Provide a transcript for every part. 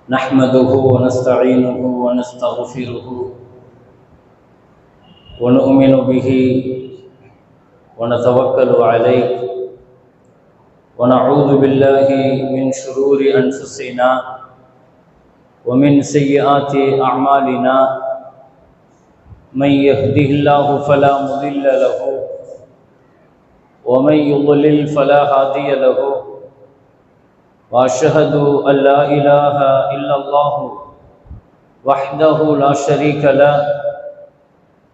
نحمده ونستعينه ونستغفره ونؤمن به ونتوكل عليه ونعوذ بالله من شرور أنفسنا ومن سيئات أعمالنا من يهده الله فلا مضل له ومن يضلل فلا هادي له وأشهد أن لا إله إلا الله وحده لا شريك له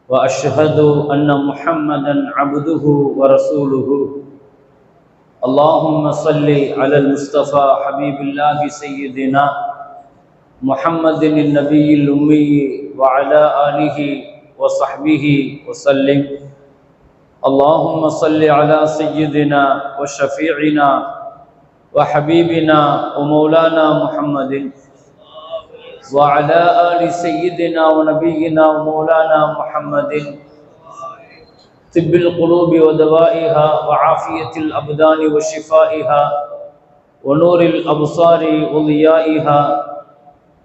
وأشهد أن محمدا عبده ورسوله اللهم صل على المصطفى حبيب الله سيدنا محمد النبي الأمي وعلى آله وصحبه وسلم اللهم صل على سيدنا وشفيعنا وحبيبنا ومولانا محمد وعلى آل سيدنا ونبينا ومولانا محمد طب القلوب ودوائها وعافية الأبدان وشفائها ونور الأبصار وضيائها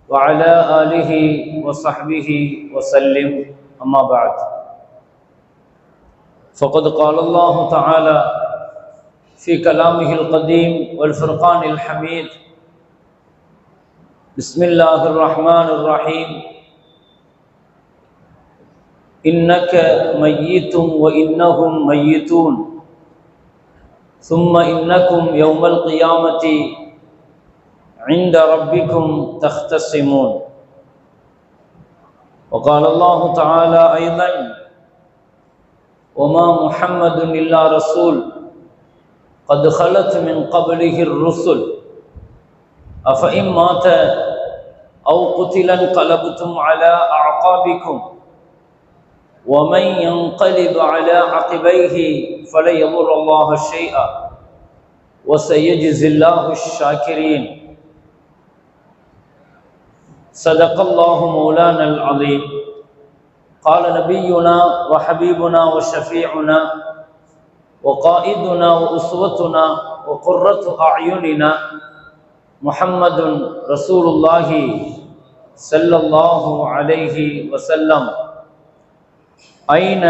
وعلى آله وصحبه وسلم أما بعد فقد قال الله تعالى في كلامه القديم والفرقان الحميد بسم الله الرحمن الرحيم إنك ميت وإنهم ميتون ثم إنكم يوم القيامة عند ربكم تختصمون وقال الله تعالى أيضا وما محمد إلا رسول قد خلت من قبله الرسل أفإن مات أو قتل انقلبتم على أعقابكم ومن ينقلب على عقبيه فلن يضر الله شيئا وسيجزي الله الشاكرين صدق الله مولانا العظيم قال نبينا وحبيبنا وشفيعنا وقائدنا وأسوتنا وقرة أعيننا محمد رسول الله صلى الله عليه وسلم أين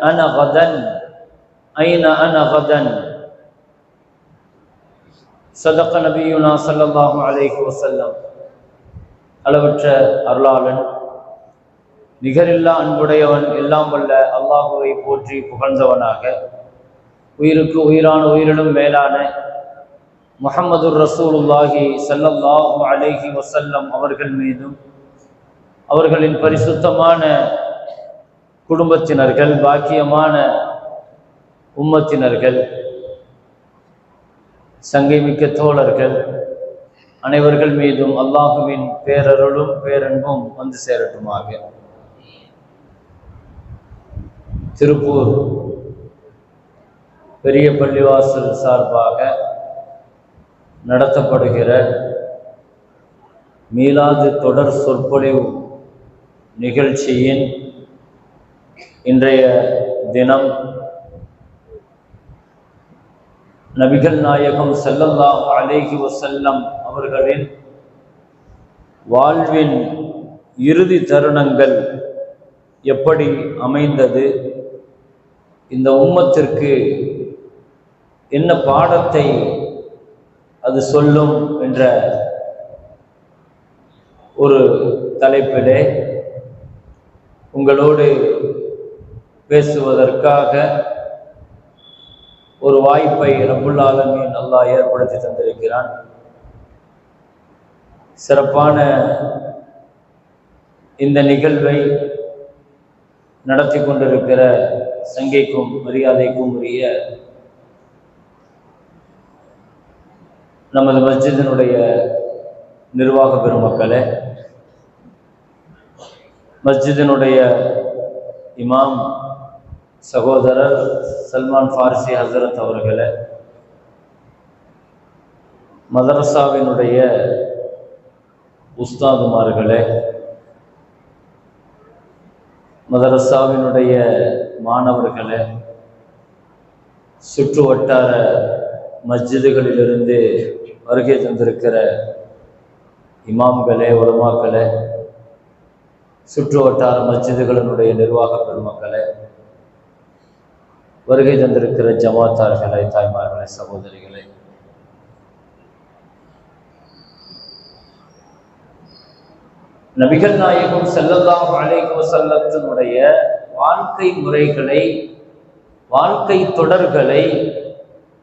أنا غدا أين أنا غدا صدق نبينا صلى الله عليه وسلم அளவற்ற அருளாளன் நிகரில்லா அன்புடையவன் எல்லாம் வல்ல அல்லாஹுவை போற்றி புகழ்ந்தவனாக உயிருக்கு உயிரான உயிரிலும் மேலான முஹம்மது ரசூலுல்லாஹி ஸல்லல்லாஹு அலைஹி வஸல்லம் அவர்கள் மீதும் அவர்களின் பரிசுத்தமான குடும்பத்தினர்கள் பாக்கியமான உம்மத்தினர்கள் சங்கைமிக்க தோழர்கள் அனைவர்கள் மீதும் அல்லாஹுவின் பேரருளும் பேரன்பும் வந்து சேரட்டுமாக. திருப்பூர் பெரிய பள்ளிவாசல் சார்பாக நடத்தப்படுகிற மீலாது தொடர் சொற்பொழிவு நிகழ்ச்சியின் இன்றைய தினம் நபிகள் நாயகம் ஸல்லல்லாஹு அலைஹி வஸல்லம் அவர்களின் வாழ்வின் இறுதி தருணங்கள் எப்படி அமைந்தது, இந்த உம்மத்திற்கு என்ன பாடத்தை அது சொல்லும் என்ற ஒரு தலைப்பிலே உங்களோடு பேசுவதற்காக ஒரு வாய்ப்பை ரப்புல் ஆலமீன் அல்லாஹ் ஏற்படுத்தி தந்திருக்கிறான். சிறப்பான இந்த நிகழ்வை நடத்தி கொண்டிருக்கிற சங்கைக்கும் மரியாதைக்கும் உரிய நமது மஸ்ஜிதினுடைய நிர்வாக பெருமக்களே, மஸ்ஜிதினுடைய இமாம் சகோதரர் சல்மான் ஃபாரிசி ஹசரத் அவர்களே, மதரசாவினுடைய உஸ்தாதுமார்களே, மதரசாவினுடைய மாணவர்களே, சுற்று வட்டார மஸ்ஜிதுகளிலிருந்து வருகை தந்திருக்கிற இமாம்களே, உலமாக்களே, சுற்று வட்டார மஸ்ஜிதுகளினுடைய நிர்வாக பெருமக்களே, வருகை தந்திருக்கிற ஜமாத்தார்களே, தாய்மார்களே, சகோதரிகளே, நபிகள் நாயகம் ஸல்லல்லாஹு அலைஹி வஸல்லத்தினுடைய வாழ்க்கை முறைகளை, வாழ்க்கை தொடர்களை,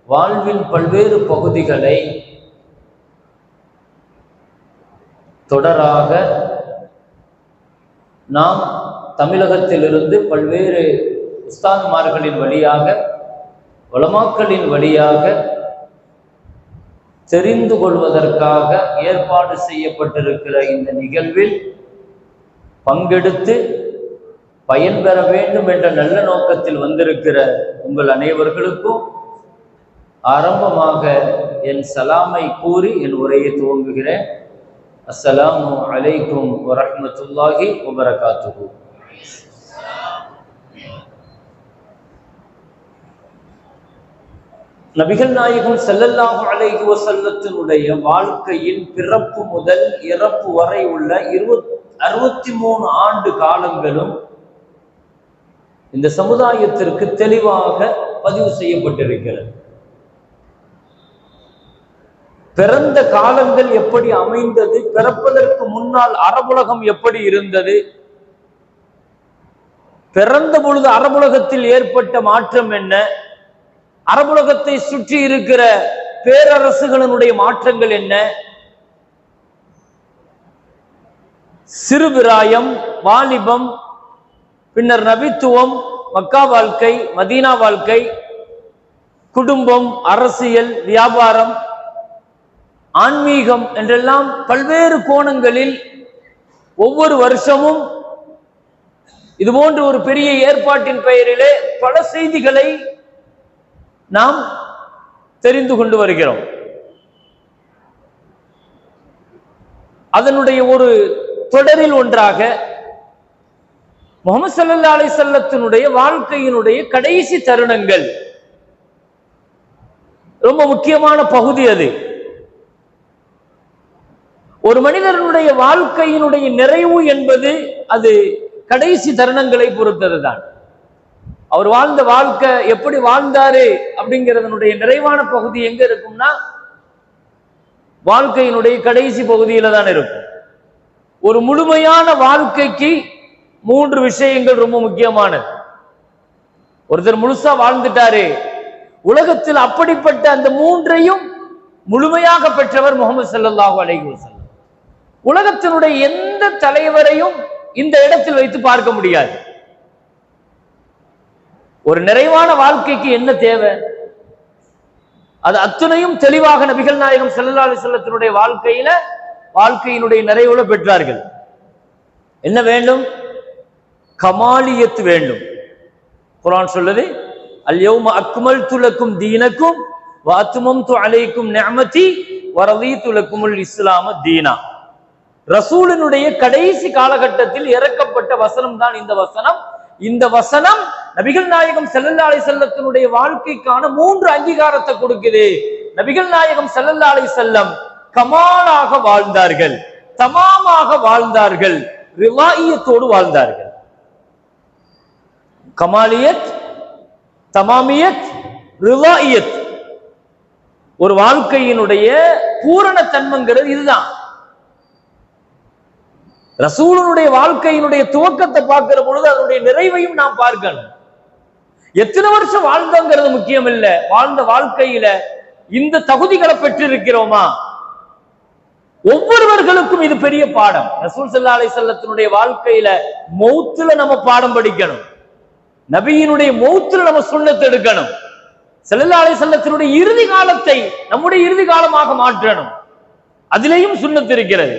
வாழ்வின் பல்வேறு பகுதிகளை தொடராக நாம் தமிழகத்திலிருந்து பல்வேறு உஸ்தாதுமார்களின் வழியாக, உலமாக்களின் வழியாக தெரிந்து கொள்வதற்காக ஏற்பாடு செய்யப்பட்டிருக்கிற இந்த நிகழ்வில் பங்கெடுத்து பயன்பெற வேண்டும் என்ற நல்ல நோக்கத்தில் வந்திருக்கிற உங்கள் அனைவர்களுக்கும் ஆரம்பமாக என் சலாமை கூறி என் உரையை துவங்குகிறேன். அஸ்ஸலாமு அலைக்கும் வரஹ்மத்துல்லாஹி வபரகாத்துஹு. நபிகள் நாயகம் ஸல்லல்லாஹு அலைஹி வஸல்லத்தினுடைய வாழ்க்கையின் பிறப்பு முதல் இறப்பு வரை உள்ள 63 ஆண்டு காலங்களும் இந்த சமுதாயத்திற்கு தெளிவாக பதிவு செய்யப்பட்டிருக்கிறது. பிறந்த காலங்கள் எப்படி அமைந்தது, பிறப்பதற்கு முன்னால் அரபுலகம் எப்படி இருந்தது, பிறந்த பொழுது அரபுலகத்தில் ஏற்பட்ட மாற்றம் என்ன, அரபுலகத்தை சுற்றி இருக்கிற பேரரசுகளினுடைய மாற்றங்கள் என்ன, சிறுபிராயம், வாலிபம், பின்னர் நபித்துவம், மக்கா வாழ்க்கை, மதீனா வாழ்க்கை, குடும்பம், அரசியல், வியாபாரம், ஆன்மீகம் என்றெல்லாம் பல்வேறு கோணங்களில் ஒவ்வொரு வருஷமும் இதுபோன்ற ஒரு பெரிய ஏற்பாட்டின் பெயரிலே பல செய்திகளை நாம் தெரிந்து கொண்டு வருகிறோம். அதனுடைய ஒரு தொடரில் ஒன்றாக முஹம்மது ஸல்லல்லாஹு அலைஹி வஸல்லத்தினுடைய வாழ்க்கையினுடைய கடைசி தருணங்கள் ரொம்ப முக்கியமான பகுதி. அது ஒரு மனிதனுடைய வாழ்க்கையினுடைய நிறைவு என்பது அது கடைசி தருணங்களை பொறுத்ததுதான். அவர் வாழ்ந்த வாழ்க்கை எப்படி வாழ்ந்தாரு அப்படிங்கிறதனுடைய நிறைவான பகுதி எங்க இருக்கும்னா வாழ்க்கையினுடைய கடைசி பகுதியில தான் இருக்கும். ஒரு முழுமையான வாழ்க்கைக்கு 3 விஷயங்கள் ரொம்ப முக்கியமானது. ஒருத்தர் முழுசா வாழ்ந்துட்டாரு, உலகத்தில் அப்படிப்பட்ட அந்த 3ஐயும் முழுமையாக பெற்றவர் முஹம்மது ஸல்லல்லாஹு அலைஹி வஸல்லம். உலகத்தினுடைய எந்த தலைவரையும் இந்த இடத்தில் வைத்து பார்க்க முடியாது. ஒரு நிறைவான வாழ்க்கைக்கு என்ன தேவை, அது அத்துணையும் தெளிவாக நபிகள் நாயகம் ஸல்லல்லாஹு அலைஹி வஸல்லத்தினுடைய வாழ்க்கையினுடைய நிறைவுல பெற்றார்கள். என்ன வேண்டும்? கமாலியத் வேண்டும். குர்ஆன் சொல்லுது, அல் யௌம அக்மல்து லக்கும் தீனக்கும் வ அத்மம்து அலைக்கும் நிஅமதி வ ரதீது லக்குமுல் இஸ்லாம தீனா. ரசூலினுடைய கடைசி காலகட்டத்தில் இறக்கப்பட்ட வசனம் தான் இந்த வசனம். இந்த வசனம் நபிகள் நாயகம் ஸல்லல்லாஹு அலைஹி வஸல்லத்தினுடைய வாழ்க்கைக்கான 3 அங்கீகாரத்தை கொடுக்குது. நபிகள் நாயகம் ஸல்லல்லாஹு அலைஹி வஸல்லம் கமாலாக வாழ்ந்தார்கள், தமாமாக வாழ்ந்தார்கள், ரிவாயியத்தோடு வாழ்ந்தார்கள். கமாலியத், தமாமியத், ரிவாயியத். ஒரு வாழ்க்கையினுடைய பூரண தன்மைங்கிறது இதுதான். ரசூலுடைய வாழ்க்கையினுடைய துவக்கத்தை பார்க்கிற பொழுது அதனுடைய நிறைவையும் நாம் பார்க்கணும். எத்தனை வருஷம் வாழ்ந்தோங்கிறது முக்கியம் இல்ல, வாழ்ந்த வாழ்க்கையில இந்த தகுதிகளை பெற்றிருக்கிறோமா? ஒவ்வொருவர்களுக்கும் இது பெரிய பாடம். ரசூல் ஸல்லல்லாஹு அலைஹி வஸல்லத்தினுடைய வாழ்க்கையில மௌத்துல நம்ம பாடம் படிக்கணும். நபியினுடைய மௌத்துல நம்ம சுன்னத் எடுக்கணும். ஸல்லல்லாஹு அலைஹி வஸல்லத்தினுடைய இறுதி காலத்தை நம்முடைய இறுதி காலமாக மாற்றணும். அதிலேயும் சுன்னத் இருக்கிறது.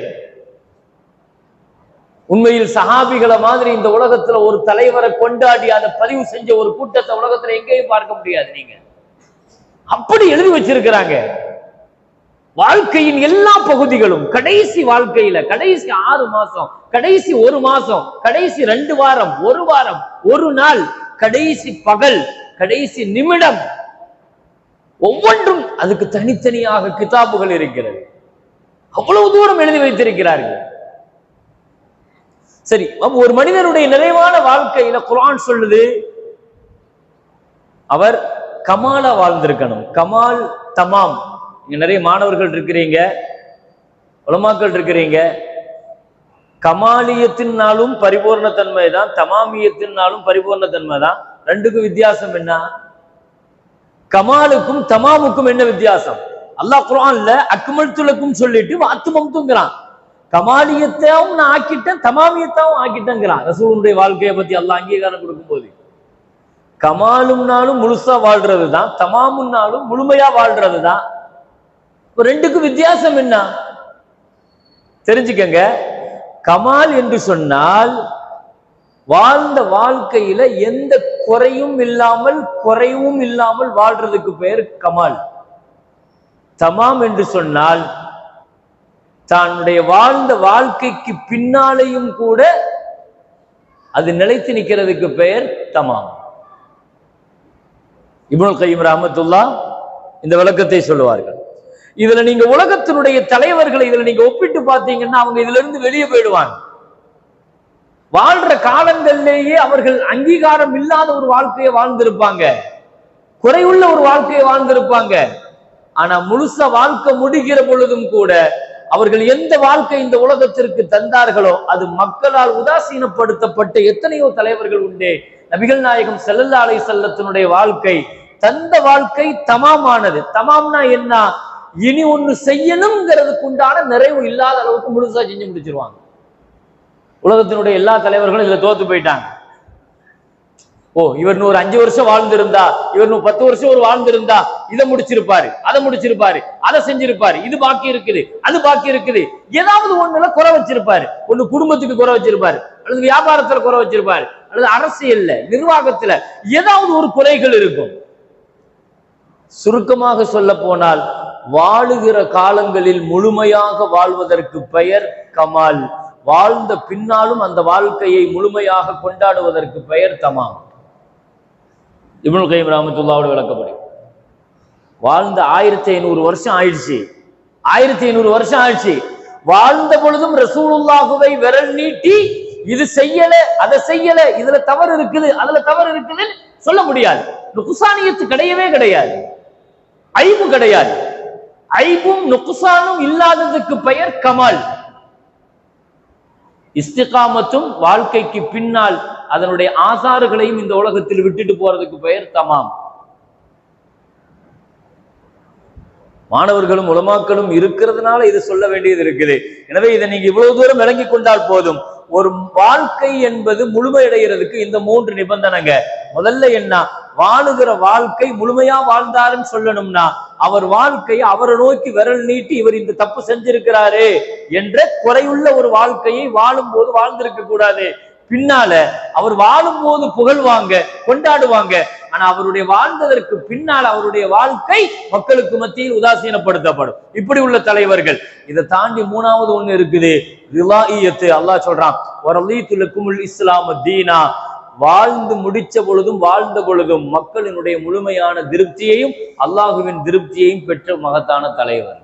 உண்மையில் சஹாபிகளை மாதிரி இந்த உலகத்துல ஒரு தலைவரை கொண்டாடி அதை பதிவு செஞ்ச ஒரு கூட்டத்தை உலகத்துல எங்கேயும் பார்க்க முடியாது. நீங்க அப்படி எழுதி வச்சிருக்கிறாங்க. வாழ்க்கையின் எல்லா பகுதிகளும் கடைசி வாழ்க்கையில கடைசி 6 மாசம், கடைசி 1 மாசம், கடைசி 2 வாரம், 1 வாரம், 1 நாள், கடைசி பகல், கடைசி நிமிடம், ஒவ்வொன்றும் அதுக்கு தனித்தனியாக கிதாபுகள் இருக்கிறது. அவ்வளவு தூரம் எழுதி வைத்திருக்கிறார்கள். சரி, ஒரு மனிதனுடைய நிறைவான வாழ்க்கையில குர்ஆன் சொல்லுது அவர் கமாலா வாழ்ந்திருக்கணும். கமால், தமாம். இங்க நிறைய மாணவர்கள் இருக்கிறீங்க, உலமாக்கள் இருக்கிறீங்க. கமாலியத்தினாலும் பரிபூர்ண தன்மை தான், தமாமியத்தினாலும் பரிபூர்ண தன்மை தான். ரெண்டுக்கும் வித்தியாசம் என்ன? கமாலுக்கும் தமாமுக்கும் என்ன வித்தியாசம்? அல்லாஹ் குர்ஆன்ல அக்மல்துலக்கும் சொல்லிட்டு அத்துமம்துங்கிறான். கமாலியத்தையும் நான் ஆக்கிட்டேன், தமாமியத்தாவும் ஆக்கிட்டேங்கிறான். ரசூலுடைய வாழ்க்கையை பத்தி அல்லாஹ் அங்கீகாரம் கொடுக்கும் போது கமாலும்னாலும் முழுசா வாழ்றது தான், தமாமுன்னாலும் முழுமையா வாழ்றது தான். ரெண்டுக்கும் வித்தியாசம் என்ன தெரிஞ்சுக்கங்க. கமால் என்று சொன்னால் வாழ்ந்த வாழ்க்கையில எந்த குறையும் இல்லாமல் குறைவும் இல்லாமல் வாழ்றதுக்கு பெயர் கமால். தமாம் என்று சொன்னால் தன்னுடைய வாழ்ந்த வாழ்க்கைக்கு பின்னாலேயும் கூட அது நிலைத்து நிற்கிறதுக்கு பெயர் தமாம். இப்னுல் கய்யிம் ரஹ்மத்துல்லாஹ் இந்த விளக்கத்தை சொல்லுவார்கள். இதுல நீங்க உலகத்தினுடைய தலைவர்களை இதுல நீங்க ஒப்பிட்டு பார்த்தீங்கன்னா அவங்க இதுல இருந்து வெளியே போயிடுவாங்க. வாழ்ற காலங்களிலேயே அவர்கள் அங்கீகாரம் இல்லாத ஒரு வாழ்க்கையை வாழ்ந்திருப்பாங்க, குறையுள்ள ஒரு வாழ்க்கையை வாழ்ந்திருப்பாங்க. ஆனா முழுசா வாழ்க்கை முடிகிற பொழுதும் கூட அவர்கள் எந்த வாழ்க்கை இந்த உலகத்திற்கு தந்தார்களோ அது மக்களால் உதாசீனப்படுத்தப்பட்ட எத்தனையோ தலைவர்கள் உண்டே. நபிகள் நாயகம் ஸல்லல்லாஹு அலைஹி வஸல்லத்தினுடைய வாழ்க்கை தந்த வாழ்க்கை தமாமானது. தமாம்னா என்ன? இனி ஒண்ணு செய்யணுங்கிறதுக்கு உண்டான நிறைவு இல்லாத அளவுக்கு முழுசா செஞ்சு முடிச்சிருவாங்க. உலகத்தினுடைய எல்லா தலைவர்களும் இதுல தோத்து போயிட்டாங்க. இவர் 5 வருஷம் வாழ்ந்திருந்தா, இவர் 10 வருஷம் ஒரு வாழ்ந்திருந்தா இதை முடிச்சிருப்பாரு, அதை முடிச்சிருப்பாரு, அதை செஞ்சிருப்பாரு, இது பாக்கி இருக்குது, அது பாக்கி இருக்குது. ஏதாவது ஒண்ணுல குறை வச்சிருப்பாரு. ஒண்ணு குடும்பத்துக்கு குறை வச்சிருப்பாரு, அல்லது வியாபாரத்துல குறை வச்சிருப்பாரு, அல்லது அரசியல்ல நிர்வாகத்துல ஏதாவது ஒரு குறைகள் இருக்கும். சுருக்கமாக சொல்ல போனால் வாழுகிற காலங்களில் முழுமையாக வாழ்வதற்கு பெயர் கமால். வாழ்ந்த பின்னாலும் அந்த வாழ்க்கையை முழுமையாக கொண்டாடுவதற்கு பெயர் தமாம். இப்னுல் கய்யிம் ரஹ்மத்துல்லாஹி விளக்கப்படி வாழ்ந்த 1500 வருஷம் ஆயிடுச்சு. 1500 வருஷம் ஆயிடுச்சு. வாழ்ந்த பொழுதும் ரசூலுல்லாஹுவை விரல் நீட்டி இது செய்யல, அதை செய்யல, இதுல தவறு இருக்குது, அதுல தவறு இருக்குதுன்னு சொல்ல முடியாது. நுக்சானியத்து கிடையவே கிடையாது, ஐபு கிடையாது. ஐபும் நுக்சானும் இல்லாததுக்கு பெயர் கமால். இஸ்திகாமத்தும் வாழ்க்கைக்கு பின்னால் அதனுடைய ஆசாறுகளையும் இந்த உலகத்தில் விட்டுட்டு போறதுக்கு பெயர் தமாம். மாணவர்களும் உலமாக்களும் இருக்கிறதுனால இது சொல்ல வேண்டியது இருக்குது. எனவே இதை நீங்க இவ்வளவு தூரம் விளங்கி கொண்டால் போதும். ஒரு வாழ்க்கை என்பது முழுமையடைகிறதுக்கு இந்த 3 நிபந்தனைங்க. முதல்ல என்ன? வாழுகிற வாழ்க்கை முழுமையா வாழ்ந்தாருன்னு சொல்லணும்னா அவர் வாழ்க்கையை அவரை நோக்கி விரல் நீட்டி இவர் இந்த தப்பு செஞ்சிருக்கிறாரு என்ற குறையுள்ள ஒரு வாழ்க்கையை வாழும் போது வாழ்ந்திருக்க கூடாது. பின்னால அவர் வாழும் போது புகழ்வாங்க, கொண்டாடுவாங்க. ஆனா அவருடைய வாழ்ந்ததற்கு பின்னால் அவருடைய வாழ்க்கை மக்களுக்கு மத்தியில் உதாசீனப்படுத்தப்படும். இப்படி உள்ள தலைவர்கள். இதை தாண்டி 3வது ஒண்ணு இருக்குது, ரிலாயியத்து. அல்லாஹ் சொல்றான், வரலீது லக்குமுல் இஸ்லாம தீனா. வாழ்ந்து முடிச்ச பொழுதும் வாழ்ந்த பொழுதும் மக்களினுடைய முழுமையான திருப்தியையும் அல்லாஹுவின் திருப்தியையும் பெற்ற மகத்தான தலைவர்.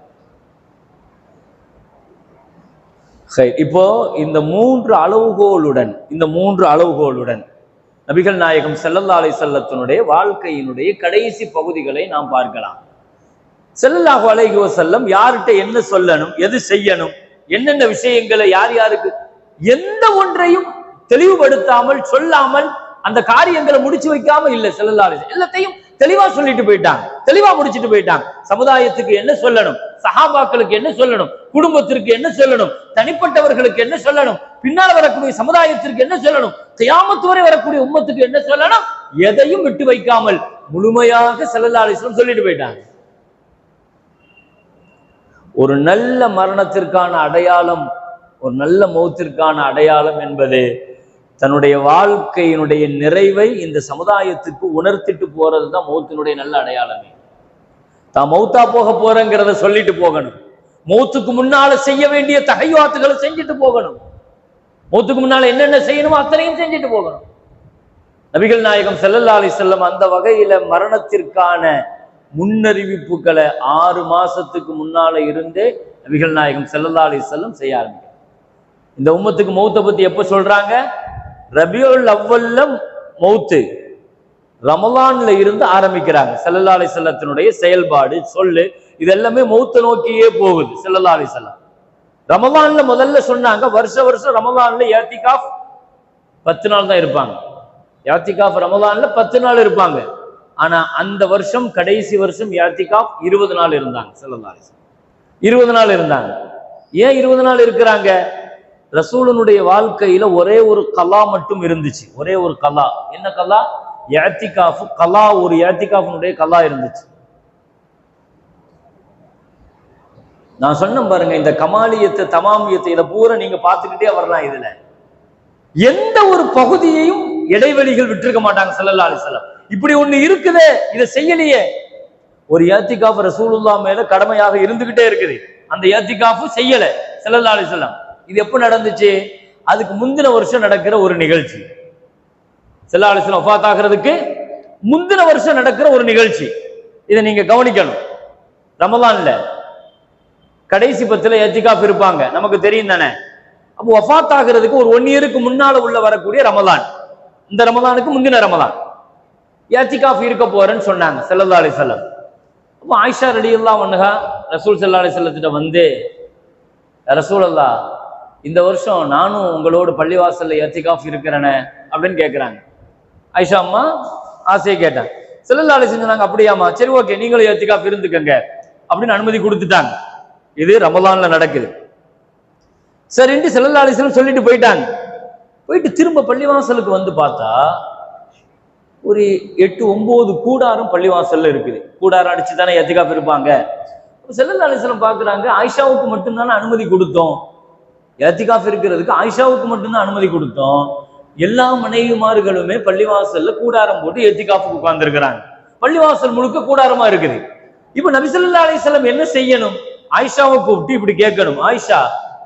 இப்போ இந்த 3 அளவுகோலுடன் நபிகள் நாயகம் ஸல்லல்லாஹு அலைஹி வஸல்லத்தினுடைய வாழ்க்கையினுடைய கடைசி பகுதிகளை நாம் பார்க்கலாம். ஸல்லல்லாஹு அலைஹி வஸல்லம் யார்கிட்ட என்ன சொல்லணும், எது செய்யணும், என்னென்ன விஷயங்களை யார் யாருக்கு எந்த ஒன்றையும் தெளிவுபடுத்தாமல் சொல்லாமல் அந்த காரியங்களை முடிச்சு வைக்காம இல்ல. ஸல்லல்லாஹு அலைஹி வஸல்லம் எல்லாத்தையும் தெளிவா சொல்லிட்டு போயிட்டாங்க, தெளிவா முடிச்சுட்டு போயிட்டாங்க. சமுதாயத்துக்கு என்ன சொல்லணும், சஹாபாக்களுக்கு என்ன சொல்லணும், குடும்பத்திற்கு என்ன சொல்லணும், தனிப்பட்டவர்களுக்கு என்ன சொல்லணும், பின்னால் வரக்கூடிய சமுதாயத்திற்கு என்ன சொல்லணும், கியாமத் வரை வரக்கூடிய உம்மத்துக்கு என்ன சொல்லணும், எதையும் விட்டு வைக்காமல் முழுமையாக ஸல்லல்லாஹு அலைஹி வஸல்லம் சொல்லிட்டு போயிட்டாங்க. ஒரு நல்ல மரணத்திற்கான அடையாளம், ஒரு நல்ல மௌத்திற்கான அடையாளம் என்பது தன்னுடைய வாழ்க்கையினுடைய நிறைவை இந்த சமுதாயத்துக்கு உணர்த்திட்டு போறதுதான் மௌத்தினுடைய நல்ல அடையாளமே. தான் மௌத்தா போக போறேங்கிறத சொல்லிட்டு போகணும். மௌத்துக்கு முன்னால செய்ய வேண்டிய தஹய்யாத்துகளை செஞ்சுட்டு போகணும். மௌத்துக்கு முன்னால என்னென்ன செய்யணுமோ அத்தனையும் செஞ்சுட்டு போகணும். நபிகள் நாயகம் ஸல்லல்லாஹு அலைஹி வஸல்லம் அந்த வகையில மரணத்திற்கான முன்னறிவிப்புகளை 6 மாசத்துக்கு முன்னால இருந்தே நபிகள் நாயகம் ஸல்லல்லாஹு அலைஹி வஸல்லம் செய்ய ஆரம்பிக்கிறாங்க. இந்த உம்மத்துக்கு மௌத்தை பத்தி எப்ப சொல்றாங்க? ரபியுல் அவ்வல்ல மௌத்து, ரமலான்ல இருந்து ஆரம்பிக்கிறாங்க. ஸல்லல்லாஹு அலைஹி வஸல்லத்தினுடைய செயல்பாடு, சொல்லு, இது எல்லாமே மௌத்தை நோக்கியே போகுது. ஸல்லல்லாஹு அலைஹி வஸல்லம் ரமலான்ல முதல்ல சொன்னாங்க, வருஷம் ரமலான்ல இஅ்திகாஃப் 10 நாள் தான் இருப்பாங்க. இஅ்திகாஃப் ரமலான்ல 10 நாள் இருப்பாங்க. ஆனா அந்த வருஷம் கடைசி வருஷம் இஅ்திகாஃப் 20 நாள் இருந்தாங்க. ஸல்லல்லாஹு அலைஹி வஸல்லம் 20 நாள் இருந்தாங்க. ஏன் 20 நாள் இருக்கிறாங்க? ரசூலுனுடைய வாழ்க்கையில ஒரே ஒரு கலா மட்டும் இருந்துச்சு. ஒரே ஒரு கலா. என்ன கலா? இஅ்திகாஃப் கலா. ஒரு இஅ்திகாஃபினுடைய கலா இருந்துச்சு. நான் சொன்னேன் பாருங்க, இந்த கமாலியத்தை தமாமியத்தை இதை பூரா நீங்க பார்த்துக்கிட்டே வரலாம். இதுல எந்த ஒரு பகுதியையும் இடைவெளிகள் விட்டுருக்க மாட்டாங்க ஸல்லல்லாஹு அலைஹி வஸல்லம். இப்படி ஒண்ணு இருக்குதே, இதை செய்யலையே. ஒரு இஅ்திகாஃப் ரசூலுல்லாஹ் மேல கடமையாக இருந்துகிட்டே இருக்குது. அந்த இஅ்திகாஃப் செய்யல ஸல்லல்லாஹு அலைஹி வஸல்லம். இது எப்ப நடந்துச்சு? அதுக்கு முந்தின வருஷம் நடக்கிற ஒரு நிகழ்ச்சி. ஸல்லல்லாஹு அலைஹி வஸல்லம் வஃபாத் ஆகிறதுக்கு முந்தின வருஷம் நடக்கிற ஒரு நிகழ்ச்சி. இதை நீங்க கவனிக்கணும். ரமலான்ல கடைசி 10 இஅ்திகாஃப் இருப்பாங்க, நமக்கு தெரியும் தானே. அப்போ வஃபாத் ஆகிறதுக்கு ஒரு 1 இயருக்கு முன்னால உள்ள வரக்கூடிய ரமலான், இந்த ரமலானுக்கு முந்தின ரமலான் இஅ்திகாஃப் இருக்க போறேன்னு சொன்னாங்க ஸல்லல்லாஹு அலைஹி வஸல்லம். அப்போ ஆயிஷா ரலியல்லாஹு அன்ஹா ரசூல் ஸல்லல்லாஹு அலைஹி வஸல்லத்திட்ட வந்து, ரசூலல்லாஹ், இந்த வருஷம் நானும் உங்களோட பள்ளிவாசல்ல இஅ்திகாஃப் இருக்கிறேனே அப்படின்னு கேட்கிறாங்க. ஆயிஷா அம்மா ஆசையை கேட்டாங்க. ஸல்லல்லாஹு அலைஹி வஸல்லம் சொன்னாங்க, அப்படியாமா, சரி ஓகே, நீங்களும் இஅ்திகாஃப் இருந்துக்கங்க அப்படின்னு அனுமதி கொடுத்துட்டாங்க. இது ரமலான்ல நடக்குது. சரின்ட்டு ஸல்லல்லாஹு அலைஹி வஸல்லம் சொல்லிட்டு போயிட்டாங்க. போயிட்டு திரும்ப பள்ளிவாசலுக்கு வந்து பார்த்தா ஒரு 8-9 கூடாரம் பள்ளிவாசல்ல இருக்குது. கூடாரம் அடிச்சு தானே இஅ்திகாஃப் இருப்பாங்க. ஸல்லல்லாஹு அலைஹி வஸல்லம் பாக்குறாங்க, ஆயிஷாவுக்கு மட்டும்தானே அனுமதி கொடுத்தோம், இஅ்திகாஃப் இருக்கிறதுக்கு ஆயிஷாவுக்கு மட்டும்தான் அனுமதி கொடுத்தோம். எல்லா மனைவிமார்களுமே பள்ளிவாசல்ல கூடாரம் போட்டு இஅ்திகாஃப்க்கு உட்கார்ந்து இருக்கிறாங்க. பள்ளிவாசல் முழுக்க கூடாரமா இருக்குது. இப்ப நபி ஸல்லல்லாஹு அலைஹி வஸல்லம் என்ன செய்யணும்? ஆயிஷாவை கூப்பிட்டு இப்படி கேட்கணும், ஆயிஷா,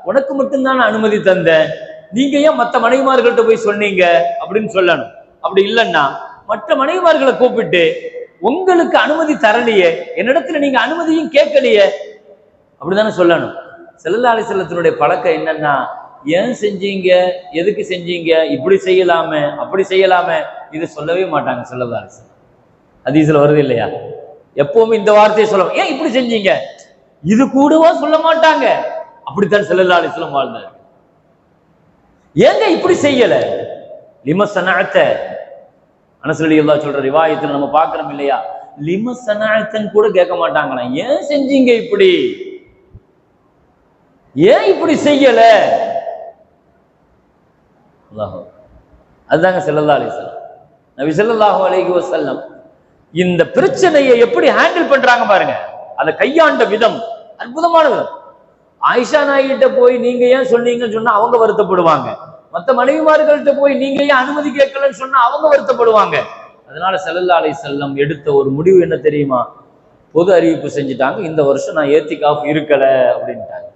உனக்கு மட்டும்தான் அனுமதி தந்தேன், நீங்க ஏன் மற்ற மனைவிமார்கள்ட்ட போய் சொன்னீங்க அப்படின்னு சொல்லணும். அப்படி இல்லைன்னா மற்ற மனைவிமார்களை கூப்பிட்டு, உங்களுக்கு அனுமதி தரலையே, என்னிடத்துல நீங்க அனுமதியும் கேட்கலையே அப்படித்தானே சொல்லணும். ஸல்லல்லாஹு அலைஹி வஸல்லத்தினுடைய பழக்கம் என்னன்னா, ஏன் செஞ்சீங்க, எதுக்கு செஞ்சீங்க, இப்படி செய்யலாமே அப்படி செய்யலாமே, இது சொல்லவே மாட்டாங்க ஸல்லல்லாஹு அலைஹி வஸல்லம். ஹதீஸ்ல வருது இல்லையா? எப்பவுமே இந்த வார்த்தையை சொல்ல, ஏன் இப்படி செஞ்சீங்க, இது கூடவா சொல்ல மாட்டாங்க. அப்படித்தான் ஸல்லல்லாஹு அலைஹி வஸல்லம் வாழ்ந்தார். ஏங்க இப்படி செய்யல, லிம சனஅத, அனஸ் ரலியல்லாஹு சொல்ற ரிவாயத்துல நம்ம பார்க்கிறோம் இல்லையா, லிம சனஅத்தன் கூட கேட்க மாட்டாங்களாம், ஏன் செஞ்சீங்க இப்படி, ஏன் இப்படி செய்யல. அல்லாஹ், அதுதாங்க ஸல்லல்லாஹு அலைஹி வஸல்லம். நபி ஸல்லல்லாஹு அலைஹி வஸல்லம் இந்த பிரச்சனையை எப்படி ஹேண்டில் பண்றாங்க பாருங்க. அதை கையாண்ட விதம் அற்புதமான விதம். ஆயிஷா நாயிட்ட போய் நீங்க ஏன் சொன்னீங்கன்னு சொன்னா அவங்க வருத்தப்படுவாங்க. மற்ற மனைவிமார்கள்ட்ட போய் நீங்க ஏன் அனுமதி கேட்கலன்னு சொன்னா அவங்க வருத்தப்படுவாங்க. அதனால ஸல்லல்லாஹு அலைஹி வஸல்லம் எடுத்த ஒரு முடிவு என்ன தெரியுமா? பொது அறிவிப்பு செஞ்சுட்டாங்க, இந்த வருஷம் நான் இஅ்திகாஃப் இருக்கல அப்படின்ட்டாங்க.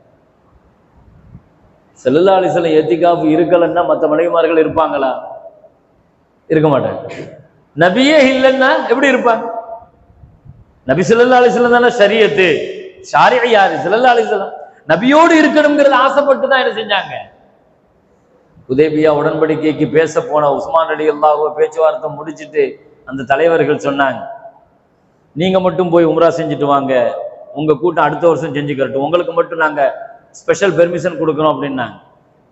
ஸல்லல்லாஹு அலைஹி வஸல்லம் இஅ்திகாஃப் இருக்கலன்னா மற்ற மனைவிமார்கள் இருப்பாங்களா? இருக்க மாட்டாங்க. நபியே இல்லைன்னா எப்படி இருப்பாங்க? நபி ஸல்லல்லாஹு அலைஹி வஸல்லம் தானே ஷரியத்து, ஷாரிஅ யாரு? ஸல்லல்லாஹு அலைஹி வஸல்லம். நபியோடு இருக்கணும்ங்கிறத ஆசைப்பட்டு தான் என்ன செஞ்சாங்க? ஹுதைபியா உடன்படிக்கைக்கு பேச போன உஸ்மான் ரலியல்லாஹு பேச்சுவார்த்தை முடிச்சிட்டு அந்த தலைவர்கள் சொன்னாங்க, நீங்க மட்டும் போய் உம்ரா செஞ்சுட்டு வாங்க, உங்க கூட்டம் அடுத்த வருஷம் செஞ்சுக்கிறட்டும், உங்களுக்கு மட்டும் நாங்க ஸ்பெஷல் பெர்மிஷன் கொடுக்குறோம் அப்படின்னாங்க.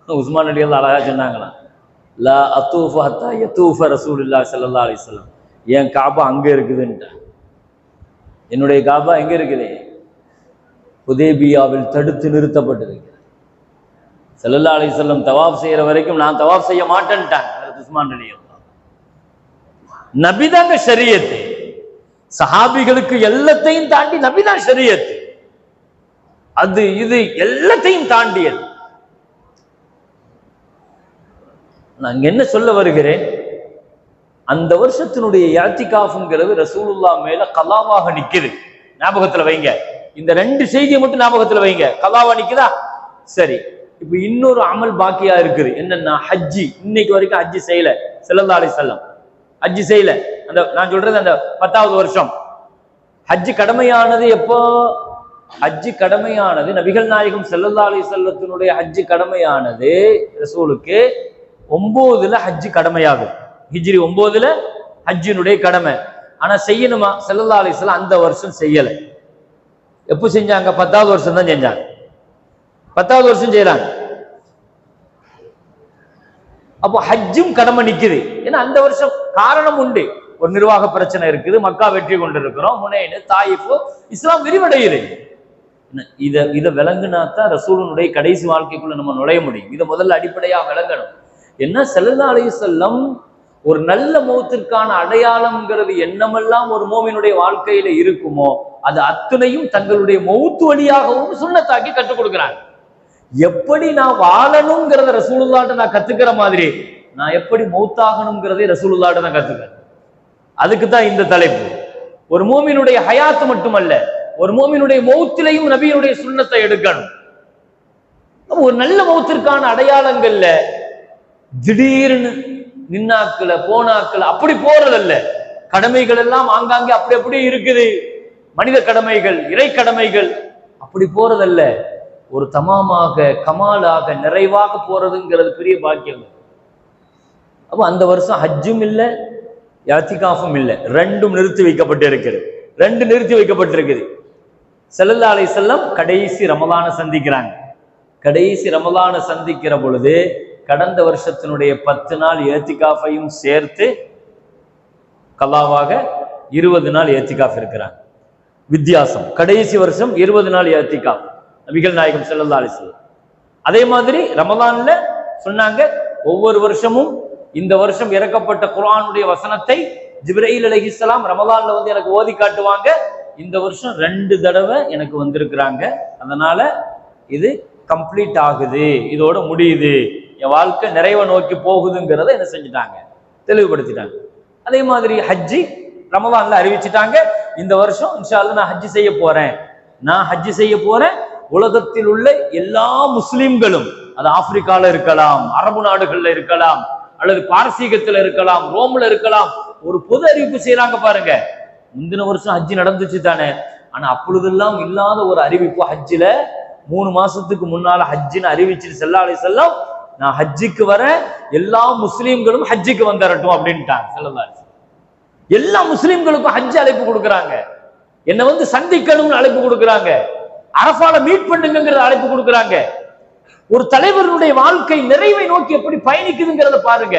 உஸ்மான் ரலியல்லாஹு அழகா சொன்னாங்களா, லா அத்தூஃப ஹத்தா யத்தூஃப ரசூலுல்லாஹி ஸல்லல்லாஹு அலைஹி வஸல்லம், என் காபா அங்க இருக்குதுன்ட்டாங்க. என்னுடைய காபா எங்க இருக்குது? ஹுதைபியாவில் தடுத்து நிறுத்தப்பட்டிருக்கிறது. ஸல்லல்லாஹு அலைஹி வஸல்லம் தவாப் செய்யற வரைக்கும் நான் தவாப் செய்ய மாட்டேன்ட்டாங்க உஸ்மான் ரலியல்லாஹு. நபிதாங்க ஷரியத்து. சஹாபிகளுக்கு எல்லாத்தையும் தாண்டி நபிதான் ஷரியத்து. அது இது எல்லாத்தையும் தாண்டியது. நான் என்ன சொல்ல வருகிறேன், அந்த வருஷத்தினுடைய இஅ்திகாஃப்ங்கிறது ரசூலுல்லாஹ் மேல கலாவாக நிக்குது. ஞாபகத்துல வைங்க, இந்த 2 செய்தியை மட்டும் ஞாபகத்துல வைங்க. கலாவா நிக்குதா? சரி, இப்ப இன்னொரு அமல் பாக்கியா இருக்குது. என்னன்னா ஹஜ்ஜி. இன்னைக்கு வரைக்கும் ஹஜ்ஜி செய்யல ஸல்லல்லாஹு அலைஹி வஸல்லம். ஹஜ்ஜி செய்யல. அந்த நான் சொல்றது அந்த 10வது வருஷம். ஹஜ்ஜி கடமையானது எப்போ? ஹஜ்ஜு கடமையானது, நபிகள் நாயகம் ஸல்லல்லாஹு அலைஹி வஸல்லத்தினுடைய ஹஜ்ஜு கடமையானது ரசூலுக்கு 9ல ஹஜ்ஜு கடமையாகும். ஹிஜ்ரி 9ல ஹஜ்ஜினுடைய கடமை. ஆனா செய்யணுமா? ஸல்லல்லாஹு அலைஹி வஸல்லம் அந்த வருஷம் செய்யலை. எப்போ செஞ்சாங்க? 10வது வருஷம் தான் செஞ்சாங்க. 10வது வருஷம் செய்யறாங்க. அப்போ ஹஜ்ஜும் கடமை நிக்குது. ஏன்னா அந்த வருஷம் காரணம் உண்டு. ஒரு நிர்வாக பிரச்சனை இருக்குது, மக்கா வெற்றி கொண்டிருக்கிறோம், ஹுனைன், தாயிஃப், இஸ்லாம் விரிவடையுது. இத விளங்குனாத்தான் ரசூலுடைய கடைசி வாழ்க்கைக்குள்ள நம்ம நுழைய முடியும். இதை முதல்ல அடிப்படையா விளங்கணும். என்ன ஸல்லல்லாஹு அலைஹி வஸல்லம் ஒரு நல்ல மௌத்திற்கான அடையாளம்ங்கிறது என்னமெல்லாம் ஒரு மோமினுடைய வாழ்க்கையில இருக்குமோ அது அத்தனையும் தங்களுடைய மௌத்து வழியாகவும் சுன்னத்தாக்கி கற்றுக் கொடுக்கிறாங்க. எப்படி நான் வாழணுங்கிறத ரசூலுல்லாஹ்ட்ட நான் கத்துக்கிற மாதிரி நான் எப்படி மௌத்தாகணுங்கிறதை ரசூலுல்லாஹ்ட்ட நான் கத்துக்கிறேன். அதுக்கு தான் இந்த தலைப்பு. ஒரு மோமினுடைய ஹயாத்து மட்டுமல்ல, ஒரு மோமினுடைய மௌத்திலையும் நபியினுடைய சுன்னத்தை எடுக்கணும். ஒரு நல்ல மௌத்திற்கான அடையாளங்கள்ல திடீர்னு நின்னாக்கள போனாக்கள அப்படி போறதல்ல. கடமைகள் எல்லாம் ஆங்காங்கே அப்படி அப்படியே இருக்குது. மனித கடமைகள், இறை கடமைகள் அப்படி போறதல்ல. ஒரு தமாமாக, கமாலாக, நிறைவாக போறதுங்கிறது பெரிய பாக்கியம். அப்போ அந்த வருஷம் ஹஜ்ஜும் இல்லை, இஅ்திகாஃபும் இல்லை, ரெண்டும் நிறுத்தி வைக்கப்பட்டிருக்கிறது. ரெண்டு நிறுத்தி வைக்கப்பட்டிருக்குது. ஸல்லல்லாஹு அலைஹி வஸல்லம் கடைசி ரமலானை சந்திக்கிறாங்க. கடைசி ரமலானை சந்திக்கிற பொழுது கடந்த வருஷத்தினுடைய 10 நாள் இஅ்திகாஃபையும் சேர்த்து கலாவாக 20 நாள் இஅ்திகாஃப் இருக்கிறாங்க. வித்தியாசம். கடைசி வருஷம் 20 நாள் இஅ்திகாஃப் நபிகள் நாயகம் ஸல்லல்லாஹு அலைஹி வஸல்லம். அதே மாதிரி ரமலான்ல சொன்னாங்க, ஒவ்வொரு வருஷமும் இந்த வருஷம் இறக்கப்பட்ட குர்ஆனுடைய வசனத்தை ஜிப்ரீல் அலைஹிஸ்ஸலாம் ரமலான்ல வந்து எனக்கு ஓதி காட்டுவாங்க. இந்த வருஷம் 2 தடவை எனக்கு வந்திருக்கிறாங்க. அதனால இது கம்ப்ளீட் ஆகுது, இதோட முடியுது, என் வாழ்க்கை நிறைவை நோக்கி போகுதுங்கிறத என்ன செஞ்சுட்டாங்க? தெளிவுபடுத்திட்டாங்க. அதே மாதிரி ஹஜ்ஜி ரமலான்ல அறிவிச்சுட்டாங்க, இந்த வருஷம் இன்ஷா அல்லாஹ் நான் ஹஜ்ஜி செய்ய போறேன். நான் ஹஜ்ஜி செய்ய போறேன். உலகத்தில் உள்ள எல்லா முஸ்லிம்களும், அது ஆப்பிரிக்கால இருக்கலாம், அரபு நாடுகள்ல இருக்கலாம், அல்லது பாரசீகத்துல இருக்கலாம், ரோம்ல இருக்கலாம், ஒரு பொது அறிவிப்பு செய்யறாங்க பாருங்க. முந்தின வருஷம் ஹஜ்ஜி நடந்துச்சு தானே, ஆனா அப்பொழுதெல்லாம் இல்லாத ஒரு அறிவிப்பு ஹஜ்ஜில 3 மாசத்துக்கு முன்னால ஹஜ்ஜின்னு அறிவிச்சுட்டு ஸல்லல்லாஹு அலைஹி வஸல்லம் நான் ஹஜ்ஜிக்கு வர எல்லா முஸ்லீம்களும் ஹஜ்ஜிக்கு வந்துடட்டும் அப்படின்ட்டாங்க ஸல்லல்லாஹு அலைஹி வஸல்லம். எல்லா முஸ்லீம்களுக்கும் ஹஜ் அழைப்பு கொடுக்குறாங்க. என்னை வந்து சந்திக்கணும்னு அழைப்பு கொடுக்குறாங்க. அரஃபால மீட் பண்ணுங்கிறத அழைப்பு கொடுக்குறாங்க. ஒரு தலைவருடைய வாழ்க்கை நிறைவை நோக்கி எப்படி பயணிக்குதுங்கிறத பாருங்க.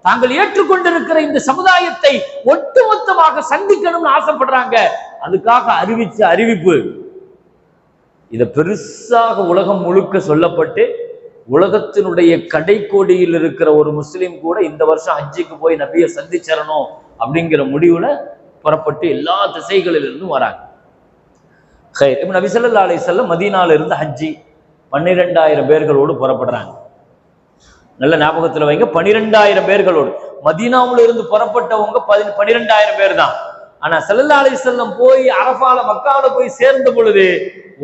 தாங்கள் ஏற்றுக்கொண்டிருக்கிற இந்த சமுதாயத்தை ஒட்டுமொத்தமாக சந்திக்கணும்னு ஆசைப்படுறாங்க. அதுக்காக அறிவிச்ச அறிவிப்பு இத பெருசாக உலகம் முழுக்க சொல்லப்பட்டு, உலகத்தினுடைய கடைக்கோடியில் இருக்கிற ஒரு முஸ்லீம் கூட இந்த வருஷம் ஹஜ்ஜிக்கு போய் நபியை சந்திச்சிடணும் அப்படிங்கிற முடிவுல புறப்பட்டு எல்லா திசைகளிலிருந்தும் வராங்க. இப்ப நபி ஸல்லல்லாஹு அலைஹி வஸல்லம் மதீனால இருந்து ஹஜ்ஜி 12,000 பேர்களோடு புறப்படுறாங்க. நல்ல ஞாபகத்துல வைங்க, 12,000 பேர்களோடு. மதீனாவுல இருந்து புறப்பட்டவங்க 12,000 பேர் தான். ஆனா ஸல்லல்லாஹு அலைஹி வஸல்லம் போய் அரஃபால மக்காவுல போய் சேர்ந்த பொழுது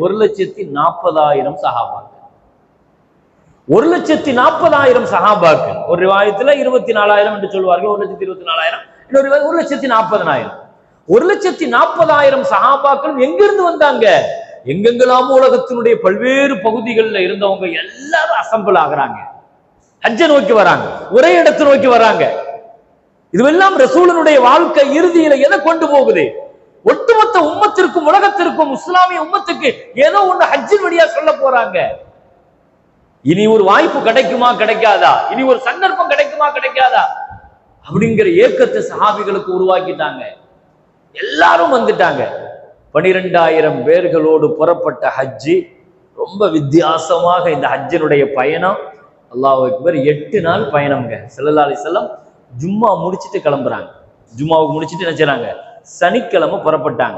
1,40,000 சஹாபாக்கள். 1,40,000 சஹாபாக்கள். ஒரு ரிவாயத்துல 24,000 என்று சொல்வார்கள், 1,24,000, இன்னொரு 1,40,000. 1,40,000 சஹாபாக்கள் எங்கிருந்து வந்தாங்க? எங்கெங்கெல்லாமோ உலகத்தினுடைய பல்வேறு பகுதிகளில் இருந்தவங்க எல்லாரும் அசம்பிள் ஆகுறாங்க, ஹஜ்ஜை நோக்கி வராங்க, ஒரே இடத்தை நோக்கி வராங்க. இதுவெல்லாம் ரசூலுடைய வாழ்க்கை இறுதியில எதை கொண்டு போகுது? ஒட்டுமொத்த உம்மத்திற்கும், உலகத்திற்கும், இஸ்லாமிய உம்மத்துக்கு ஏதோ ஒண்ணு ஹஜ்ஜின் வழியா சொல்ல போறாங்க. இனி ஒரு வாய்ப்பு கிடைக்குமா கிடைக்காதா, இனி ஒரு சந்தர்ப்பம் கிடைக்குமா கிடைக்காதா அப்படிங்கிற ஏக்கத்தை சஹாபிகளுக்கு உருவாக்கிட்டாங்க. எல்லாரும் வந்துட்டாங்க. 12,000 பேர்களோடு புறப்பட்ட ஹஜ்ஜி ரொம்ப வித்தியாசமாக. இந்த ஹஜ்ஜினுடைய பயணம் அல்லாஹ் அக்பர் 8 நாள் பயணம்ங்க. ஸல்லல்லாஹு அலைஹி வஸல்லம் ஜும்மா முடிச்சுட்டு கிளம்புறாங்க. ஜும்மாவுக்கு முடிச்சுட்டு என்ன செய்றாங்க? சனிக்கிழமை புறப்பட்டாங்க.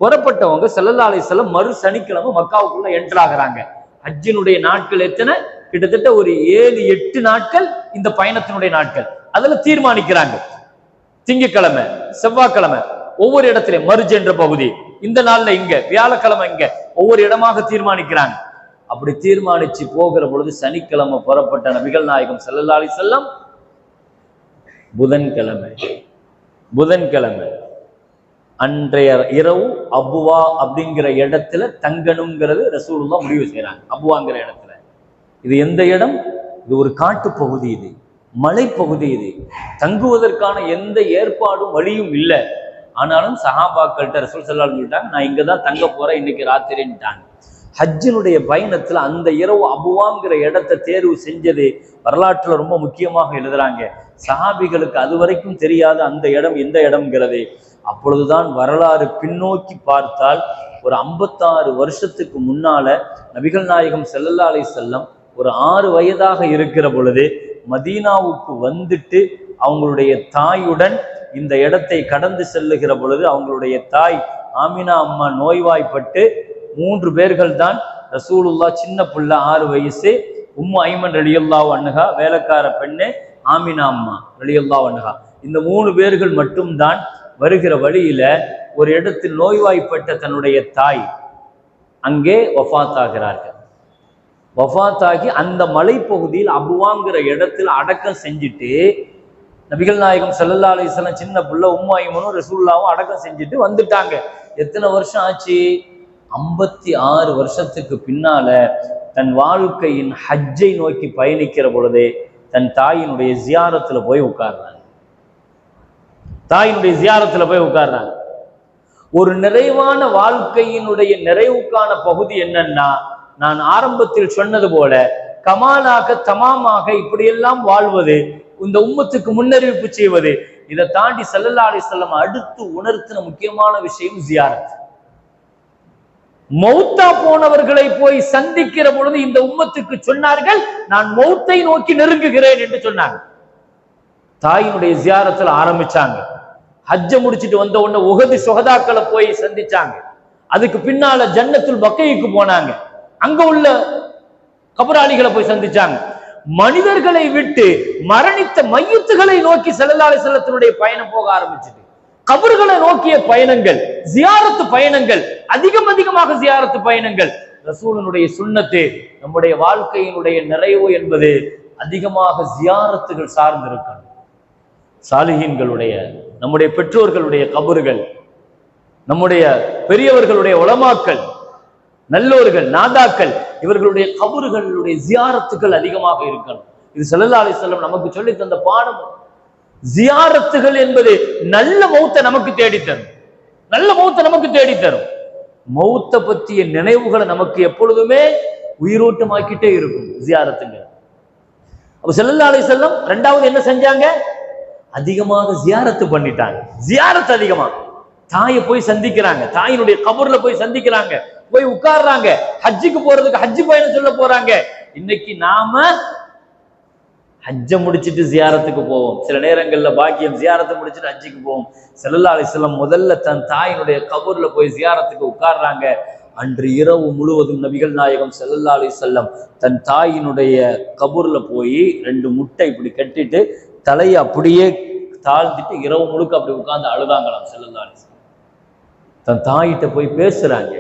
புறப்பட்டவங்க ஸல்லல்லாஹு அலைஹி வஸல்லம் மறு சனிக்கிழமை மக்காவுக்குள்ள என்டர் ஆகுறாங்க. ஹஜ்ஜினுடைய நாட்கள் எத்தனை? கிட்டத்தட்ட ஒரு 7-8 நாட்கள் இந்த பயணத்தினுடைய நாட்கள். அதுல தீர்மானிக்கிறாங்க. திங்கட்கிழமை, செவ்வாய்க்கிழமை ஒவ்வொரு இடத்திலும் மருஜ் என்ற பகுதி, இந்த நாள்ல இங்க, வியாழக்கிழமை இங்க, ஒவ்வொரு இடமாக தீர்மானிக்கிறாங்க. அப்படி தீர்மானிச்சு போகிற பொழுது சனிக்கிழமை புறப்பட்ட நபிகள் நாயகம் ஸல்லல்லாஹு அலைஹி வஸல்லம் புதன்கிழமை அன்றைய இரவு அபுவா அப்படிங்கிற இடத்துல தங்கணுங்கிறது ரசூலுல்லாஹ் முடிவு செய்யறாங்க. அபுவாங்கிற இடத்துல. இது எந்த இடம்? இது ஒரு காட்டு பகுதி, இது மலைப்பகுதி, இது தங்குவதற்கான எந்த ஏற்பாடும் வழியும் இல்லை. ஆனாலும் சஹாபாக்கள்கிட்ட ரசூல் ஸல்லல்லாஹு அலைஹி வஸல்லம் சொல்லிட்டாங்க, நான் இங்கதான் தங்க போறேன் இன்னைக்கு ராத்திரின்ட்டாங்க. ஹஜ்ஜினுடைய பயணத்துல அந்த இரவு அபுவாங்கிற இடத்தை தேர்வு செஞ்சது வரலாற்றுல ரொம்ப முக்கியமாக எழுதுறாங்க. சஹாபிகளுக்கு அது வரைக்கும் தெரியாத அந்த இடம் எந்த இடம்ங்கிறது. அப்பொழுதுதான் வரலாறு பின்னோக்கி பார்த்தால் ஒரு 56 வருஷத்துக்கு முன்னால நபிகள் நாயகம் ஸல்லல்லாஹு அலைஹி வஸல்லம் ஒரு 6 வயதாக இருக்கிற பொழுது மதீனாவுக்கு வந்துட்டு அவங்களுடைய தாயுடன் இந்த இடத்தை கடந்து செல்லுகிற பொழுது அவங்களுடைய தாய் ஆமினா அம்மா நோய்வாய்ப்பட்டு 3 பேர்கள் தான் ரசூலுல்லாஹ், சின்ன புள்ள 6 வயசு, உம்மு ஐமன் ரலியல்லாஹு அன்ஹா, வேலைக்கார பெண்ணு ஆமினா அம்மா ரலியல்லாஹு அன்ஹா, இந்த 3 பேர்கள் மட்டும்தான் வருகிற வழியில ஒரு இடத்தில் நோய்வாய்ப்பட்ட தன்னுடைய தாய் அங்கே வஃபாத் ஆகிறார்கள். வஃபாத்தாகி அந்த மலைப்பகுதியில் அபுவாங்கிற இடத்தில் அடக்கம் செஞ்சுட்டு நபிகள் நாயகம் ஸல்லல்லாஹு அலைஹி வஸல்லம் சின்ன புள்ள உம்மு ஐமனும் ரசூலுல்லாஹும் அடக்கம் செஞ்சுட்டு வந்துட்டாங்க. எத்தனை வருஷம் ஆச்சு? 56 வருஷத்துக்கு பின்னால தன் வாழ்க்கையின் ஹஜ்ஜை நோக்கி பயணிக்கிற பொழுதே தன் தாயினுடைய ஜியாரத்துல போய் உட்கார்றாங்க. தாயினுடைய ஜியாரத்துல போய் உட்கார்றாங்க. ஒரு நிறைவான வாழ்க்கையினுடைய நிறைவுக்கான பகுதி என்னன்னா, நான் ஆரம்பத்தில் சொன்னது போல கமாலாக தமாமாக இப்படியெல்லாம் வாழ்வது, இந்த உம்மத்துக்கு முன்னறிவிப்பு செய்வது, இதை தாண்டி ஸல்லல்லாஹு அலைஹி வஸல்லம் அடுத்து உணர்த்தின முக்கியமான விஷயம் ஜியாரத். மௌத்தா போனவர்களை போய் சந்திக்கிற பொழுது இந்த உம்மத்துக்கு சொன்னார்கள், நான் மௌத்தை நோக்கி நெருங்குகிறேன் என்று சொன்னாங்க. தாயினுடைய ஜியாரத்துல ஆரம்பிச்சாங்க. ஹஜ்ஜ முடிச்சுட்டு வந்த உடனே உஹது ஷுஹதாக்களை போய் சந்திச்சாங்க. அதுக்கு பின்னால ஜன்னத்துல் பக்கீக்கு போனாங்க. அங்க உள்ள கபராளிகளை போய் சந்திச்சாங்க. மனிதர்களை விட்டு மரணித்த மையத்துகளை நோக்கி ஸல்லல்லாஹு அலைஹி வஸல்லத்தினுடைய பயணம் போக ஆரம்பிச்சது. கபர்களை நோக்கிய பயணங்கள், ஜியாரத்து பயணங்கள், அதிகமாக ஜியாரத்து பயணங்கள். ரசூலுடைய சுன்னத்து. நம்முடைய வாழ்க்கையினுடைய நிறைவு என்பது அதிகமாக ஜியாரத்துகள் சார்ந்திருக்கணும். சாலிஹீன்களுடைய, நம்முடைய பெற்றோர்களுடைய கபறுகள், நம்முடைய பெரியவர்களுடைய உலமாக்கள், நல்லோர்கள், நாதாக்கள், இவர்களுடைய கபறுகளுடைய ஜியாரத்துகள் அதிகமாக இருக்கணும். இது ஸல்லல்லாஹு அலைஹி வஸல்லம் நமக்கு சொல்லி தந்த பாடம். ஜியாரத்துகள் என்பது நல்ல மௌத்தை நமக்கு தேடித்தரும். நல்ல மௌத்தை நமக்கு தேடித்தரும். மௌத்தை பற்றிய நினைவுகளை நமக்கு எப்பொழுதுமே உயிரோட்டமாக்கிட்டே இருக்கும் ஜியாரத்துங்க. அப்ப ஸல்லல்லாஹு அலைஹி வஸல்லம் ரெண்டாவது என்ன செஞ்சாங்க? அதிகமாக ஜியாரத்து பண்ணிட்டாங்க. ஜியாரத்து அதிகமா. தாயை போய் சந்திக்கிறாங்க, தாயினுடைய கபர்ல போய் சந்திக்கிறாங்க, போய் உட்கார்றாங்க. ஹஜ்ஜுக்கு போறதுக்கு ஹஜ்ஜு பயணம் சொல்ல போறாங்க. இன்னைக்கு நாம ஹஜ்ஜ முடிச்சுட்டு ஜியாரத்துக்கு போவோம். சில நேரங்கள்ல பாக்கியம் ஜியாரத்தை முடிச்சுட்டு ஹஜ்ஜுக்கு போவோம். ஸல்லல்லாஹு அலைஹி வஸல்லம் முதல்ல தன் தாயினுடைய கபர்ல போய் ஜியாரத்துக்கு உட்கார்றாங்க. அன்று இரவு முழுவதும் நபிகள் நாயகம் ஸல்லல்லாஹு அலைஹி வஸல்லம் தன் தாயினுடைய கபர்ல போய் 2 முட்டை இப்படி கட்டிட்டு தலையை அப்படியே தாழ்த்திட்டு இரவு முழுக்க அப்படி உட்கார்ந்து அழுதாங்களாம் ஸல்லல்லாஹு அலைஹி வஸல்லம். தன் தாயிட்ட போய் பேசுறாங்க.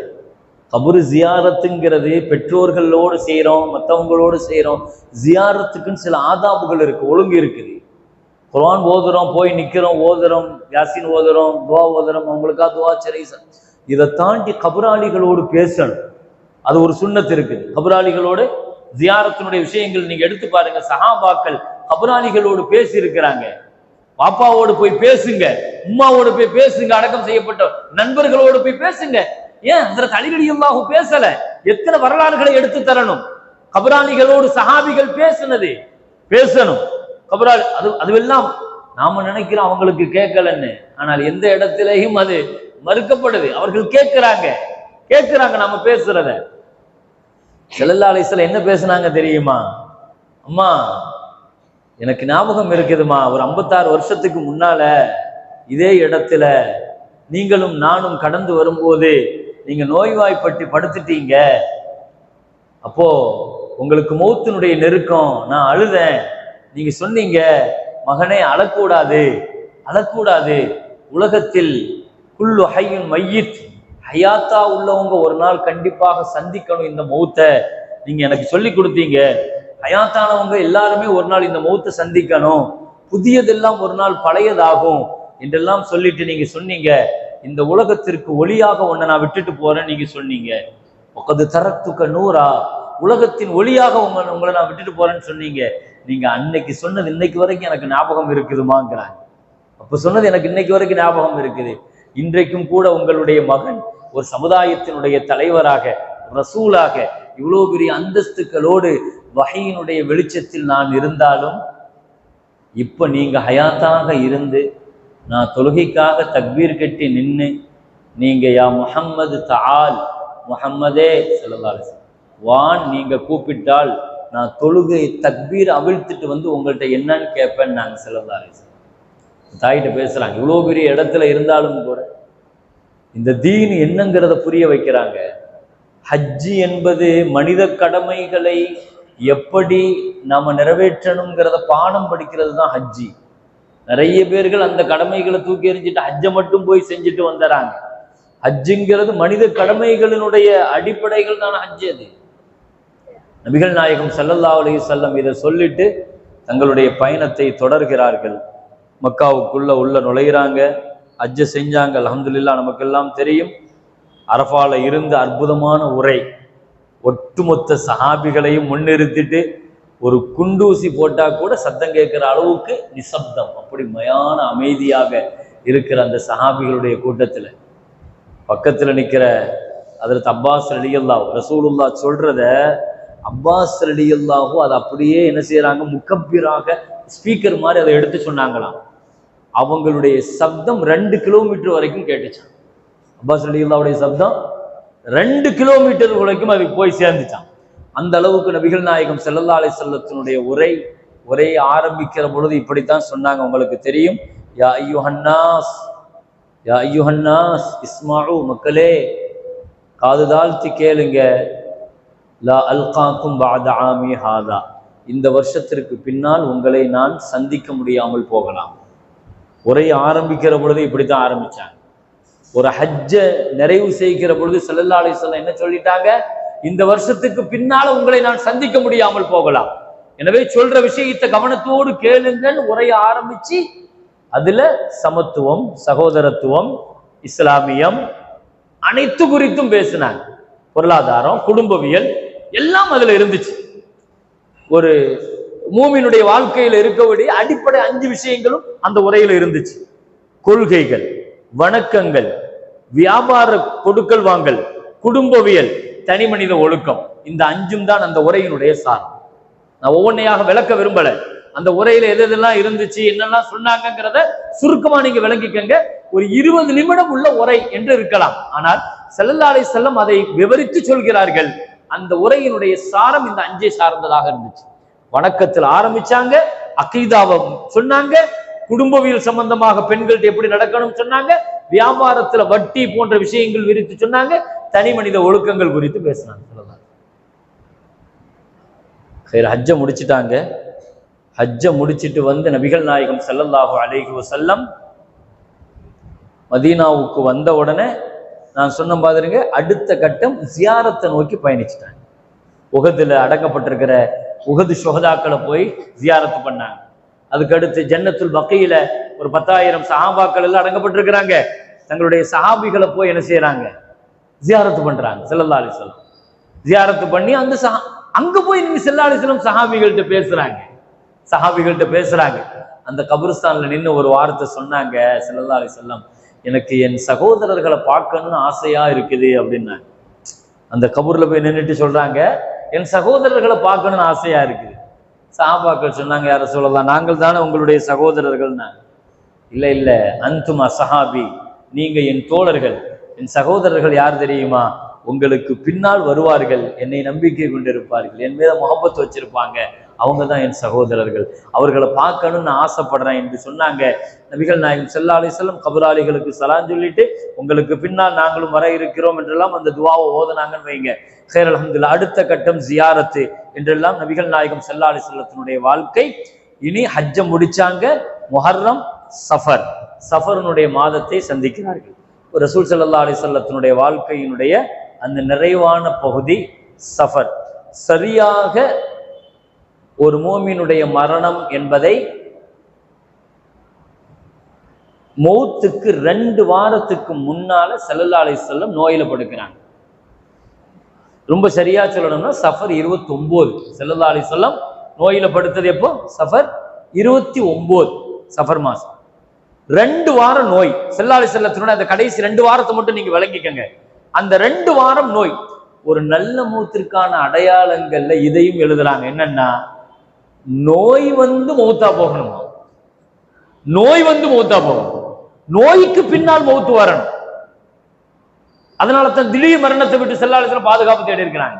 கபரு ஜியாரத்துங்கிறது பெற்றோர்களோடு செய்யறோம், மற்றவங்களோடு செய்யறோம். ஜியாரத்துக்குன்னு சில ஆதாபுகள் இருக்கு, ஒழுங்கு இருக்குது. குர்ஆன் ஓதுறோம், போய் நிக்கிறோம், ஓதுறோம், யாசின் ஓதுறோம், துவா ஓதுறோம், அவங்களுக்கா துவா சரி. இதை தாண்டி கபராளிகளோடு பேசணும். அது ஒரு சுன்னத்து இருக்குது. கபராளிகளோடு ஜியாரத்தினுடைய விஷயங்கள் நீங்க எடுத்து பாருங்க. சஹாபாக்கள் கபராளிகளோடு பேசி இருக்கிறாங்க. பாப்பாவோடு போய் பேசுங்க, உம்மாவோடு போய் பேசுங்க, அடக்கம் செய்யப்பட்ட நண்பர்களோடு போய் பேசுங்க. ஏன் ஹஜ்ரத் அலி ரலியல்லாஹு பேசல? எத்தனை வரலாறுகளை எடுத்து தரணும். கபராளிகளோடு சஹாபிகள் பேசுனது பேசணும். கபராளி அதுவெல்லாம் நாம நினைக்கிறோம் அவங்களுக்கு கேட்கலன்னு. ஆனால் எந்த இடத்திலையும் அது மறுக்கப்படுது. அவர்கள் கேட்கிறாங்க நாம பேசுறத. ஸல்லல்லாஹு அலைஹி வஸல்லம் என்ன பேசுனாங்க தெரியுமா? அம்மா, எனக்கு ஞாபகம் இருக்குதுமா, ஒரு 56 வருஷத்துக்கு முன்னால இதே இடத்துல நீங்களும் நானும் கடந்து வரும்போது நீங்க நோய்வாய்ப்பட்டு படுத்துட்டீங்க. அப்போ உங்களுக்கு மௌத்தினுடைய நெருக்கம், நான் அழுதேன். நீங்க சொன்னீங்க, மகனே அழக்கூடாது, உலகத்தில் குல்லு ஹய்யுன் மையித், ஹயாத்தா உள்ளவங்க ஒரு நாள் கண்டிப்பாக சந்திக்கணும் இந்த மௌத்தை. நீங்க எனக்கு சொல்லி கொடுத்தீங்க, ஹயாத்தானவங்க எல்லாருமே ஒரு நாள் இந்த மௌத்தை சந்திக்கணும், புதியதெல்லாம் ஒரு நாள் பழையதாகும் என்றெல்லாம் சொல்லிட்டு நீங்க சொன்னீங்க. இந்த உலகத்திற்கு ஒளியாக ஒன்றை நான் விட்டுட்டு போறேன்னு நீங்க சொன்னீங்க. உக்கது தரத்துக்க நூறா, உலகத்தின் ஒளியாக உங்களை நான் விட்டுட்டு போறேன்னு சொன்னீங்க. நீங்க அன்னைக்கு சொன்னது இன்னைக்கு வரைக்கும் எனக்கு ஞாபகம் இருக்குதுமாங்கிறாங்க. அப்ப சொன்னது எனக்கு இன்னைக்கு வரைக்கும் ஞாபகம் இருக்குது. இன்றைக்கும் கூட உங்களுடைய மகன் ஒரு சமுதாயத்தினுடைய தலைவராக, ரசூலாக, இவ்வளவு பெரிய அந்தஸ்துக்களோடு வஹீயினுடைய வெளிச்சத்தில் நான் இருந்தாலும், இப்ப நீங்க ஹயாத்தாக இருந்து நான் தொழுகைக்காக தக்பீர் கட்டி நின்று நீங்க யா முஹம்மது தஆல், முஹம்மதே ஸல்லல்லாஹு அலைஹி வஸல்லம் வான் நீங்க கூப்பிட்டால் நான் தொழுகை தக்பீர் அவிழ்த்துட்டு வந்து உங்கள்கிட்ட என்னன்னு கேட்பேன் நாங்க ஸல்லல்லாஹு அலைஹி வஸல்லம். தாயிட்ட பேசுறாங்க. இவ்வளோ பெரிய இடத்துல இருந்தாலும் கூட இந்த தீன் என்னங்கிறத புரிய வைக்கிறாங்க. ஹஜ்ஜி என்பது மனித கடமைகளை எப்படி நாம நிறைவேற்றணுங்கிறத பாடம் படிக்கிறது தான் ஹஜ்ஜி. நிறைய பேர்கள் அந்த கடமைகளை தூக்கி எறிஞ்சிட்டு ஹஜ்ஜை மட்டும் போய் செஞ்சுட்டு வந்துடுறாங்க. ஹஜ்ஜுங்கிறது மனித கடமைகளினுடைய அடிப்படைகள் தான் ஹஜ்ஜு. அது நபிகள் நாயகம் ஸல்லல்லாஹு அலைஹி வஸல்லம் இதை சொல்லிட்டு தங்களுடைய பயணத்தை தொடர்கிறார்கள். மக்காவுக்குள்ள உள்ள நுழைகிறாங்க, ஹஜ்ஜை செஞ்சாங்க. அல்ஹம்துலில்லாஹ், நமக்கெல்லாம் தெரியும். அரஃபால இருந்த அற்புதமான உரை, ஒட்டுமொத்த சஹாபிகளையும் முன்னிறுத்திட்டு ஒரு குண்டூசி போட்டா கூட சத்தம் கேட்கிற அளவுக்கு நிசப்தம், அப்படி மயான அமைதியாக இருக்கிற அந்த சஹாபிகளுடைய கூட்டத்துல பக்கத்துல நிக்கிற ஹஜ்ரத் அப்பாஸ் ரலியல்லாஹு, ரசூலுல்லாஹ் சொல்றத அப்பாஸ் ரலியல்லாஹு அதை அப்படியே என்ன செய்யறாங்க, முக்கப்பிராக ஸ்பீக்கர் மாதிரி அதை எடுத்து சொன்னாங்களாம். அவங்களுடைய சப்தம் 2 கிலோமீட்டர் வரைக்கும் கேட்டுச்சான். அப்பாஸ் ரலியல்லாஹுடைய சப்தம் 2 கிலோமீட்டர் வரைக்கும் அது போய் சேர்ந்துச்சான். அந்த அளவுக்கு நபிகள் நாயகம் ஸல்லல்லாஹு அலைஹி வஸல்லத்தினுடைய உரை ஆரம்பிக்கிற பொழுது இப்படித்தான் சொன்னாங்க. உங்களுக்கு தெரியும், யா அய்யுஹன்னாஸ், யா அய்யுஹன்னாஸ் இஸ்மாஉ, மக்களே காது தாழ்த்தி கேளுங்க, லா அல்காக்கும் பஅத ஆமி ஹாதா, இந்த வருஷத்திற்கு பின்னால் உங்களை நான் சந்திக்க முடியாமல் போகலாம். உரை ஆரம்பிக்கிற பொழுது இப்படித்தான் ஆரம்பிச்சாங்க. ஒரு ஹஜ்ஜை நிறைவு செய்கிற பொழுது ஸல்லல்லாஹு அலைஹி வஸல்லம் என்ன சொல்லிட்டாங்க, இந்த வருஷத்துக்கு பின்னால உங்களை நான் சந்திக்க முடியாமல் போகலாம். எனவே சொல்ற விஷயத்தை கவனத்தோடு கேளுங்கன்னு உரைய ஆரம்பிச்சு அதுல சமத்துவம், சகோதரத்துவம், இஸ்லாமியம் அனைத்து குறித்தும் பேசினாங்க. பொருளாதாரம், குடும்பவியல் எல்லாம் அதுல இருந்துச்சு. ஒரு மூமினுடைய வாழ்க்கையில இருக்கக்கூடிய அடிப்படை 5 விஷயங்களும் அந்த உரையில இருந்துச்சு. கொள்கைகள், வணக்கங்கள், வியாபார கொடுக்கல் வாங்கல், குடும்பவியல், தனி மனித ஒழுக்கம், இந்த 5ம் தான் அந்த உரையினுடைய சார். நான் ஒவ்வொன்றையாக விளக்க விரும்பல. அந்த உரையில எதெல்லாம் இருந்துச்சு, என்னெல்லாம் சொன்னாங்கிறத சுருக்கமா நீங்க விளங்கிக்கங்க. ஒரு 20 நிமிடம் உள்ள உரை என்று இருக்கலாம். ஆனால் ஸல்லல்லாஹு அலைஹி வஸல்லம் அதை விவரித்து சொல்கிறார்கள். அந்த உரையினுடைய சாரம் இந்த 5 சார்ந்ததாக இருந்துச்சு. வணக்கத்தில் ஆரம்பிச்சாங்க, அகீதாவை சொன்னாங்க, குடும்பவியல் சம்பந்தமாக பெண்கள்ட்ட எப்படி நடக்கணும் சொன்னாங்க, வியாபாரத்துல வட்டி போன்ற விஷயங்கள் விரித்து சொன்னாங்க, தனி மனித ஒழுக்கங்கள் குறித்து பேசினாங்க. ஹஜ்ஜை முடிச்சுட்டாங்க. ஹஜ்ஜை முடிச்சிட்டு வந்து நபிகள் நாயகம் ஸல்லல்லாஹு அலைஹி வஸல்லம் மதீனாவுக்கு வந்த உடனே நான் சொன்ன பாருங்க, அடுத்த கட்டம் ஜியாரத்தை நோக்கி பயணிச்சுட்டாங்க. உஹதுல அடக்கப்பட்டிருக்கிற உஹது ஷுஹதாக்களை போய் ஜியாரத்து பண்ணாங்க. அதுக்கடுத்து ஜன்னத்துல் பக்கீல ஒரு 10,000 சஹாபாக்கள் எல்லாம் அடங்கப்பட்டிருக்கிறாங்க. தங்களுடைய சஹாபிகளை போய் என்ன செய்யறாங்க, ஜியாரத்து பண்றாங்க. ஸல்லல்லாஹு அலைஹி வஸல்லம் ஜியாரத்து பண்ணி அந்த அங்க போய் நீங்க ஸல்லல்லாஹு அலைஹி வஸல்லம் சஹாபிகள்கிட்ட பேசுறாங்க. அந்த கபருஸ்தான்ல நின்று ஒரு வார்த்தை சொன்னாங்க ஸல்லல்லாஹு அலைஹி வஸல்லம், எனக்கு என் சகோதரர்களை பார்க்கணும்னு ஆசையா இருக்குது அப்படின்னாங்க. அந்த கபூர்ல போய் நின்றுட்டு சொல்றாங்க, என் சகோதரர்களை பார்க்கணும்னு ஆசையா இருக்குது. சஹாபாக்கள் சொன்னாங்க, யார சொல்லலாம், நாங்கள் தானே உங்களுடைய சகோதரர்கள்னா. இல்ல இல்ல, அன்துமா சஹாபி, நீங்க என் தோழர்கள். என் சகோதரர்கள் யார் தெரியுமா, உங்களுக்கு பின்னால் வருவார்கள், என்னை நம்பிக்கை கொண்டிருப்பார்கள், என் மீது முஹப்பத் வச்சிருப்பாங்க, அவங்க தான் என் சகோதரர்கள், அவர்களை பார்க்கணும்னு நான் ஆசைப்படுறேன் என்று சொன்னாங்க. நபிகள் நாயகம் ஸல்லல்லாஹு அலைஹி வஸல்லம் கபராளிகளுக்கு சலாம் சொல்லிட்டு, உங்களுக்கு பின்னால் நாங்களும் வர இருக்கிறோம் என்றெல்லாம் அந்த துஆவை ஓதுனாங்கன்னு வைங்க. ஹைர் அல்ஹம்துலில்லாஹ். அடுத்த கட்டம் ஜியாரத்து என்றெல்லாம் நபிகள் நாயகம் ஸல்லல்லாஹு அலைஹி வஸல்லத்தினுடைய வாழ்க்கை. இனி ஹஜ்ஜை முடிச்சாங்க. முஹர்ரம், சஃபருடைய மாதத்தை சந்திக்கிறார்கள். ரசூல் ஸல்லல்லாஹு அலைஹி வஸல்லத்தினுடைய வாழ்க்கையினுடைய அந்த நிறைவான பகுதி சஃபர். சரியாக ஒரு மோமினுடைய மரணம் என்பதை மௌத்துக்கு 2 வாரத்துக்கு முன்னால ஸல்லல்லாஹு அலைஹி வஸல்லம் நோயில படுக்கிறாங்க. ரொம்ப சரியா சொல்லணும்னா சஃபர் 29 ஸல்லல்லாஹு அலைஹி வஸல்லம் நோயில படுத்தது எப்போ? சஃபர் 29 சஃபர் மாசம். 2 வாரம் நோய். ஸல்லல்லாஹு அலைஹி வஸல்லத்தினுடைய அந்த கடைசி 2 வாரத்தை மட்டும் நீங்க விளங்கிக்கங்க. அந்த 2 வாரம் நோய். ஒரு நல்ல மௌத்திற்கான அடையாளங்கள்ல இதையும் எழுதுறாங்க. என்னன்னா, நோய் வந்து மௌத்தா போகணுமா, நோய் வந்து மௌத்தா போகணும், நோய்க்கு பின்னால் மௌத்து வரணும். அதனால தான் திடீர் மரணத்தை விட்டு ஸல்லல்லாஹு அலைஹி வஸல்லம் பாதுகாப்பு தேடி இருக்கிறாங்க.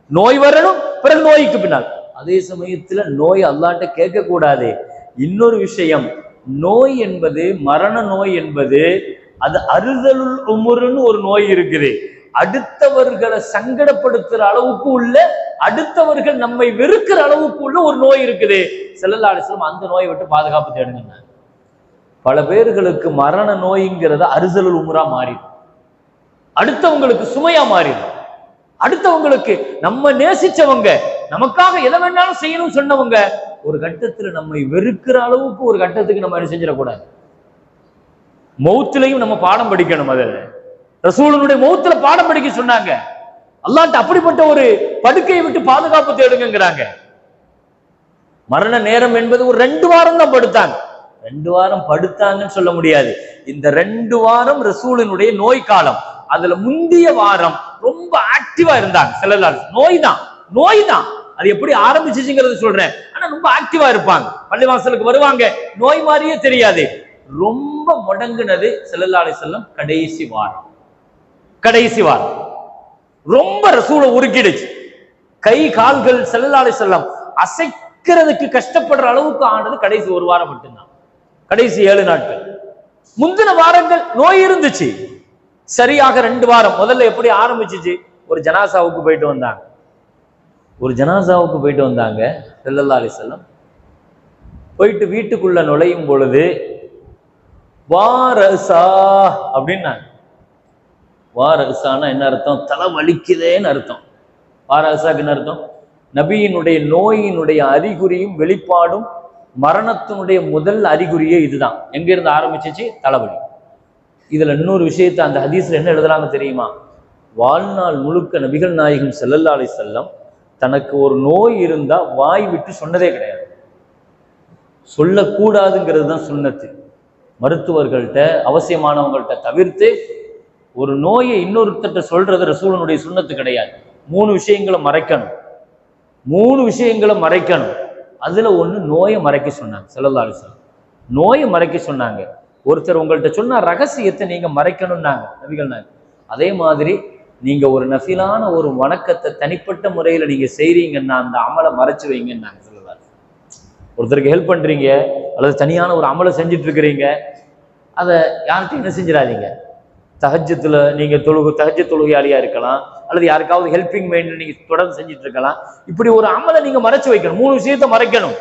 நோய் வரணும், பிறகு நோய்க்கு பின்னால். அதே சமயத்துல நோய் அல்லாஹ்ட்ட கேட்க கூடாது. இன்னொரு விஷயம், நோய் என்பது, மரண நோய் என்பது, அது அறுதலுல் உமுர்னு ஒரு நோய் இருக்குது. அடுத்தவர்களை சங்கடப்படுத்துற அளவுக்கு உள்ள, அடுத்தவர்கள் நம்மை வெறுக்கிற அளவுக்கு உள்ள ஒரு நோய் இருக்குது. ஸல்லல்லாஹு அலைஹி வஸல்லம் அந்த நோயை விட்டு பாதுகாப்பு தேடுங்க. பல பேர்களுக்கு மரண நோய்ங்கிறத அறுதலுல் உமுரா மாறிடும், அடுத்தவங்களுக்கு சுமையா மாறிடும். அடுத்தவங்களுக்கு நம்ம நேசிச்சவங்க, நமக்காக எதை வேணாலும் செய்யணும் சொன்னவங்க, ஒரு கட்டத்துல நம்மை வெறுக்கிற அளவுக்கு ஒரு கட்டத்துக்கு நம்ம என்ன செஞ்சிடக்கூடாது. மௌத்திலையும் நம்ம பாடம் படிக்கணும். அதில் ரசூலுடைய மௌத்துல பாடம் படிக்க சொன்னாங்க. அல்லாஹ்ட்ட அப்படிப்பட்ட ஒரு படுக்கையை விட்டு பாதுகாப்பு தேடுங்கிறாங்க. மரண நேரம் என்பது ஒரு 2 வாரம் தான் படுத்தாங்க. 2 வாரம் படுத்தாங்கன்னு சொல்ல முடியாது. இந்த 2 வாரம் ரசூலினுடைய நோய் காலம். அதுல முந்திய வாரம் ரொம்ப ஆக்டிவா இருந்தாங்க ஸல்லல்லாஹு அலைஹி வஸல்லம். நோய் தான் அது எப்படி ஆரம்பிச்சுங்கிறது சொல்றேன். ஆனா ரொம்ப ஆக்டிவா இருப்பாங்க. பள்ளிவாசலுக்கு வருவாங்க, நோய் மாதிரியே தெரியாது. ரொம்ப முடங்குனது ஸல்லல்லாஹு அலைஹி வஸல்லம் கடைசி வாரம். ரொம்ப ரசூலை உருக்கிடுச்சு. கை கால்கள் ஸல்லல்லாஹு அலைஹி வஸல்லம் அசைக்கிறதுக்கு கஷ்டப்படுற அளவுக்கு ஆனது கடைசி 1 வாரம் மட்டும்தான். கடைசி 7 நாட்கள். முந்தின வாரங்கள் நோய் இருந்துச்சு. சரியாக 2 வாரம். முதல்ல எப்படி ஆரம்பிச்சிச்சு? ஒரு ஜனாசாவுக்கு போயிட்டு வந்தாங்க ஸல்லல்லாஹு அலைஹி வஸல்லம். போயிட்டு வீட்டுக்குள்ள நுழையும் பொழுது வாரசா அப்படின்னாங்க. வாரசானா என்ன அர்த்தம்? தலை வலிக்குதேன்னு அர்த்தம். வாரசாக்கு என்ன அர்த்தம்? நபியினுடைய நோயினுடைய அறிகுறியும் வெளிப்பாடும் மரணத்தினுடைய முதல் அறிகுறியே இதுதான். எங்க இருந்து ஆரம்பிச்சிச்சு? தலைவலி. இதுல இன்னொரு விஷயத்தை அந்த ஹதீஸ்ல என்ன எழுதுறாங்க தெரியுமா? வாழ்நாள் முழுக்க நபிகள் நாயகம் ஸல்லல்லாஹு அலைஹி வஸல்லம் தனக்கு ஒரு நோய் இருந்தா வாய் விட்டு சொன்னதே கிடையாது. சொல்லக்கூடாதுங்கிறது தான் சுன்னத்து. மருத்துவர்கள்ட்ட, அவசியமானவங்கள்ட்ட தவிர்த்து ஒரு நோயை இன்னொருத்தட்ட சொல்றது ரசூலுடைய சுன்னத்து கிடையாது. 3 விஷயங்களை மறைக்கணும். அதுல ஒண்ணு நோயை மறைக்க சொன்னாங்க ஸல்லல்லாஹு அலைஹி வஸல்லம். நோயை மறைக்க சொன்னாங்க. ஒருத்தர் உங்கள்கிட்ட சொன்ன ரகசியத்தை நீங்க மறைக்கணும்னாங்க நபிகள் நாயகம். அதே மாதிரி நீங்க ஒரு நஃபிலான ஒரு வணக்கத்தை தனிப்பட்ட முறையில நீங்க செய்றீங்கன்னா அந்த அமலை மறைச்சு வைங்கன்னாங்க ஸல்லல்லாஹு. ஒருத்தருக்கு ஹெல்ப் பண்றீங்க அல்லது தனியான ஒரு அமலை செஞ்சுட்டு இருக்கிறீங்க, அதை யார்கிட்டையும் என்ன செஞ்சிடாதீங்க. தஹஜ்ஜுல நீங்க தஹஜ்ஜுத் தொழுகையாளியா இருக்கலாம், அல்லது யாருக்காவது ஹெல்பிங் மைண்ட் நீங்க தொடர்ந்து செஞ்சுட்டு இருக்கலாம். இப்படி ஒரு அமலை நீங்க மறைச்சு வைக்கணும். 3 விஷயத்தை மறைக்கணும்.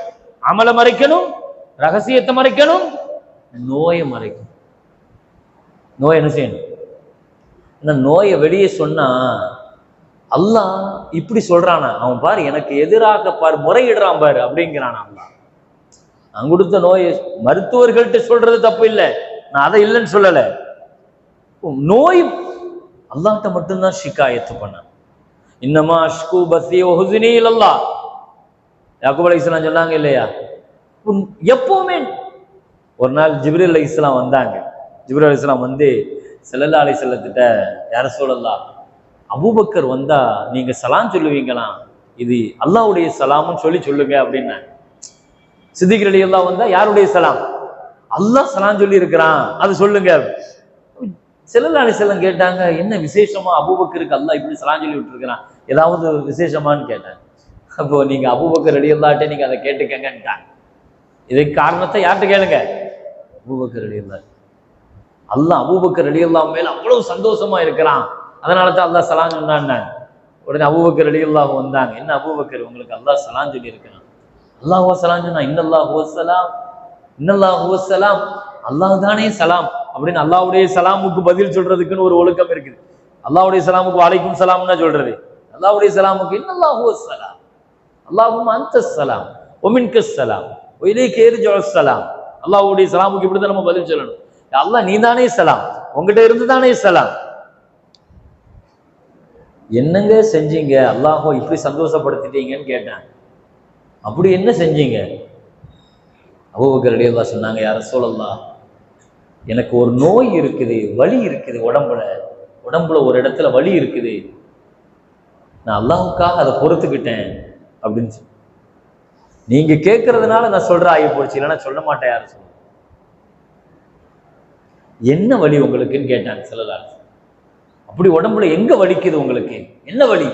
அமலை மறைக்கணும், ரகசியத்தை மறைக்கணும், நோயை மறைக்கணும். நோய் என்ன செய்யணும்? நோயை வெளியே சொன்னா அல்லாஹ் இப்படி சொல்றானா, அவன் பாரு எனக்கு எதிராக பாரு முறையிடுறான் பாரு அப்படிங்கிறானா அல்லாஹ். நான் கொடுத்த நோயை மருத்துவர்கள்ட்ட சொல்றது தப்பு இல்லை, நான் அதை இல்லைன்னு சொல்லல. நோய் அல்லாஹ்ட்ட மட்டும்தான் ஷிகாயத்து பண்ண. இன்னமா அஷ்கு பஸி வ ஹுஸ்னி இலல்லாஹ். யாக்கூப் அலைஹிஸ்ஸலாம் சொன்னாங்க இல்லையா? எப்பவுமே ஒரு நாள் ஜிப்ரீல் அலைஹிஸ்ஸலாம் வந்தாங்க. ஜிப்ரீல் அலைஹிஸ்ஸலாம் வந்து ஸல்லல்லாஹு அலைஹி வஸல்லத்திட்ட, யா ரசூலல்லாஹ், அபூபக்கர் வந்தா நீங்க சலாம் சொல்லுவீங்களா? இது அல்லாஹ்வுடைய சலாம்னு சொல்லுங்க அப்படின்னாங்க. சித்திக் ரலியல்லாஹு வந்தா யாருடைய சலாம்? அல்லாஹ் சலாம் சொல்லி இருக்கிறான், அது சொல்லுங்க. ஸல்லல்லாஹு அலைஹி வஸல்லம் கேட்டாங்க, என்ன விசேஷமா அபூபக்கருக்கு அல்லாஹ் இப்படி சலாம் சொல்லி விட்டுருக்கிறான், ஏதாவது விசேஷமான்னு கேட்டாங்க. அப்போ நீங்க அபூபக்கர் ரலியல்லாஹு நீங்க அதை கேட்டுக்கங்கன்ட்டாங்க. இதுக்கு காரணத்தை யார்கிட்ட கேளுங்க? அபூபக்கர் ரலியல்லாஹு. அல்லாஹ் அபூபக்கர் ரலியல்லாஹு மேல அவ்வளவு சந்தோஷமா இருக்கிறான், அதனால தான் அல்லாஹ் சலாம் சொன்னான்னு. உடனே அபூபக்கர் ரலியல்லாஹு வந்தாங்க. என்ன அபூபக்கர், உங்களுக்கு அல்லாஹ் சலாம் சொல்லி இருக்கிறான். அல்லாஹ் சலாம் சொன்னா, இன்னல்லாஹு வஸ்ஸலாம், இன்னல்லாஹு வஸ்ஸலாம், அல்லாஹ் தானே சலாம் அப்படின்னு அல்லாஹ்வுடைய சலாமுக்கு பதில் சொல்றதுக்குன்னு ஒரு ஒழுக்கம் இருக்குது. அல்லாஹ்வுடைய சலாமுக்கு வலைக்கும் சலாம்னா சொல்றது, அல்லாஹ்வுடைய சலாமுக்கு இன்னல்லாஹு வஸ்ஸலாம், அல்லாஹும்ம அன்தஸ் ஸலாம் வ மின்கஸ் ஸலாம் வ இலைக யர்ஜுஸ் ஸலாம். அல்லாஹ்வுடைய சலாமுக்கு இப்படி தான் நம்ம பதில் சொல்லணும். அல்லாஹ் நீ தானே சலாம், உங்ககிட்ட இருந்து தானே சலாம். என்னங்க செஞ்சீங்க அல்லாஹோ இப்படி சந்தோஷப்படுத்திட்டீங்கன்னு கேட்டேன். அப்படி என்ன செஞ்சீங்க? அபூபக்கர் ரலியல்லாஹு சொன்னாங்க, யா ரசூலல்லாஹ், எனக்கு ஒரு நோய் இருக்குது, வலி இருக்குது, உடம்புல ஒரு இடத்துல வலி இருக்குது, நான் அல்லாஹ்வுக்காக அதை பொறுத்துக்கிட்டேன் அப்படின்னு சொல்லி. நீங்க கேட்கறதுனால நான் சொல்ற ஆகி போச்சு, இல்லைன்னா சொல்ல மாட்டேன். யாரும் சொல்ல என்ன வலி உங்களுக்குன்னு கேட்டாங்க ஸல்லல்லாஹு அலைஹி வஸல்லம். அப்படி உடம்புல எங்க வலிக்குது உங்களுக்கு, என்ன வலி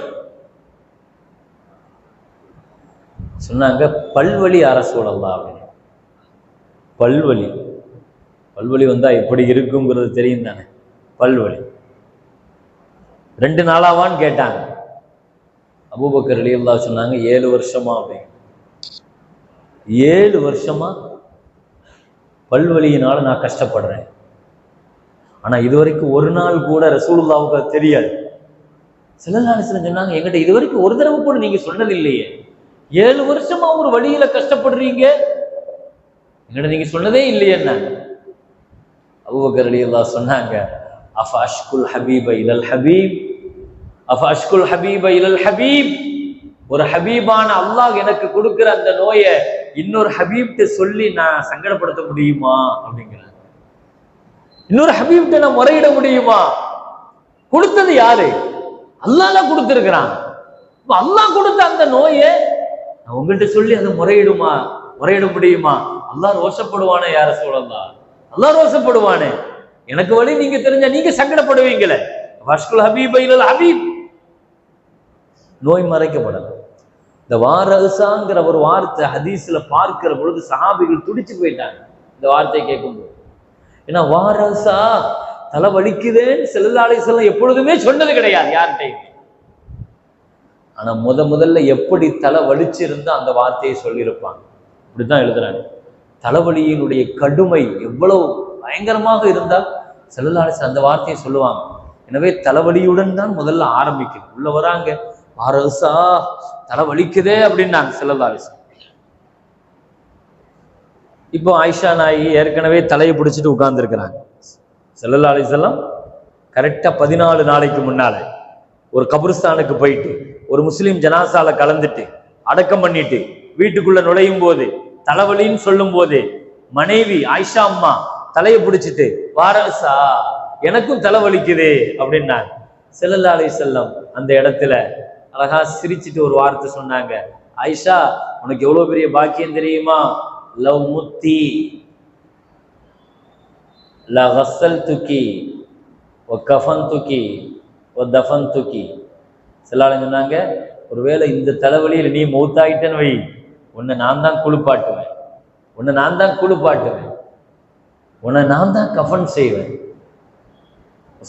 சொன்னாங்க? பல்வலி யா ரசூலல்லாஹ் அப்படின்னு. பல்வலி வந்தா எப்படி இருக்குங்கிறது தெரியும் தானே. பல்வலி 2 நாளாவான்னு கேட்டாங்க. அபூபக்கர் ரலியல்லாஹு சொன்னாங்க 7 வருஷமா அப்படின்னு. 7 வருஷமா பல்வலியினால நான் கஷ்டப்படுறேன். ஆனா இதுவரைக்கும் ஒரு நாள் கூட ரசூலுல்லாஹ்வுக்கு அது தெரியாது. ஸல்லல்லாஹு அலைஹி வஸல்லம் சொன்னாங்க, என்கிட்ட இதுவரைக்கும் ஒரு தடவை கூட நீங்க சொன்னது இல்லையே, 7 வருஷமா ஒரு வழியில கஷ்டப்படுறீங்க, என்கிட்ட நீங்க சொன்னதே இல்லையே. அபூபக்கர் ரலியல்லாஹு சொன்னாங்க, அஃப அஷ்குல் ஹபீப இலல் ஹபீப், அஃப அஷ்குல் ஹபீப இலல் ஹபீப், ஒரு ஹபீபான அல்லாஹ் எனக்கு கொடுக்கிற அந்த நோயை இன்னொரு ஹபீப்ட சொல்லி நான் சங்கடப்படுத்த முடியுமா அப்படிங்கிறாங்க. இன்னொரு ஹபீப்ட நான் முறையிட முடியுமா? கொடுத்தது யாரு? அல்லாஹ் கொடுத்திருக்கிறான். அல்லாஹ் கொடுத்த அந்த நோயை நான் உங்கள்கிட்ட சொல்லி அதை முறையிட முடியுமா? அல்லாஹ் ரோஷப்படுவானே யா ரசூலல்லாஹ், அல்லாஹ் ரோஷப்படுவானே. எனக்கு வழி நீங்க தெரிஞ்சா நீங்க சங்கடப்படுவீங்களே. அஷ்குல் ஹபீப இலல் ஹபீப், நோய் மறைக்கப்படல. இந்த வாரசாங்கிற ஒரு வார்த்தை ஹதீஸ்ல பார்க்கிற பொழுது சஹாபிகள் துடிச்சு போயிட்டாங்க இந்த வார்த்தையை கேட்கும்போது. ஏன்னா வாரசா தலை வலிக்குதேன்னு ஸல்லல்லாஹு அலைஹி வஸல்லம் எப்பொழுதுமே சொன்னது கிடையாது யார்கிட்டையும். ஆனா முதல்ல எப்படி தலை வலிச்சிருந்தா அந்த வார்த்தையை சொல்லியிருப்பாங்க. இப்படித்தான் எழுதுறாங்க. தலைவலியினுடைய கடுமை எவ்வளவு பயங்கரமாக இருந்தால் ஸல்லல்லாஹு அலைஹி வஸல்லம் அந்த வார்த்தையை சொல்லுவாங்க. எனவே தலைவலியுடன் தான் முதல்ல ஆரம்பிக்குது. உள்ள வராங்க, வாரசா தலை வலிக்குதே அப்படின்னாங்க ஸல்லல்லாஹு அலைஹி வஸல்லம். இப்போ ஆயிஷா நாயகி ஏற்கனவே தலையை பிடிச்சிட்டு உட்கார்ந்து இருக்கிறாங்க. ஸல்லல்லாஹு அலைஹி வஸல்லம் கரெக்டா 14 நாளைக்கு முன்னால ஒரு கபருஸ்தானுக்கு போயிட்டு ஒரு முஸ்லீம் ஜனாசால கலந்துட்டு அடக்கம் பண்ணிட்டு வீட்டுக்குள்ள நுழையும் போது தலைவலின்னு சொல்லும் போது மனைவி ஆயிஷா அம்மா தலையை பிடிச்சிட்டு, வாரசா எனக்கும் தலைவலிக்குது அப்படின்னாங்க. ஸல்லல்லாஹு அலைஹி வஸல்லம் அந்த இடத்துல அழகா சிரிச்சிட்டு ஒரு வார்த்தை சொன்னாங்க, ஆயிஷா உனக்கு எவ்வளவு பெரிய பாக்கியம் தெரியுமா? லவ் முத்தி லா கஸல்துகி வ கஃபன்துகி வ தஃபன்துகி. ஸல்லல்லாஹு சொன்னாங்க, ஒருவேளை இந்த தலைவலியில் நீ மௌத்தாயிட்டேன்னு வை, உன்னை நான் தான் குளிப்பாட்டுவேன், உன்னை நான் தான் கஃபன் செய்வேன்,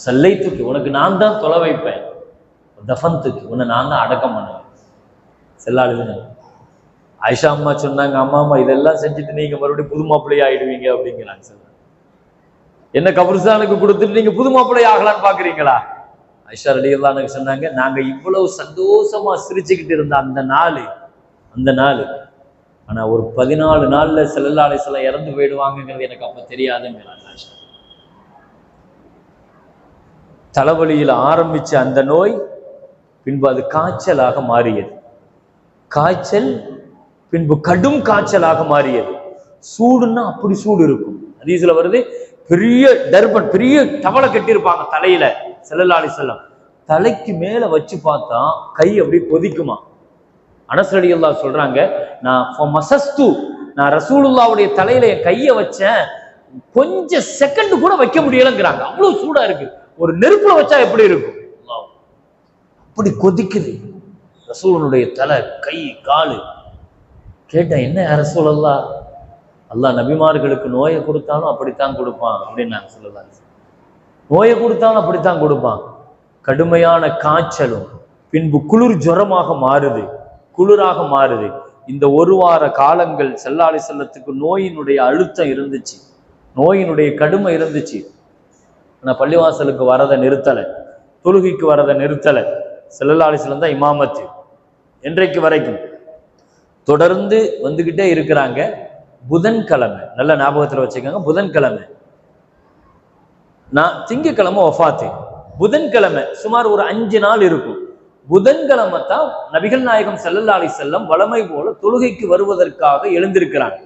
சல்லை தூக்கி உனக்கு நான் தான் தொலை வைப்பேன், தஃபன் தூக்கி உன்னை நான் தான் அடக்கம் பண்ணுவேன். ஸல்லல்லாஹு ஆயிஷா அம்மா சொன்னாங்க, அம்மா இதெல்லாம் செஞ்சுட்டு நீங்க மறுபடியும் புது மாப்பிள்ளை ஆயிடுவீங்க அப்படிங்கிறாங்க. என்ன கபருஸ்தானுக்கு கொடுத்துட்டு நீங்க புது மாப்பிள்ளை ஆகலான்னு பாக்குறீங்களா? ஆயிஷா ரலியல்லாஹு அன்ஹா சொன்னாங்க, நாங்க இவ்வளவு சந்தோஷமா சிரிச்சுக்கிட்டு இருந்த அந்த நாள் ஆனா ஒரு 14 நாள்ல ஸல்லல்லாஹு அலைஹி வஸல்லம் இறந்து போயிடுவாங்கிறது எனக்கு அப்ப தெரியாதுங்கிறாங்க. தலைவலியில் ஆரம்பிச்ச அந்த நோய் பின்பு அது காய்ச்சலாக மாறியது. காய்ச்சல் பின்பு கடும் காய்ச்சலாக மாறியது. சூடுன்னா அப்படி சூடு இருக்கும். ஹதீஸ்ல வருது, பெரிய டர்பன், பெரிய டவலை கட்டியிருப்பாங்க தலையில ஸல்லல்லாஹு அலைஹி வஸல்லம். தலைக்கு மேல வச்சு பார்த்தா கை அப்படி கொதிக்குமா. அனஸ் ரலியல்லாஹு சொல்றாங்க, நான் ரசூலுல்லாஹ்வுடைய தலையில என் கையை வச்சேன், கொஞ்சம் செகண்ட் கூட வைக்க முடியலங்கிறாங்க. அவ்வளவு சூடா இருக்கு. ஒரு நெருப்புல வச்சா எப்படி இருக்கும், அப்படி கொதிக்குது ரசூலுடைய தலை, கை, காலு. கேட்டேன், என்ன ரசூலல்லாஹ், அல்லாஹ் நபிமார்களுக்கு நோயை கொடுத்தாலும் அப்படித்தான் கொடுப்பான் அப்படின்னாங்க. ஸல்லல்லாஹு அலைஹி வஸல்லம் நோயை கொடுத்தாலும் அப்படித்தான் கொடுப்பான். கடுமையான காய்ச்சலும் பின்பு குளிராக மாறுது. இந்த ஒரு வார காலங்கள் ஸல்லல்லாஹு அலைஹி வஸல்லத்துக்கு நோயினுடைய அழுத்தம் இருந்துச்சு, நோயினுடைய கடுமை இருந்துச்சு. ஆனா பள்ளிவாசலுக்கு வரதை நிறுத்தலை, தொழுகைக்கு வரதை நிறுத்தலை. ஸல்லல்லாஹு அலைஹி வஸல்லம் தான் இமாமத்து இன்றைக்கு வரைக்கும் தொடர்ந்து வந்துகிட்டே இருக்கிறாங்க. புதன்கிழமை, நல்ல ஞாபகத்தில் வச்சுக்கோங்க, புதன்கிழமை நான் திங்கக்கிழமை வஃபாத்து, புதன்கிழமை சுமார் ஒரு 5 நாள் இருக்கும். புதன்கிழமை தான் நபிகள் நாயகம் ஸல்லல்லாஹு அலைஹி வஸல்லம் வளமை போல தொழுகைக்கு வருவதற்காக எழுந்திருக்கிறாங்க.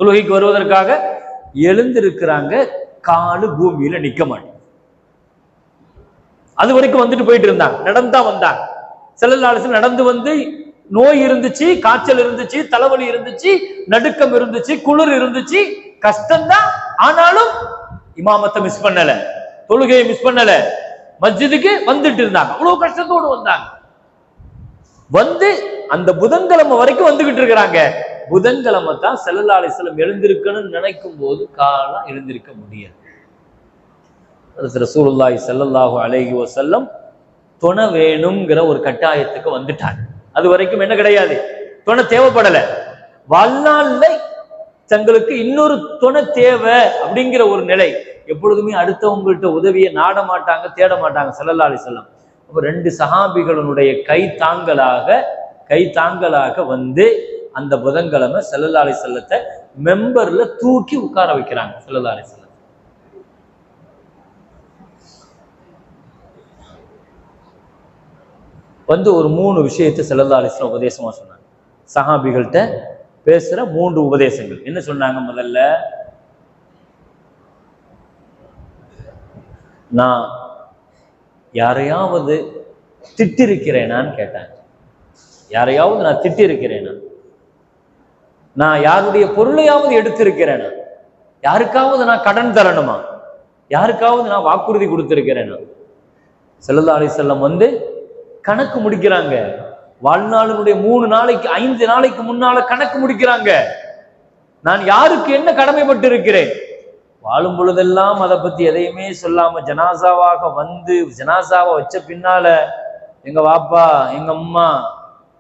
தொழுகைக்கு வருவதற்காக எழுந்திருக்கிறாங்க. காலு பூமியில நிக்க மாட்டேன். அது வரைக்கும் வந்துட்டு போயிட்டு இருந்தாங்க, நடந்தா வந்தாங்க. ஸல்லல்லாஹு அலைஹி வஸல்லம் நடந்து வந்து நோய் இருந்துச்சு, காய்ச்சல் இருந்துச்சு, தலைவலி இருந்துச்சு, நடுக்கம் இருந்துச்சு, குளிர் இருந்துச்சு, கஷ்டம்தான். ஆனாலும் இமாமத்தை மிஸ் பண்ணல, தொழுகையை மிஸ் பண்ணல, மஸ்ஜிதுக்கு வந்துட்டு இருந்தாங்க. அவ்வளவு கஷ்டத்தோடு வந்தாங்க. வந்து அந்த புதன்கிழமை வரைக்கும் வந்துகிட்டு இருக்கிறாங்க. புதன்கிழமை தான் ஸல்லல்லாஹு அலைஹி வஸல்லம் எழுந்திருக்கணும்னு நினைக்கும் போது காலம் எழுந்திருக்க முடியாது. ரசூலுல்லாஹி ஸல்லல்லாஹு அலைஹி வஸல்லம் துணை வேணுங்கிற ஒரு கட்டாயத்துக்கு வந்துட்டாங்க. அது வரைக்கும் என்ன கிடையாது, துணை தேவைப்படல. வாழ்நாள்ல தங்களுக்கு இன்னொரு துணை தேவை அப்படிங்கிற ஒரு நிலை. எப்பொழுதுமே அடுத்தவங்கள்ட்ட உதவியை நாட மாட்டாங்க, தேட மாட்டாங்க ஸல்லல்லாஹு அலைஹி வஸல்லம். அப்ப 2 சஹாபிகளுடைய கை தாங்கலாக வந்து அந்த புதன்கிழமை ஸல்லல்லாஹு அலைஹி வஸல்லத்தை மெம்பர்ல தூக்கி உட்கார வைக்கிறாங்க. ஸல்லல்லாஹு அலைஹி வஸல்லம் வந்து ஒரு 3 விஷயத்தை ஸல்லல்லாஹு அலைஹி வஸல்லம் உபதேசமா சொன்னாங்க. சஹாபிகள்கிட்ட பேசுற 3 உபதேசங்கள் என்ன சொன்னாங்க? முதல்ல, நான் யாரையாவது திட்டிருக்கிறேனான்னு கேட்டாங்க. யாரையாவது நான் திட்டிருக்கிறேனா? நான் யாருடைய பொருளையாவது எடுத்திருக்கிறேனா? யாருக்காவது நான் கடன் தரணுமா? யாருக்காவது நான் வாக்குறுதி கொடுத்திருக்கிறேனா? ஸல்லல்லாஹு அலைஹி வஸல்லம் வந்து கணக்கு முடிக்கிறாங்க. வாழ்நாளினுடைய 3 நாளைக்கு 5 நாளைக்கு முன்னால கணக்கு முடிக்கிறாங்க. நான் யாருக்கு என்ன கடமைப்பட்டு இருக்கிறேன்? வாழும் பொழுதெல்லாம் அதை பத்தி எதையுமே சொல்லாம ஜனாசாவாக வந்து ஜனாசாவை வச்ச பின்னால எங்க வாப்பா, எங்க அம்மா,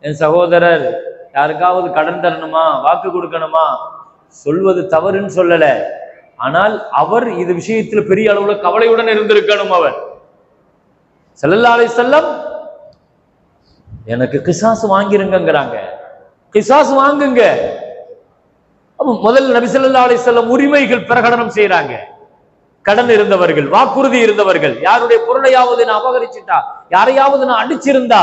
என் சகோதரர் யாருக்காவது கடன் தரணுமா, வாக்கு கொடுக்கணுமா சொல்வது தவறுன்னு சொல்லல. ஆனால் அவர் இது விஷயத்துல பெரிய அளவுல கவலையுடன் இருந்திருக்கணும். அவர் ஸல்லல்லாஹு அலைஹி வஸல்லம் எனக்கு கிசாஸ் வாங்கிருங்கிறாங்க. கிசாஸ் வாங்குங்க. முதல்ல நபி ஸல்லல்லாஹு அலைஹி வஸல்லம் உரிமைகள் பிரகடனம் செய்யறாங்க. கடன் இருந்தவர்கள், வாக்குறுதி இருந்தவர்கள், யாருடைய பொருளையாவது நான் அபகரிச்சுட்டா, யாரையாவது நான் அடிச்சிருந்தா,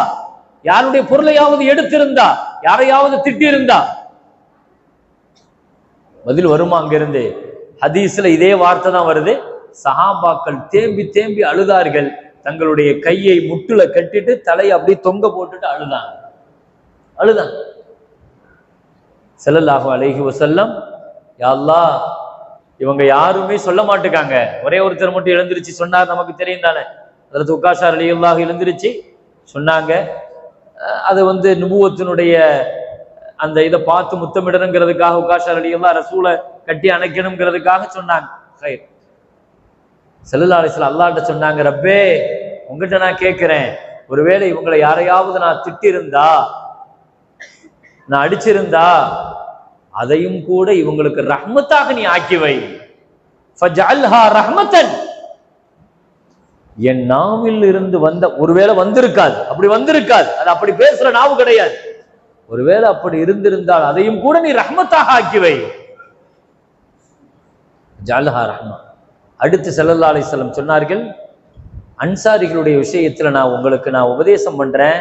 யாருடைய பொருளையாவது எடுத்திருந்தா, யாரையாவது திட்டிருந்தா பதில் வருமா? அங்கிருந்து ஹதீஸ்ல இதே வார்த்தை தான் வருது. சஹாபாக்கள் தேம்பி தேம்பி அழுதார்கள். தங்களுடைய கையை முட்டுல கட்டிட்டு தலையை அப்படியே தொங்க போட்டுட்டு அழுதாங்க. ஸல்லல்லாஹு அலைஹி வஸல்லம், யா அல்லாஹ், இவங்க யாருமே சொல்ல மாட்டுக்காங்க. ஒரே ஒருத்தர் மட்டும் எழுந்திருச்சு சொன்னார், நமக்கு தெரியும் தானே. ஹஜ்ரத் உக்காஷா ரலியல்லாஹு எழுந்திருச்சு சொன்னாங்க. அது வந்து நுபுவத்தினுடைய அந்த இதை பார்த்து முத்தமிடணுங்கிறதுக்காக உக்காஷா ரலியல்லாஹு ரசூலை கட்டி அணைக்கணுங்கிறதுக்காக சொன்னாங்க. ஸல்லல்லாஹு அலைஹி வஸல்லம் அல்லாஹ்ட்ட சொன்னாங்க, ரப்பே, உங்ககிட்ட நான் கேட்கிறேன், ஒருவேளை இவங்களை யாரையாவது நான் திட்டிருந்தா, நான் அடிச்சிருந்தா, அதையும் கூட இவங்களுக்கு ரஹ்மத்தாக நீ ஆக்கி வை. ஃபஜஅல்ஹா ரஹ்மத்தன். என் நாவில் இருந்து வந்த ஒருவேளை வந்திருக்காது, அப்படி வந்திருக்காது, அது அப்படி பேசுற நாவு கிடையாது. ஒருவேளை அப்படி இருந்திருந்தால் அதையும் கூட நீ ரஹ்மத்தாக ஆக்கி வை. ஜஅல்ஹா ரஹ்மா. அடுத்து ஸல்லல்லாஹு அலைஹி வஸல்லம் சொன்னார்கள், அன்சாரிகளுடைய விஷயத்துல நான் உங்களுக்கு உபதேசம் பண்றேன்.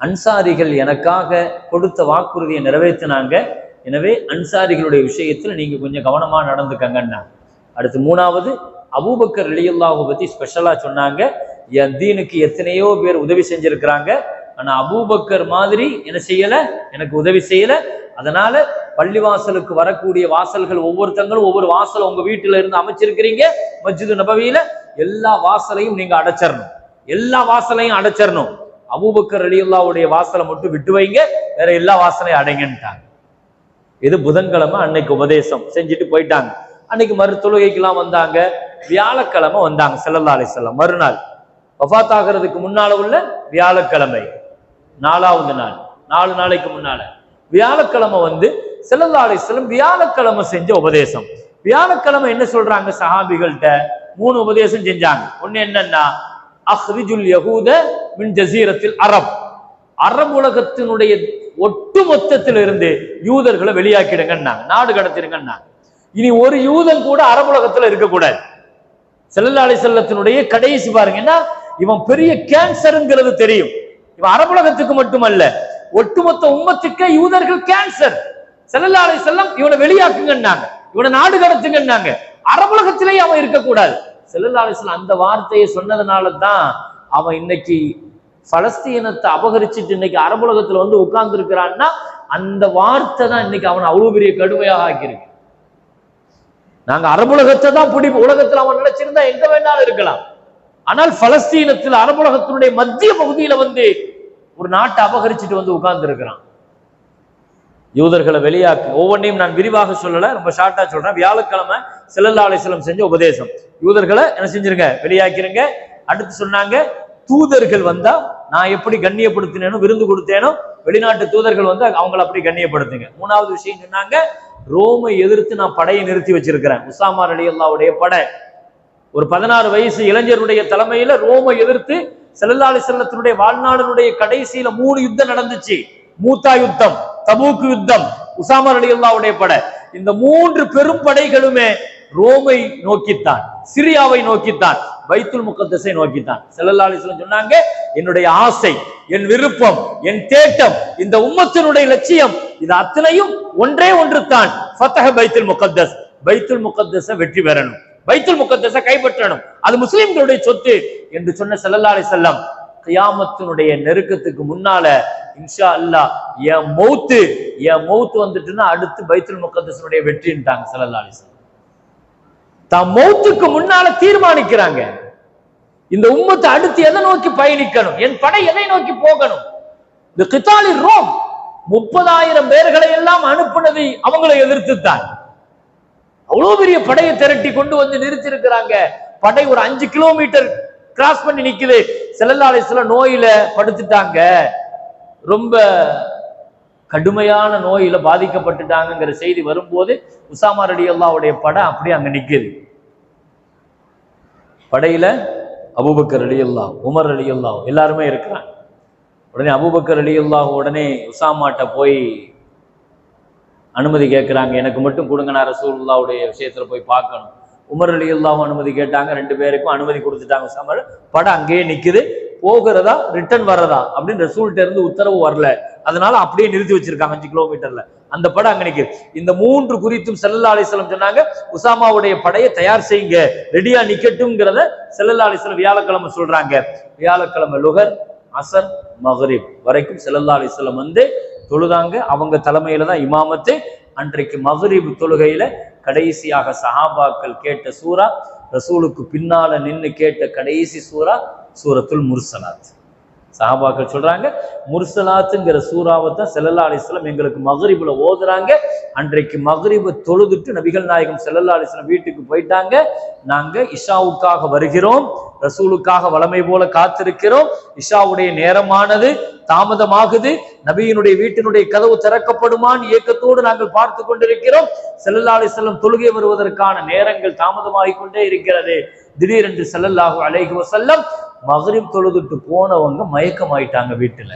அன்சாரிகள் எனக்காக கொடுத்த வாக்குறுதியை நிறைவேற்றினாங்க. எனவே அன்சாரிகளுடைய விஷயத்துல நீங்க கொஞ்சம் கவனமா நடந்துக்கங்கன்னா. அடுத்து 3வது, அபூபக்கர் ரலியல்லாஹு பத்தி ஸ்பெஷலா சொன்னாங்க. என் தீனுக்கு எத்தனையோ பேர் உதவி செஞ்சிருக்கிறாங்க, ஆனா அபூபக்கர் மாதிரி என்ன செய்யல, எனக்கு உதவி செய்யல. அதனால பள்ளிவாசலுக்கு வரக்கூடிய வாசல்கள் ஒவ்வொருத்தங்களும் ஒவ்வொரு வாசலை உங்க வீட்டுல இருந்து அமைச்சிருக்கிறீங்க. மஸ்ஜிது நபவியில எல்லா வாசலையும் நீங்க அடைச்சிடணும், எல்லா வாசலையும் அடைச்சிடணும். அபூபக்கர் ரலியல்லாஹுடைய வாசலை மட்டும் விட்டு வைங்க, வேற எல்லா வாசலையும் அடைங்கன்ட்டாங்க. இது புதன்கிழமை அன்னைக்கு உபதேசம் செஞ்சுட்டு போயிட்டாங்க. அன்னைக்கு தொழுகைக்கெல்லாம் வந்தாங்க. வியாழக்கிழமை வந்தாங்க ஸல்லல்லாஹு அலைஹி வஸல்லம். மறுநாள் வஃபாத் ஆகிறதுக்கு முன்னால உள்ள வியாழக்கிழமை, 4வது நாள், 4 நாளைக்கு முன்னால வியாழக்கிழமை வந்து ஸல்லல்லாஹு அலைஹி வஸல்லம் வியாழக்கிழமை செஞ்ச உபதேசம். வியாழக்கிழமை என்ன சொல்றாங்க? சஹாபிகள்கிட்ட 3 உபதேசம் செஞ்சாங்க. ஒண்ணு என்னன்னா, அஹ்ரிஜுல் யஹூத மின் ஜஸீரத்தில் அரப். அரபு உலகத்தினுடைய ஒட்டு மொத்தத்திலிருந்து யூதர்களை வெளியாக்கிடுங்கன்னாங்க, நாடு கடத்திடுங்கன்னாங்க. இனி ஒரு யூதன் கூட அரபு உலகத்துல இருக்கக்கூடாது. ஸல்லல்லாஹு அலைஹி வஸல்லத்தினுடைய கடைசி பாருங்க, ஏன்னா இவன் பெரிய கேன்சர்ங்கிறது தெரியும். இவன் அரபுலகத்துக்கு மட்டுமல்ல, ஒட்டுமொத்த உம்மத்துக்கே யூதர்கள் கேன்சர். ஸல்லல்லாஹு அலைஹி வஸல்லம் இவனை வெளியாக்குங்கன்னாங்க, இவனை நாடு கடத்துங்கன்னாங்க. அரபுலகத்திலேயே அவன் இருக்கக்கூடாது. ஸல்லல்லாஹு அலைஹி வஸல்லம் அந்த வார்த்தையை சொன்னதுனால தான் அவன் இன்னைக்கு பலஸ்தீனத்தை அபகரிச்சுட்டு இன்னைக்கு அரபுலகத்துல வந்து உட்கார்ந்து இருக்கிறான்னா அந்த வார்த்தை தான் இன்னைக்கு அவனை அவ்வளவு பெரிய கடுமையாக ஆக்கியிருக்கு. நாங்க அரபுலகத்தை தான் உலகத்துல அவன் நினைச்சிருந்தா எங்க வேணாலும் இருக்கலாம். ஆனால் பலஸ்தீனத்தில் அரபுலகத்தினுடைய மத்திய பகுதியில வந்து ஒரு நாட்டை அபகரிச்சுட்டு வந்து உட்கார்ந்து இருக்கிறான். யூதர்களை வெளியாக்கு. ஒவ்வொன்றையும் நான் விரிவாக சொல்லல, ரொம்ப ஷார்ட்டா சொல்றேன். வியாழக்கிழமை ஸல்லல்லாஹு அலைஹி வஸல்லம் செஞ்ச உபதேசம், யூதர்களை என்ன செஞ்சிருங்க, வெளியாக்கிருங்க. அடுத்து சொன்னாங்க, தூதர்கள் வந்தா நான் எப்படி கண்ணியப்படுத்தினேனோ, விருந்து கொடுத்தேனோ, வெளிநாட்டு தூதர்கள் வந்து அவங்களை அப்படி கண்ணியப்படுத்துங்க. மூணாவது விஷயம் சொன்னாங்க, ரோமை எதிர்த்து நான் படையை நிறுத்தி வச்சிருக்கிறேன். உசாமா ரலியல்லாஹுடைய படை ஒரு 16 வயசு இளைஞருடைய தலைமையில ரோமை எதிர்த்து ஸல்லல்லாஹு அலைஹி வஸல்லத்தினுடைய வாழ்நாளினுடைய கடைசியில 3 யுத்தம் நடந்துச்சு. மூத்தா யுத்தம், தபூக் யுத்தம், உசாமா ரலியல்லாஹுடைய படை. இந்த 3 பெரும் படைகளுமே ரோமை நோக்கித்தான், சிரியாவை நோக்கித்தான், பைத்துல் முகத்தஸை நோக்கித்தான். ஸல்லல்லாஹு அலைஹி வஸல்லம் சொன்னாங்க, என்னுடைய ஆசை, என் விருப்பம், என் தேட்டம், இந்த உம்மத்தினுடைய லட்சியம், இது அத்தனையும் ஒன்றே ஒன்று தான், ஃபத்ஹ் பைத்துல் முகத்தஸ். பைத்துல் முகத்தஸை வெற்றி பெறணும், பைத்துல் முகத்தஸை கைப்பற்றணும், அது முஸ்லிம்களுடைய சொத்து என்று சொன்ன ஸல்லல்லாஹு அலைஹி வஸல்லம் கியாமத்தினுடைய நெருக்கத்துக்கு முன்னால இன்ஷா அல்லாஹ் என் மௌத்து வந்துட்டுன்னா அடுத்து பைத்துல் முகத்தஸினுடைய வெற்றின்ட்டாங்க ஸல்லல்லாஹு அலைஹி வஸல்லம். தான் மௌத்துக்கு முன்னால தீர்மானிக்கிறாங்க, இந்த உம்மத்தை அடுத்து எதை நோக்கி பயணிக்கணும், என் படை எதை நோக்கி போகணும். இந்த கிதாலி ரோம் 30,000 பேர்களை எல்லாம் அனுப்புனது அவங்களை எதிர்த்துத்தான். அவ்வளவு பெரிய படையை திரட்டி கொண்டு வந்து நிறுத்தி இருக்கிறாங்க. படை ஒரு 5 கிலோமீட்டர் கிராஸ் பண்ணி நிக்குது. ஸல்லல்லாஹு அலைஹி வஸல்லம் நோயில படுத்துட்டாங்க, ரொம்ப கடுமையான நோயில பாதிக்கப்பட்டுட்டாங்கிற செய்தி வரும்போது உசாமா ரலியல்லாஹுடைய படை அப்படியே அங்க நிக்குது. படையில அபூபக்கர் ரலியல்லாஹு, உமர் ரலியல்லாஹு எல்லாருமே இருக்கிறாங்க. உடனே அபூபக்கர் ரலியல்லாஹு உடனே உசாமாட்ட போய் அனுமதி கேட்கிறாங்க, எனக்கு மட்டும் கொடுங்க, நான் ரசூலுல்லாஹுடைய விஷயத்துல போய் பார்க்கணும். உமர் ரலியல்லாஹு அனுமதி கேட்டாங்க, 2 பேருக்கும் அனுமதி கொடுத்துட்டாங்க. உசாமா படம் அங்கேயே நிக்குது. போகிறதா ரிட்டர்ன் வர்றதா அப்படின்னு ரசூல்கிட்ட இருந்து உத்தரவு வரல, அதனால அப்படியே நிறுத்தி வச்சிருக்காங்க 5 கிலோமீட்டர்ல. அந்த படம் அங்க நிக்குது. இந்த 3 குறித்தும் ஸல்லல்லாஹு அலைஹி வஸல்லம் சொன்னாங்க, உசாமாவுடைய படையை தயார் செய்யுங்க, ரெடியா நிக்கட்டும்ங்கிறத ஸல்லல்லாஹு அலைஹி வஸல்லம் வியாழக்கிழமை சொல்றாங்க. வியாழக்கிழமை லுகர், அசர், மக்ரிப் வரைக்கும் ஸல்லல்லாஹு அலைஹி வஸல்லம் வந்து தொழுதாங்க. அவங்க தலைமையில தான் இமாமத்து. அன்றைக்கு மக்ரிப் தொழுகையில கடைசியாக சஹாபாக்கள் கேட்ட சூரா, ரசூலுக்கு பின்னால நின்று கேட்ட கடைசி சூரா சூரத்துல் முர்சலாத். சஹாபாக்கள் சொல்றாங்க, முர்சலாத்துங்கிற சூறாவை தான் ஸல்லல்லாஹு அலைஹி வஸல்லம் எங்களுக்கு மக்ரிப்ல ஓதுறாங்க. அன்றைக்கு மக்ரிபை தொழுதுட்டு நபிகள் நாயகம் ஸல்லல்லாஹு அலைஹி வஸல்லம் வீட்டுக்கு போயிட்டாங்க. நாங்க இஷாவுக்காக வருகிறோம், ரசூலுக்காக வளமை போல காத்திருக்கிறோம், இஷாவுடைய நேரமானது, தாமதமாகுது, நபியினுடைய வீட்டினுடைய கதவு திறக்கப்படுமான்னு ஏக்கத்தோடு நாங்கள் பார்த்து கொண்டிருக்கிறோம். ஸல்லல்லாஹு அலைஹி வஸல்லம் தொழுகை வருவதற்கான நேரங்கள் தாமதமாகிக் கொண்டே இருக்கிறது. திடீரென்று ஸல்லல்லாஹு அலைஹி வஸல்லம் மக்ரிப் தொழுதுட்டு போனவங்க மயக்கமாயிட்டாங்க வீட்டுல.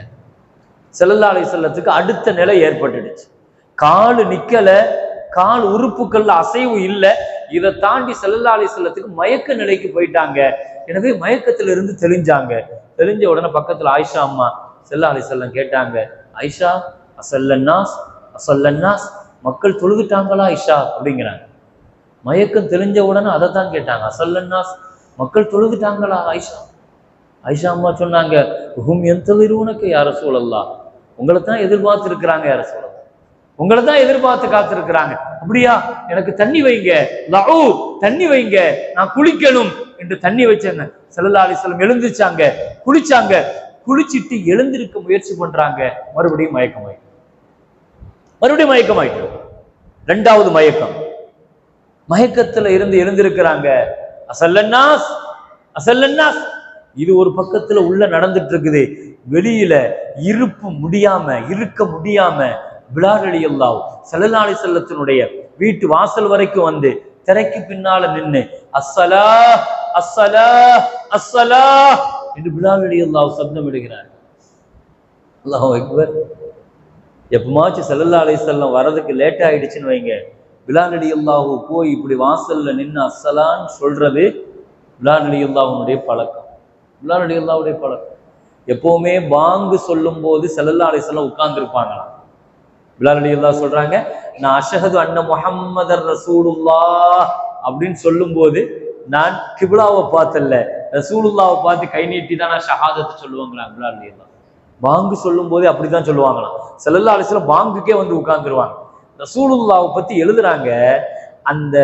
ஸல்லல்லாஹு அலைஹி வஸல்லத்துக்கு அடுத்த நிலை ஏற்பட்டுடுச்சு. காலு நிக்கல, கால் உறுப்புகள்ல அசைவு இல்லை. இதை தாண்டி ஸல்லல்லாஹு அலைஹி வஸல்லத்துக்கு மயக்க நிலைக்கு போயிட்டாங்க. எனவே மயக்கத்துல இருந்து தெளிஞ்சாங்க. தெளிஞ்ச உடனே பக்கத்துல ஆயிஷா அம்மா ஸல்லல்லாஹு அலைஹி வஸல்லம் கேட்டாங்க, ஆயிஷா அஸல்லன்னாஸ் அஸல்லன்னாஸ், மக்கள் தொழுதுட்டாங்களா ஆயிஷா அப்படிங்கிறாங்க. மயக்கம் தெளிஞ்ச உடனே அதை தான் கேட்டாங்க, அஸல்லன்னாஸ், மக்கள் தொழுதுட்டாங்களா ஆயிஷா. ஆயிஷா அம்மா சொன்னாங்க, ஹும் யன்தலிரூனக யா ரசூலல்லாஹ், உங்களை தான் எதிர்பார்த்து இருக்கிறாங்க யா ரசூலல்லாஹ், உங்களை தான் எதிர்பார்த்து காத்திருக்கிறாங்க. அப்படியா, எனக்கு தண்ணி வைங்க, லஉ தண்ணி வைங்க, நான் குளிக்கணும் என்று தண்ணி வச்சாங்க. ஸல்லல்லாஹு அலைஹி வஸல்லம் எழுந்திருச்சாங்க, குளிச்சாங்க. குளிச்சிட்டு எழுந்திருக்க முயற்சி பண்றாங்க, மறுபடியும் மயக்கமாயிட்டு, மறுபடியும் மயக்கமாயிட்டு. 2வது மயக்கம். மயக்கத்துல இருந்து எழுந்திருக்கிறாங்க. அஸல்லன்னாஸ் அஸல்லன்னாஸ், இது ஒரு பக்கத்துல உள்ள நடந்துட்டு இருக்குது. வெளியில இருக்க முடியாம பிலால் ரலியல்லாஹு ஸல்லல்லாஹு அலைஹி வஸல்லத்தினுடைய வீட்டு வாசல் வரைக்கும் வந்து திரைக்கு பின்னால நின்று அஸ்ஸலா அஸ்ஸலா அஸ்ஸலா என்று பிலால் ரலியல்லாஹு சப்தம் இடுகிறார். அல்லாஹு அக்பர். எப்பமாச்சும் ஸல்லல்லாஹு அலைஹி வஸல்லம் வரதுக்கு லேட் ஆயிடுச்சுன்னு வைங்க, பிலால் ரலியல்லாஹு போய் இப்படி வாசல்ல நின்று அஸ்ஸலான்னு சொல்றது பிலால் ரலியல்லாஹுடைய பழக்கம். பிலால் ரலியல்லாஹுடைய பழக்கம் எப்பவுமே பாங்கு சொல்லும் போது ஸல்லல்லாஹு அலைஹி வஸல்லம் உட்கார்ந்துருப்பாங்களாம். பிலால் ரலியல்லாஹு சொல்றாங்க, நான் அஷ்ஹது அன்ன முஹம்மதர் ரசூலுல்லாஹ் அப்படின்னு சொல்லும் போது நான் கிப்லாவை பார்த்தல்ல, ரசூலுல்லாவை பார்த்து கை நீட்டி தான் நான் ஷஹாதத்தை சொல்லுவாங்களா. பிலால் ரலியல்லாஹு பாங்கு சொல்லும் போதே அப்படித்தான் சொல்லுவாங்களாம். ஸல்லல்லாஹு அலைஹி வஸல்லம் பாங்குக்கே வந்து உட்கார்ந்துருவாங்க. ரசூலுல்லாவை பத்தி எழுதுறாங்க, அந்த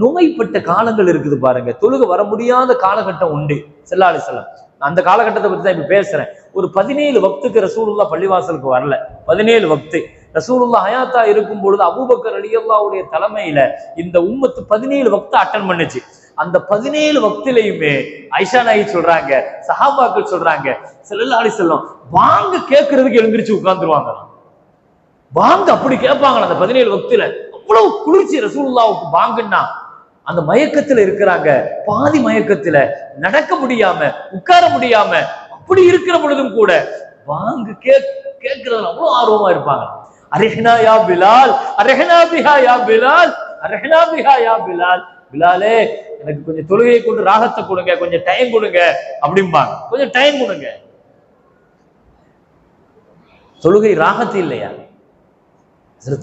நோய்பட்ட காலங்கள் இருக்குது பாருங்க, தொழுக வர முடியாத காலகட்டம் உண்டு ஸல்லல்லாஹு அலைஹி வஸல்லம். அந்த காலகட்டத்தை பத்தி தான் இப்ப பேசுறேன். ஒரு 17 வக்துக்கு ரசூலுல்லாஹ் பள்ளிவாசலுக்கு வரல. 17 வக்து ரசூலுல்லாஹ் ஹயாத்தா இருக்கும் பொழுது அபூபக்கர் ரலியல்லாஹுடைய தலைமையில இந்த உம்மத்து 17 வக்து அட்டன் பண்ணுச்சு. அந்த 17 வக்திலையுமே ஆயிஷா நாயகி சொல்றாங்க, சஹாபாக்கள் சொல்றாங்க, ஸல்லல்லாஹு அலைஹி வஸல்லம் வாங்க கேட்கறதுக்கு எழுந்திருச்சு உட்கார்ந்துருவாங்க. வாங்க அப்படி கேட்பாங்களா அந்த 17 வக்துல. அவ்வளவு குளிர்ச்சி ரசூலுல்லாஹ்வுக்கு பாங்குன்னா. அந்த மயக்கத்துல இருக்கிறாங்க, பாதி மயக்கத்துல நடக்க முடியாம உட்கார முடியாம அப்படி இருக்கிற பொழுதும் கூட வாங்க கேட்கறதுல அவ்வளவு ஆர்வமா இருப்பாங்க. அரஹ்னா யா பிலால், அரஹ்னா பிஹா யா பிலால், அரஹ்னா பிஹா யா பிலால். பிலாலே எனக்கு கொஞ்சம் தொழுகையை கொண்டு ராகத்தை கொடுங்க, கொஞ்சம் டைம் கொடுங்க அப்படிம்பாங்க. கொஞ்சம் டைம் கொடுங்க. தொழுகை ராகத்து இல்லையா?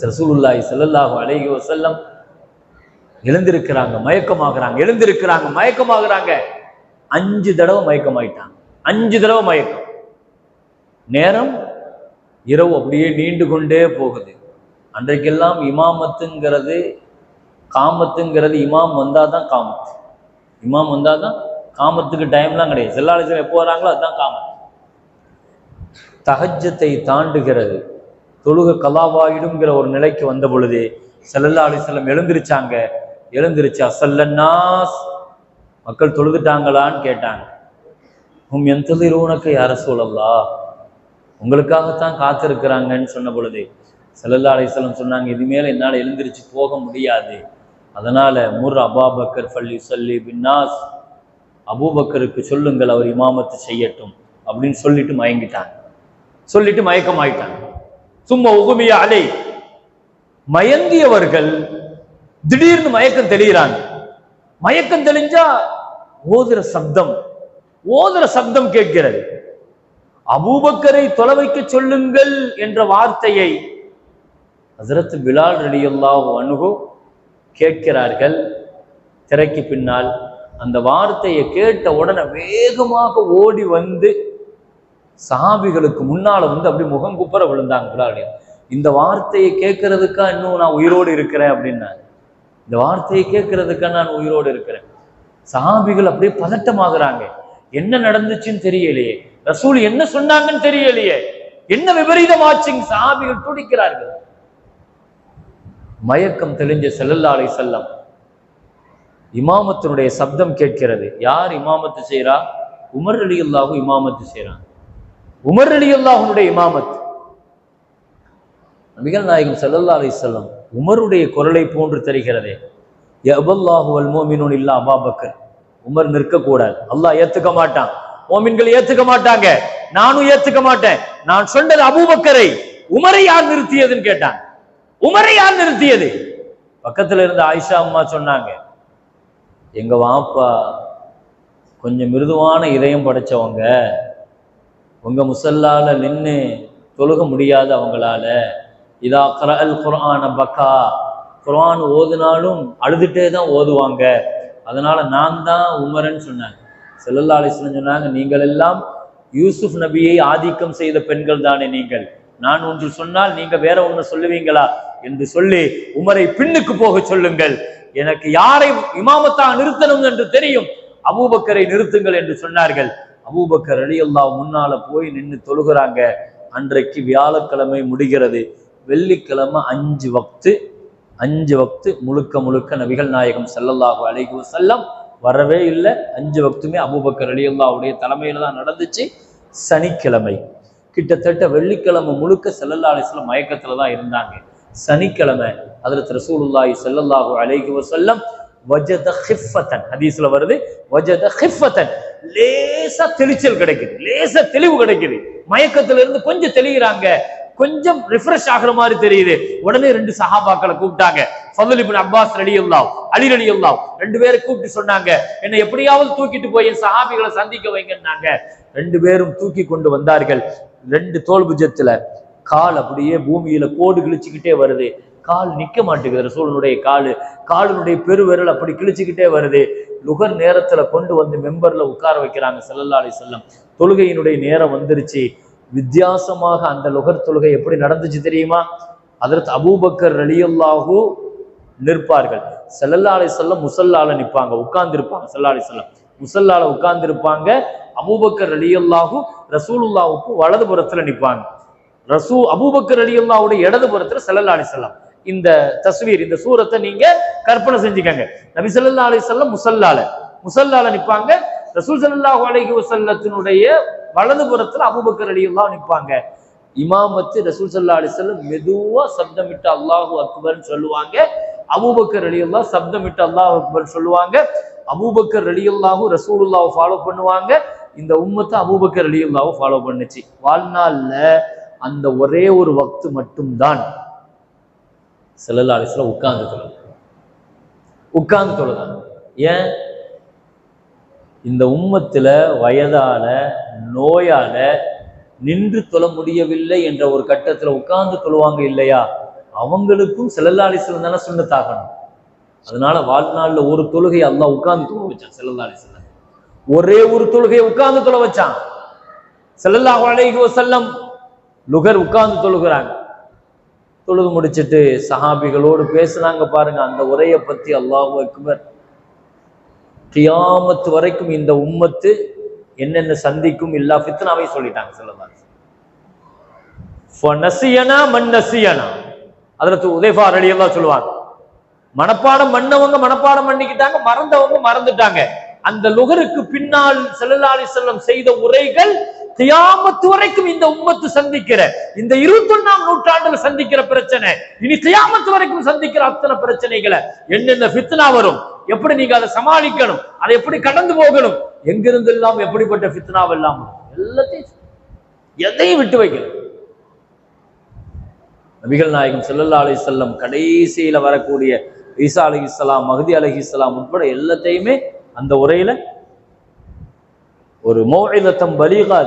ரசூலுல்லாஹி ஸல்லல்லாஹு அலைஹி வஸல்லம் எழுந்திருக்கிறாங்க, மயக்கமாகறாங்க, எழுந்திருக்கிறாங்க, மயக்கமாகறாங்க. 5 தடவை மயக்கமாயிட்டாங்க. 5 தடவை மயக்கம். நேரம் இரவு அப்படியே நீண்டு கொண்டே போகுது. அன்றைக்கெல்லாம் இமாமத்துங்கிறது காமத்துங்கிறது இமாம் வந்தாதான் காமத்து. இமாம் வந்தாதான் காமத்துக்கு டைம்லாம் கிடையாது. ஸல்லல்லாஹு அலைஹி வஸல்லம் எப்போ வராங்களோ அதுதான் காமத்து. தஹஜ்ஜத்தை தாண்டுகிறது, தொழுக கலாவாயிடுங்கிற ஒரு நிலைக்கு வந்த பொழுது ஸல்லல்லாஹு அலைஹி வஸல்லம் எழுந்திருச்சாங்க. எழுந்திருச்சு அஸல்லன்னாஸ், மக்கள் தொழுதுட்டாங்களான்னு கேட்டாங்க. ஹும் யன்தஸிரூனக யா ரசூலல்லாஹ், உங்களுக்காகத்தான் காத்திருக்கிறாங்கன்னு சொன்ன பொழுது ஸல்லல்லாஹு அலைஹி வஸல்லம் சொன்னாங்க, இதுமேல என்னால் எழுந்திருச்சு போக முடியாது, அதனால முர் அபூபக்கர் ஃபல்யுஸல்லி பின்னாஸ், அபூபக்கருக்கு சொல்லுங்கள் அவர் இமாமத்து செய்யட்டும் அப்படின்னு சொல்லிட்டு மயங்கிட்டாங்க. சொல்லிட்டு மயக்கமாயிட்டாங்க. சும்மா உகுமிய அலை, மயங்கியவர்கள் திடீர்னு மயக்கம் தெளிகிறாங்க. மயக்கம் தெளிஞ்சா ஓதுற சப்தம் கேட்கிறது. அபூபக்கரை தொலை வைக்க சொல்லுங்கள் என்ற வார்த்தையை ஹஸரத் பிலால் ரலியல்லாஹு அன்ஹு கேட்கிறார்கள். திரைக்கு பின்னால் அந்த வார்த்தையை கேட்ட உடனே வேகமாக ஓடி வந்து சஹாபிகளுக்கு முன்னால வந்து அப்படி முகம் குப்புற விழுந்தாங்க. பிலால் இந்த வார்த்தையை கேட்கறதுக்கா இன்னும் நான் உயிரோடு இருக்கிறேன் அப்படின்னாரு. இந்த வார்த்தையை கேட்கறதுக்கா நான் உயிரோடு இருக்கிறேன். சஹாபிகள் அப்படியே பதட்டமாகறாங்க. என்ன நடந்துச்சுன்னு தெரியலையே, ரசூல் என்ன சொன்னாங்கன்னு தெரியலையே, என்ன விபரீதமாச்சுங்க. சஹாபிகள் துடிக்கிறார்கள். மயக்கம் தெளிஞ்ச ஸல்லல்லாஹு அலைஹி வஸல்லம் இமாமத்தினுடைய சப்தம் கேட்கிறது. யார் இமாமத்து செய்றா? உமர் ரலியல்லாஹு இமாமத்து செய்றாங்க. உமர் ரலியல்லாஹுடைய இமாமத். நபிகள் நாயகம் ஸல்லல்லாஹு அலைஹி வஸல்லம் உமருடைய குரலை போன்று தெரிகிறதே. யஅபல்லாஹு வல் முஃமினூன் இல்லா அபூபக்கர். உமர் நிற்க கூடாது, அல்லாஹ் ஏத்துக்க மாட்டான், முஃமின்கள் ஏத்துக்க மாட்டாங்க, நானும் ஏத்துக்க மாட்டேன். நான் சொன்னது அபூபக்கரை, உமரை யார் நிறுத்தியதுன்னு கேட்டான். உமரை யார் நிறுத்தியது? பக்கத்துல இருந்த ஆயிஷா அம்மா சொன்னாங்க, எங்க வாப்பா கொஞ்சம் மிருதுவான இதயம் படைச்சவங்க, உங்க முசல்லால நின்று தொழுக முடியாது அவங்களால. இதா கரஅல் குர்ஆன பக்கா, குர்ஆன் ஓதுனாலும் அழுதுட்டே தான் ஓதுவாங்க, அதனால நான் தான் உமரன்னு சொன்னாங்க. ஸல்லல்லாஹு அலைஹி வஸல்லம் சொன்னாங்க, நீங்கள் எல்லாம் யூசுப் நபியை ஆதிக்கம் செய்த பெண்கள் தானே நீங்கள், நான் ஒன்று சொன்னால் நீங்க வேற ஒன்று சொல்லுவீங்களா என்று சொல்லி உமரை பின்னுக்கு போக சொல்லுங்கள், எனக்கு யாரை இமாமத்தாக நிறுத்தணும் என்று தெரியும், அபூபக்கரை நிறுத்துங்கள் என்று சொன்னார்கள். அபூபக்கர் ரலியல்லாஹு முன்னால போய் நின்று தொழுகிறாங்க. அன்றைக்கு வியாழக்கிழமை முடிகிறது. வெள்ளிக்கிழமை 5 வக்து முழுக்க நபிகள் நாயகம் ஸல்லல்லாஹு அலைஹி வஸல்லம் வரவே இல்லை. 5 வக்துமே அபூபக்கர் ரலியல்லாஹுடைய தலைமையில தான் நடந்துச்சு. சனிக்கிழமை கிட்டத்தட்ட வெள்ளிக்கிழமை முழுக்க ஸல்லல்லாஹு அலைஹி வஸல்லம் மயக்கத்துல தான் இருந்தாங்க. சனிக்கிழமை ஹஜ்ரத் ரசூலுல்லாஹி ஸல்லல்லாஹு அலைஹி வஸல்லம் வஜத ஹிஃபத்தன், ஹதீஸ்ல வருது, வஜத ஹிஃபத்தன், லேசா தெளிச்சல் கிடைக்குது, லேசா தெளிவு கிடைக்குது. மயக்கத்துல இருந்து கொஞ்சம் தெளிகிறாங்க. கொஞ்சம் ரிஃப்ரெஷ் ஆகுற மாதிரி தெரியுது. உடனே 2 சஹாபாக்களை கூப்பிட்டாங்க. ஃபதுல் இப்னு அப்பாஸ் ரலியல்லாஹு, அலி ரலியல்லாஹு, 2 பேரை கூப்பிட்டு சொன்னாங்க, என்னை எப்படியாவது தூக்கிட்டு போய் என் சஹாபிகளை சந்திக்க வைங்கன்னாங்க. 2 பேரும் தூக்கி கொண்டு வந்தார்கள். 2 தோல் புஜத்துல கால் அப்படியே பூமியில கோடு கிழிச்சுக்கிட்டே வருது. கால் நிக்க மாட்டேங்குது. ரசூலுடைய காலினுடைய பெருவிரல் அப்படி கிழிச்சுக்கிட்டே வருது. லுகர் நேரத்துல கொண்டு வந்து மெம்பர்ல உட்கார வைக்கிறாங்க ஸல்லல்லாஹு அலைஹி வஸல்லம். தொழுகையினுடைய நேரம் வந்துருச்சு. வித்தியாசமாக அந்த லுகர் தொழுகை எப்படி நடந்துச்சு தெரியுமா? ஹஜ்ரத் அபூபக்கர் ரலியல்லாஹு நிற்பார்கள். ஸல்லல்லாஹு அலைஹி வஸல்லம் முஸல்லால நிப்பாங்க, உட்கார்ந்து இருப்பாங்க. ஸல்லல்லாஹு அலைஹி வஸல்லம் முஸல்லால உட்கார்ந்து இருப்பாங்க. அபூபக்கர் ரலியல்லாஹு ரசூலுல்லாஹுக்கு வலதுபுறத்துல நிப்பாங்க. அபூபக்கர் ரலியல்லாஹுடைய இடதுபுறத்துல ஸல்லல்லாஹு அலைஹி வஸல்லம். இந்த தஸ்வீர், இந்த சூரத்தை நீங்க கற்பனை செஞ்சுக்கங்க. நபி ஸல்லல்லாஹு அலைஹி வஸல்லம் முஸல்லால நிப்பாங்க. ரசூல் ஸல்லல்லாஹு அலைஹி வஸல்லத்தினுடைய வலதுபுறத்துல அபூபக்கர் ரலியல்லாஹு நிப்பாங்க. இமாமத்து ரசூல் ஸல்லல்லாஹு அலைஹி வஸல்லம் மெதுவா சப்தமிட்டு அல்லாஹு அக்பர்னு சொல்லுவாங்க. அபூபக்கர் ரலியல்லாஹு சப்தமிட்டு அல்லாஹு அக்பர் சொல்லுவாங்க. அபூபக்கர் ரலியல்லாஹு ரசூலுல்லாஹ் ஃபாலோ பண்ணுவாங்க. இந்த உம்மத்தை அபூபக்கர் ரலியல்லாஹு ஃபாலோ பண்ணுச்சு. வாழ்நாள்ல அந்த ஒரே ஒரு வக்து மட்டும்தான் ஸல்லல்லாஹு அலைஹி வஸல்லம் உட்கார்ந்து தொழுதாங்க. ஏன்? இந்த உம்மத்துல வயதால நோயால நின்று தொழ முடியவில்லை என்ற ஒரு கட்டத்துல உட்கார்ந்து தொழுவாங்க இல்லையா, அவங்களுக்கும் ஸல்லல்லாஹு அலைஹி வஸல்லம் தானே சுன்னத்தாகணும். அதனால வாழ்நாள்ல ஒரு தொழுகை அல்லாஹ் உட்கார்ந்து தொழ வச்சான். ஸல்லல்லாஹு அலைஹி வஸல்லம் ஒரே ஒரு தொழுகையை உட்கார்ந்து தொழ வச்சான். ஸல்லல்லாஹு அலைஹி வஸல்லம் லுகர் உட்கார்ந்து தொழுகிறாங்க. தொழுது முடிச்சுட்டு சஹாபிகளோடு பேசுனாங்க. பாருங்க அந்த உரையை பத்தி. அல்லாஹு அக்பர். கியாமத் வரைக்கும் இந்த உம்மத்து என்னென்ன சந்திக்கும் எல்லா ஃபித்னாவை சொல்லிட்டாங்க. ஸல்லல்லாஹு அலைஹி வஸல்லம் ஹஜ்ரத் உதைஃபா ரலியல்லாஹு சொல்லுவாங்க, மனப்பாடம் பண்ணவங்க மனப்பாடம் பண்ணிக்கிட்டாங்க, மறந்தவங்க மறந்துட்டாங்க. அந்த லுகருக்கு பின்னால் ஸல்லல்லாஹு அலைஹி வஸல்லம் செய்த உரைகள் கியாமத் வரைக்கும் இந்த உம்மத்து சந்திக்கிற, இந்த 21ஆம் நூற்றாண்டுல சந்திக்கிற பிரச்சனை, இனி கியாமத் வரைக்கும் சந்திக்கிற அத்தனை பிரச்சனைகளை, என்னென்ன ஃபித்னா வரும், எப்படி நீங்க அதை சமாளிக்கணும், அதை எப்படி கடந்து போகணும், எங்கிருந்து எல்லாம் எப்படிப்பட்ட ஃபித்னாவெல்லாம் எல்லாத்தையும் எதையும் விட்டு வைக்கணும். நபிகள் நாயகம் ஸல்லல்லாஹு அலைஹி வஸல்லம் கடைசியில வரக்கூடிய ஈசா அலைஹிஸ்ஸலாம், மஹ்தி அலைஹிஸ்ஸலாம் உட்பட எல்லாத்தையுமே அந்த உரையில ஒரு மௌஇலத்தம் பலீகா.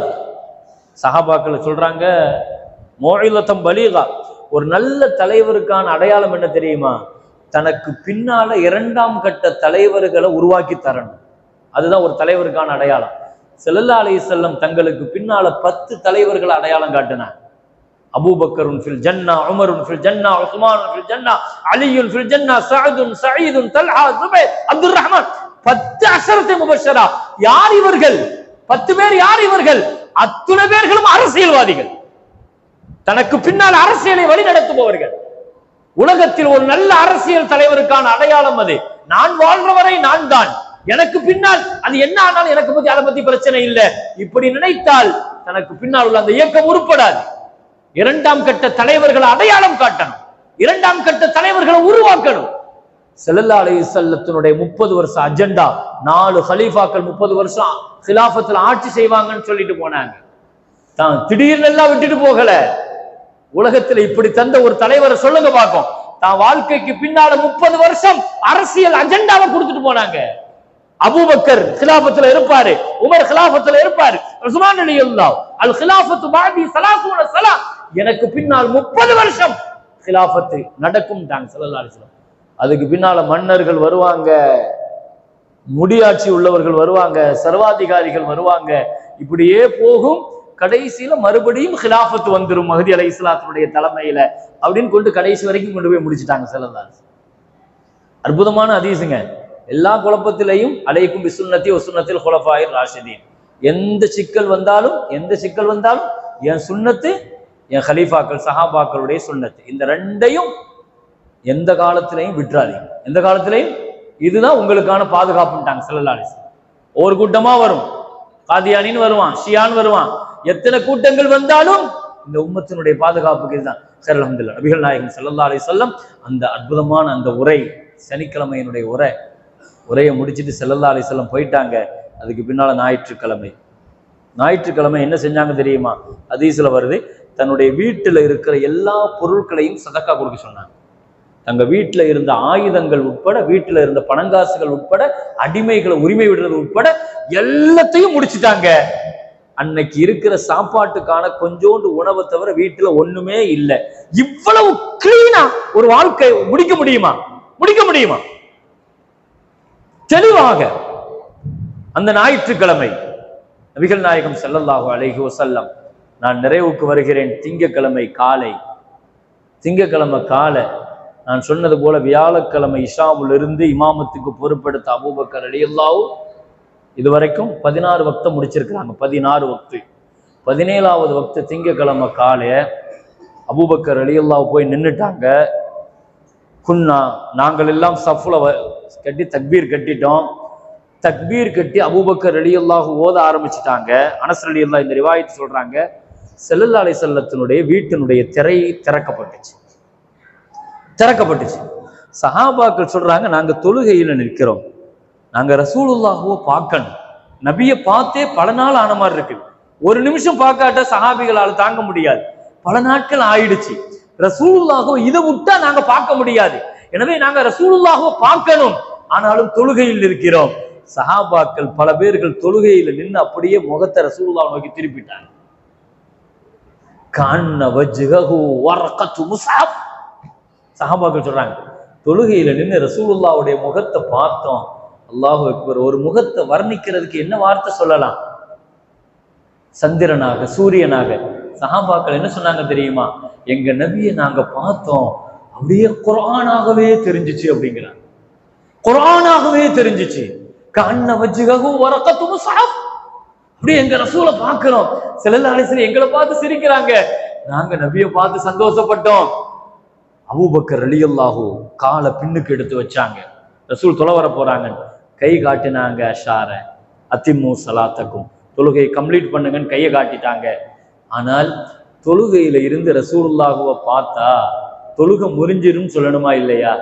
சஹாபாக்கள் சொல்றாங்க, மௌஇலத்தம் பலீகா. ஒரு நல்ல தலைவருக்கான அடையாளம் என்ன தெரியுமா? தனக்கு பின்னால 2ஆம் கட்ட தலைவர்களை உருவாக்கி தரணும். அதுதான் ஒரு தலைவருக்கான அடையாளம். ஸல்லல்லாஹு அலைஹி வஸல்லம் தங்களுக்கு பின்னால 10 தலைவர்களை அடையாளம் காட்டினார். அபூபக்கருன் ஃபில் ஜன்னா, உமருன் ஃபில் ஜன்னா, உஸ்மானுன் ஃபில் ஜன்னா, அலியுன் ஃபில் ஜன்னா, சஅதுன், சயீதுன், தல்ஹா, ஜுபைர், அப்துர் ரஹ்மான். 10 அஷரத்து முபஷ்ஷரா. யார் இவர்கள்? 10 பேர் யார் இவர்கள்? அத்துணை பேர்களும் அரசியல்வாதிகள், தனக்கு பின்னால் அரசியலை வழிநடத்துபவர்கள். உலகத்தில் ஒரு நல்ல அரசியல் தலைவருக்கான அடையாளம் அது. நான் வாழ்ற வரை நான் தான், எனக்கு பின்னால் அது என்ன ஆனாலும் எனக்கு பத்தி அதை பத்தி பிரச்சனை இல்லை, இப்படி நினைத்தால் தனக்கு பின்னால் உள்ள அந்த இயக்கம் உருப்படாது. 2ஆம் கட்ட தலைவர்களை அடையாளம் காட்டணும், 2ஆம் கட்ட தலைவர்களை உருவாக்கணும். ஸல்லல்லாஹு அலைஹி வஸல்லத்தினுடைய 30 வருஷ அஜெண்டா, 4 கலீஃபாக்கள் 30 வருஷம் கிலாஃபத்துல ஆட்சி செய்வாங்கன்னு சொல்லிட்டு போனாங்க. தான் திடீர்னு எல்லாம் விட்டுட்டு போகல. உலகத்துல இப்படி தந்த ஒரு தலைவரை சொல்லுங்க பார்ப்போம். தான் வாழ்க்கைக்கு பின்னால 30 வருஷம் அரசியல் அஜெண்டாவை கொடுத்துட்டு போனாங்க. அபூபக்கர் கிலாஃபத்துல இருப்பாரு, உமர் கிலாஃபத்துல இருப்பாரு, உஸ்மான் ரலியல்லாஹு அல் கிலாஃபத்து பாதி 30 சலா, எனக்கு பின்னால் 30 வருஷம் கிலாஃபத்து நடக்கும் டாங்க ஸல்லல்லாஹு அலைஹி வஸல்லம். அதுக்கு பின்னால மன்னர்கள் வருவாங்க, முடியாட்சி உள்ளவர்கள் வருவாங்க, சர்வாதிகாரிகள் வருவாங்க, இப்படியே போகும். கடைசியில மறுபடியும் கிலாஃபத்து வந்துரும் மஹ்தி அலைஹிஸ்ஸலாத்துடைய தலைமையில அப்படின்னு கொண்டு கடைசி வரைக்கும் கொண்டு போய் முடிச்சுட்டாங்க ஸல்லல்லாஹு அலைஹி வஸல்லம். அற்புதமான ஹதீஸுங்க. எல்லா குழப்பத்திலையும் அலைக்கும் பிசுன்னத்தி வசுன்னத்தில் குலஃபாயிர் ராஷிதீன். எந்த சிக்கல் வந்தாலும் என் சுன்னத்து, என் கலீஃபாக்கள் சஹாபாக்களுடைய சுன்னத்து, இந்த 2ஐயும் எந்த காலத்திலையும் விட்டுறாதீங்க. எந்த காலத்திலையும் இதுதான் உங்களுக்கான பாதுகாப்புட்டாங்க ஸல்லல்லாஹு அலைஹி வஸல்லம். ஒரு கூட்டமா வரும், காதியானின்னு வருவான், ஷியான் வருவான், எத்தனை கூட்டங்கள் வந்தாலும் இந்த உம்மத்தினுடைய பாதுகாப்புக்கு இதுதான். சரி, அல்ஹம்துலில்லாஹ். நபிகள் நாயகம் ஸல்லல்லாஹு அலைஹி வஸல்லம் அந்த அற்புதமான அந்த உரை, சனிக்கிழமையினுடைய உரையை முடிச்சுட்டு ஸல்லல்லாஹு அலைஹி வஸல்லம் போயிட்டாங்க. அதுக்கு பின்னால ஞாயிற்றுக்கிழமை என்ன செஞ்சாங்க தெரியுமா? ஹதீஸ்ல வருது, தன்னுடைய வீட்டுல இருக்கிற எல்லா பொருட்களையும் சதக்கா கொடுக்க சொன்னாங்க. தங்க வீட்டுல இருந்த ஆயுதங்கள் உட்பட, வீட்டுல இருந்த பணங்காசுகள் உட்பட, அடிமைகளை உரிமை விடுறது உட்பட எல்லாத்தையும் முடிச்சுட்டாங்க. அன்னைக்கு இருக்கிற சாப்பாட்டுக்கான கொஞ்சோண்டு உணவை தவிர வீட்டுல ஒண்ணுமே இல்லை. இவ்வளவு கிளீனா ஒரு வாழ்க்கை முடிக்க முடியுமா? முடிக்க முடியுமா? தெளிவாக அந்த ஞாயிற்றுக்கிழமை நபிகள் நாயகம் ஸல்லல்லாஹு அலைஹி வஸல்லம், நான் நிறைவுக்கு வருகிறேன், திங்கக்கிழமை காலை, திங்கக்கிழமை காலை நான் சொன்னது போல வியாழக்கிழமை இஷாவுல இருந்து இமாமத்துக்கு பொறுப்பெடுத்த அபூபக்கர் ரலியல்லாஹு இதுவரைக்கும் 16 வக்த முடிச்சிருக்கிறாங்க. 16 வக்து. 17வது வக்து திங்கக்கிழமை காலைய அபூபக்கர் ரலியல்லாஹு போய் நின்றுட்டாங்க. குன்னா, நாங்கள் எல்லாம் சஃப்ல கட்டி தக்பீர் கட்டிட்டோம். தக்பீர் கட்டி அபூபக்கர் ரலியல்லாஹு ஓத ஆரம்பிச்சுட்டாங்க. அனஸ் ரலியல்லாஹு இந்த ரிவாயத் சொல்றாங்க, ஸல்லல்லாஹு அலைஹி வஸல்லத்தினுடைய வீட்டினுடைய திரை திறக்கப்பட்டுச்சு. சஹாபாக்கள் சொல்றாங்க, நாங்க தொழுகையில நிற்கிறோம், நாங்க ரசூலுல்லாஹுவை பார்க்கணும், நபியை பார்த்தே பல நாள் ஆன மாதிரி இருக்கு. ஒரு நிமிஷம் பார்க்காட்ட சஹாபிகளால் தாங்க முடியாது, பல நாட்கள் ஆயிடுச்சு. ரசூலுல்லாஹுவை இதை விட்டா நாங்க பார்க்க முடியாது, எனவே நாங்க ரசூலுல்லாஹுவை பார்க்கணும், ஆனாலும் தொழுகையில் இருக்கிறோம். சஹாபாக்கள் பல பேர்கள் தொழுகையில நின்று அப்படியே முகத்தை ரசூலுல்லாஹ் நோக்கி திருப்பிட்டாங்க. கான்ன வஜ்ஹஹு வர்கத்து முஸ்அப். சஹாபாக்கள் சொல்றாங்க, தொழுகையில நின்று ரசூலுல்லாஹ்வுடைய முகத்தை பார்த்தோம். அல்லாஹு அக்பர். ஒரு முகத்தை வர்ணிக்கிறதுக்கு என்ன வார்த்தை சொல்லலாம்? சந்திரனாக, சூரியனாக. சஹாபாக்கள் என்ன சொன்னாங்க தெரியுமா? எங்க நபியை நாங்க பார்த்தோம், அப்படியே குர்ஆனாகவே தெரிஞ்சிச்சு அப்படிங்கிறாங்க. குர்ஆனாகவே தெரிஞ்சிச்சு. கண்ண வஜ்ஹஹு வர்கத்து முஸ்அப். அப்படியே எங்க ரசூலை பார்க்கிறோம், ஸல்லல்லாஹு அலைஹி வஸல்லம் எங்களை பார்த்து சிரிக்கிறாங்க, நாங்க நபியை பார்த்து சந்தோஷப்பட்டோம். அபூபக்கர் ரலியல்லாஹு காலை பின்னுக்கு எடுத்து வச்சாங்க. ரசூல் தொலை வர போறாங்க, கை காட்டினாங்க. அஷார அத்திம்மு ஸலாத்தக்கும், தொழுகையை கம்ப்ளீட் பண்ணுங்கன்னு கையை காட்டிட்டாங்க. ஆனால் தொழுகையில இருந்து ரசூலுல்லாஹுவை பார்த்தா தொழுகை முறிஞ்சிரும் சொல்லணுமா இல்லையா?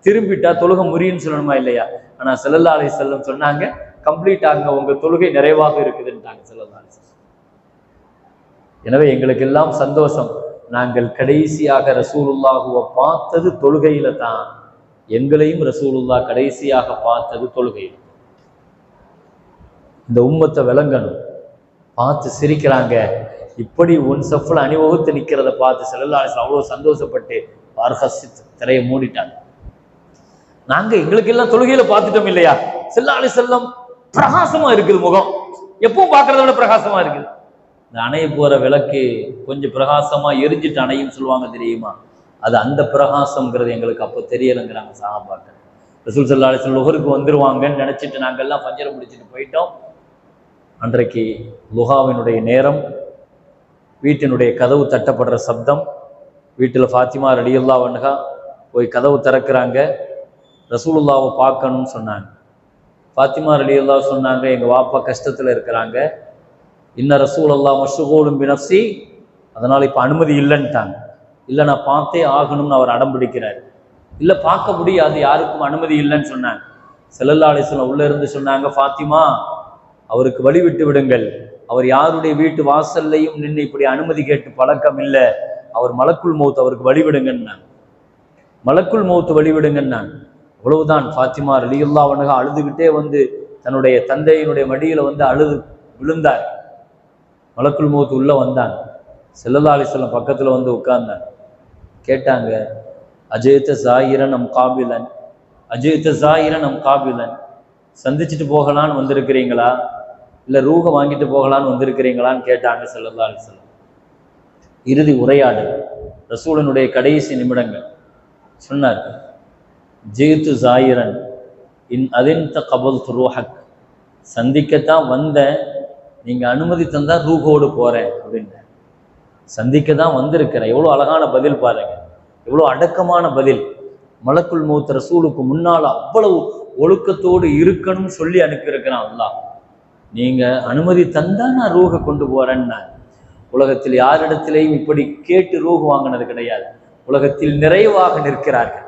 திரும்பிட்டா தொழுகை முறியும் சொல்லணுமா இல்லையா? ஆனா ஸல்லல்லாஹு அலைஹி வஸல்லம் சொன்னாங்க, கம்ப்ளீட் ஆகுங்க, உங்க தொழுகை நிறைவாக இருக்குதுன்னுட்டாங்க ஸல்லல்லாஹு அலைஹி வஸல்லம். எனவே எங்களுக்கு எல்லாம் சந்தோஷம், நாங்கள் கடைசியாக ரசூலுல்லாஹுவை பார்த்தது தொழுகையில தான். எங்களையும் ரசூலுல்லாஹ் கடைசியாக பார்த்தது தொழுகையில். இந்த உம்மத்தை விளங்கணும். பார்த்து சிரிக்கிறாங்க, இப்படி ஒன் சஃப்ல அணிவகுத்து நிக்கிறத பார்த்து ஸல்லல்லாஹு அலைஹி வஸல்லம் அவ்வளவு சந்தோஷப்பட்டு திரையை மூடிட்டாங்க. நாங்க எங்களுக்கு எல்லாம் தொழுகையில பார்த்துட்டோம் இல்லையா? ஸல்லல்லாஹு அலைஹி வஸல்லம் பிரகாசமா இருக்குது, முகம் எப்பவும் பார்க்கறத விட பிரகாசமா இருக்குது. இந்த அணைய போற விளக்கு கொஞ்சம் பிரகாசமா எரிஞ்சிட்டு அணையும் சொல்லுவாங்க தெரியுமா? அது அந்த பிரகாசம்ங்கிறது எங்களுக்கு அப்போ தெரியலைங்கிறாங்க சஹாபாக்கள். ரசூல் ஸல்லல்லாஹு அலைஹி வஸல்லம் லுஹருக்கு வந்துருவாங்கன்னு நினைச்சிட்டு நாங்கெல்லாம் ஃபஜ்ரை முடிச்சுட்டு போயிட்டோம். அன்றைக்கு லுஹாவினுடைய நேரம், வீட்டினுடைய கதவு தட்டப்படுற சப்தம். வீட்டில் ஃபாத்திமா ரலியல்லாஹு அன்ஹா போய் கதவு திறக்கிறாங்க. ரசூலுல்லாவை பார்க்கணும்னு சொன்னாங்க. ஃபாத்திமா ரலியல்லாஹு சொன்னாங்க, எங்க வாப்பா கஷ்டத்துல இருக்கிறாங்க, இன்ன ரசூலுல்லாஹ் மஷ்கூலும் பினஃப்ஸி, அதனால இப்ப அனுமதி இல்லைன்ட்டாங்க. இல்லை நான் பார்த்தே ஆகணும்னு அவர் அடம் பிடிக்கிறார். இல்லை பார்க்க முடியாது, யாருக்கும் அனுமதி இல்லைன்னு சொன்னாங்க. ஸல்லல்லாஹு அலைஹி வஸல்லம் உள்ள இருந்து சொன்னாங்க, ஃபாத்திமா அவருக்கு வழி விட்டு விடுங்கள், அவர் யாருடைய வீட்டு வாசல்லையும் நின்று இப்படி அனுமதி கேட்டு பழக்கம் இல்லை, அவர் மலக்குல் மௌத், அவருக்கு வழிவிடுங்கன்னாங்க. மலக்குல் மௌத் வழிவிடுங்கன்னாங்க. அவ்வளவுதான். ஃபாத்திமா ரலியல்லாஹு அன்ஹா அழுதுகிட்டே வந்து தன்னுடைய தந்தையினுடைய மடியில வந்து அழுது விழுந்தார். மலக்குல் மௌத் உள்ள வந்தாங்க. ஸல்லல்லாஹு அலைஹி வஸல்லம் பக்கத்துல வந்து உட்கார்ந்தாங்க. கேட்டாங்க, அஜேத ஜாயிரன் அம் காபிலன், அஜேத ஜாயிரன் அம் காபிலன், சந்திச்சுட்டு போகலான்னு வந்திருக்கிறீங்களா இல்ல ரூஹ வாங்கிட்டு போகலான்னு வந்திருக்கிறீங்களான்னு கேட்டாங்க ஸல்லல்லாஹு அலைஹி வஸல்லம். இறுதி உரையாடல், ரசூலினுடைய கடைசி நிமிடங்கள். சொன்னார், ஜீத்து ஜாயிரன் இன் அதின்த கபல்து ரூஹக், சந்திக்கத்தான் வந்தேன், நீங்க அனுமதி தந்தா ரூஹோடு போறேன் அப்படின்னு. சந்திக்க தான் வந்திருக்கிறேன். எவ்வளவு அழகான பதில் பாருங்க, எவ்வளவு அடக்கமான பதில். மலக்குல் மௌத் ரசூலுக்கு முன்னால அவ்வளவு ஒழுக்கத்தோடு இருக்கணும்னு சொல்லி அனுப்பியிருக்கிறான் அல்லாஹ். நீங்க அனுமதி தந்தா நான் ரூஹை கொண்டு போறேன்னா. உலகத்தில் யாரிடத்திலையும் இப்படி கேட்டு ரூஹ் வாங்கினது கிடையாது. உலகத்தில் நிறைவாக நிற்கிறார்கள்.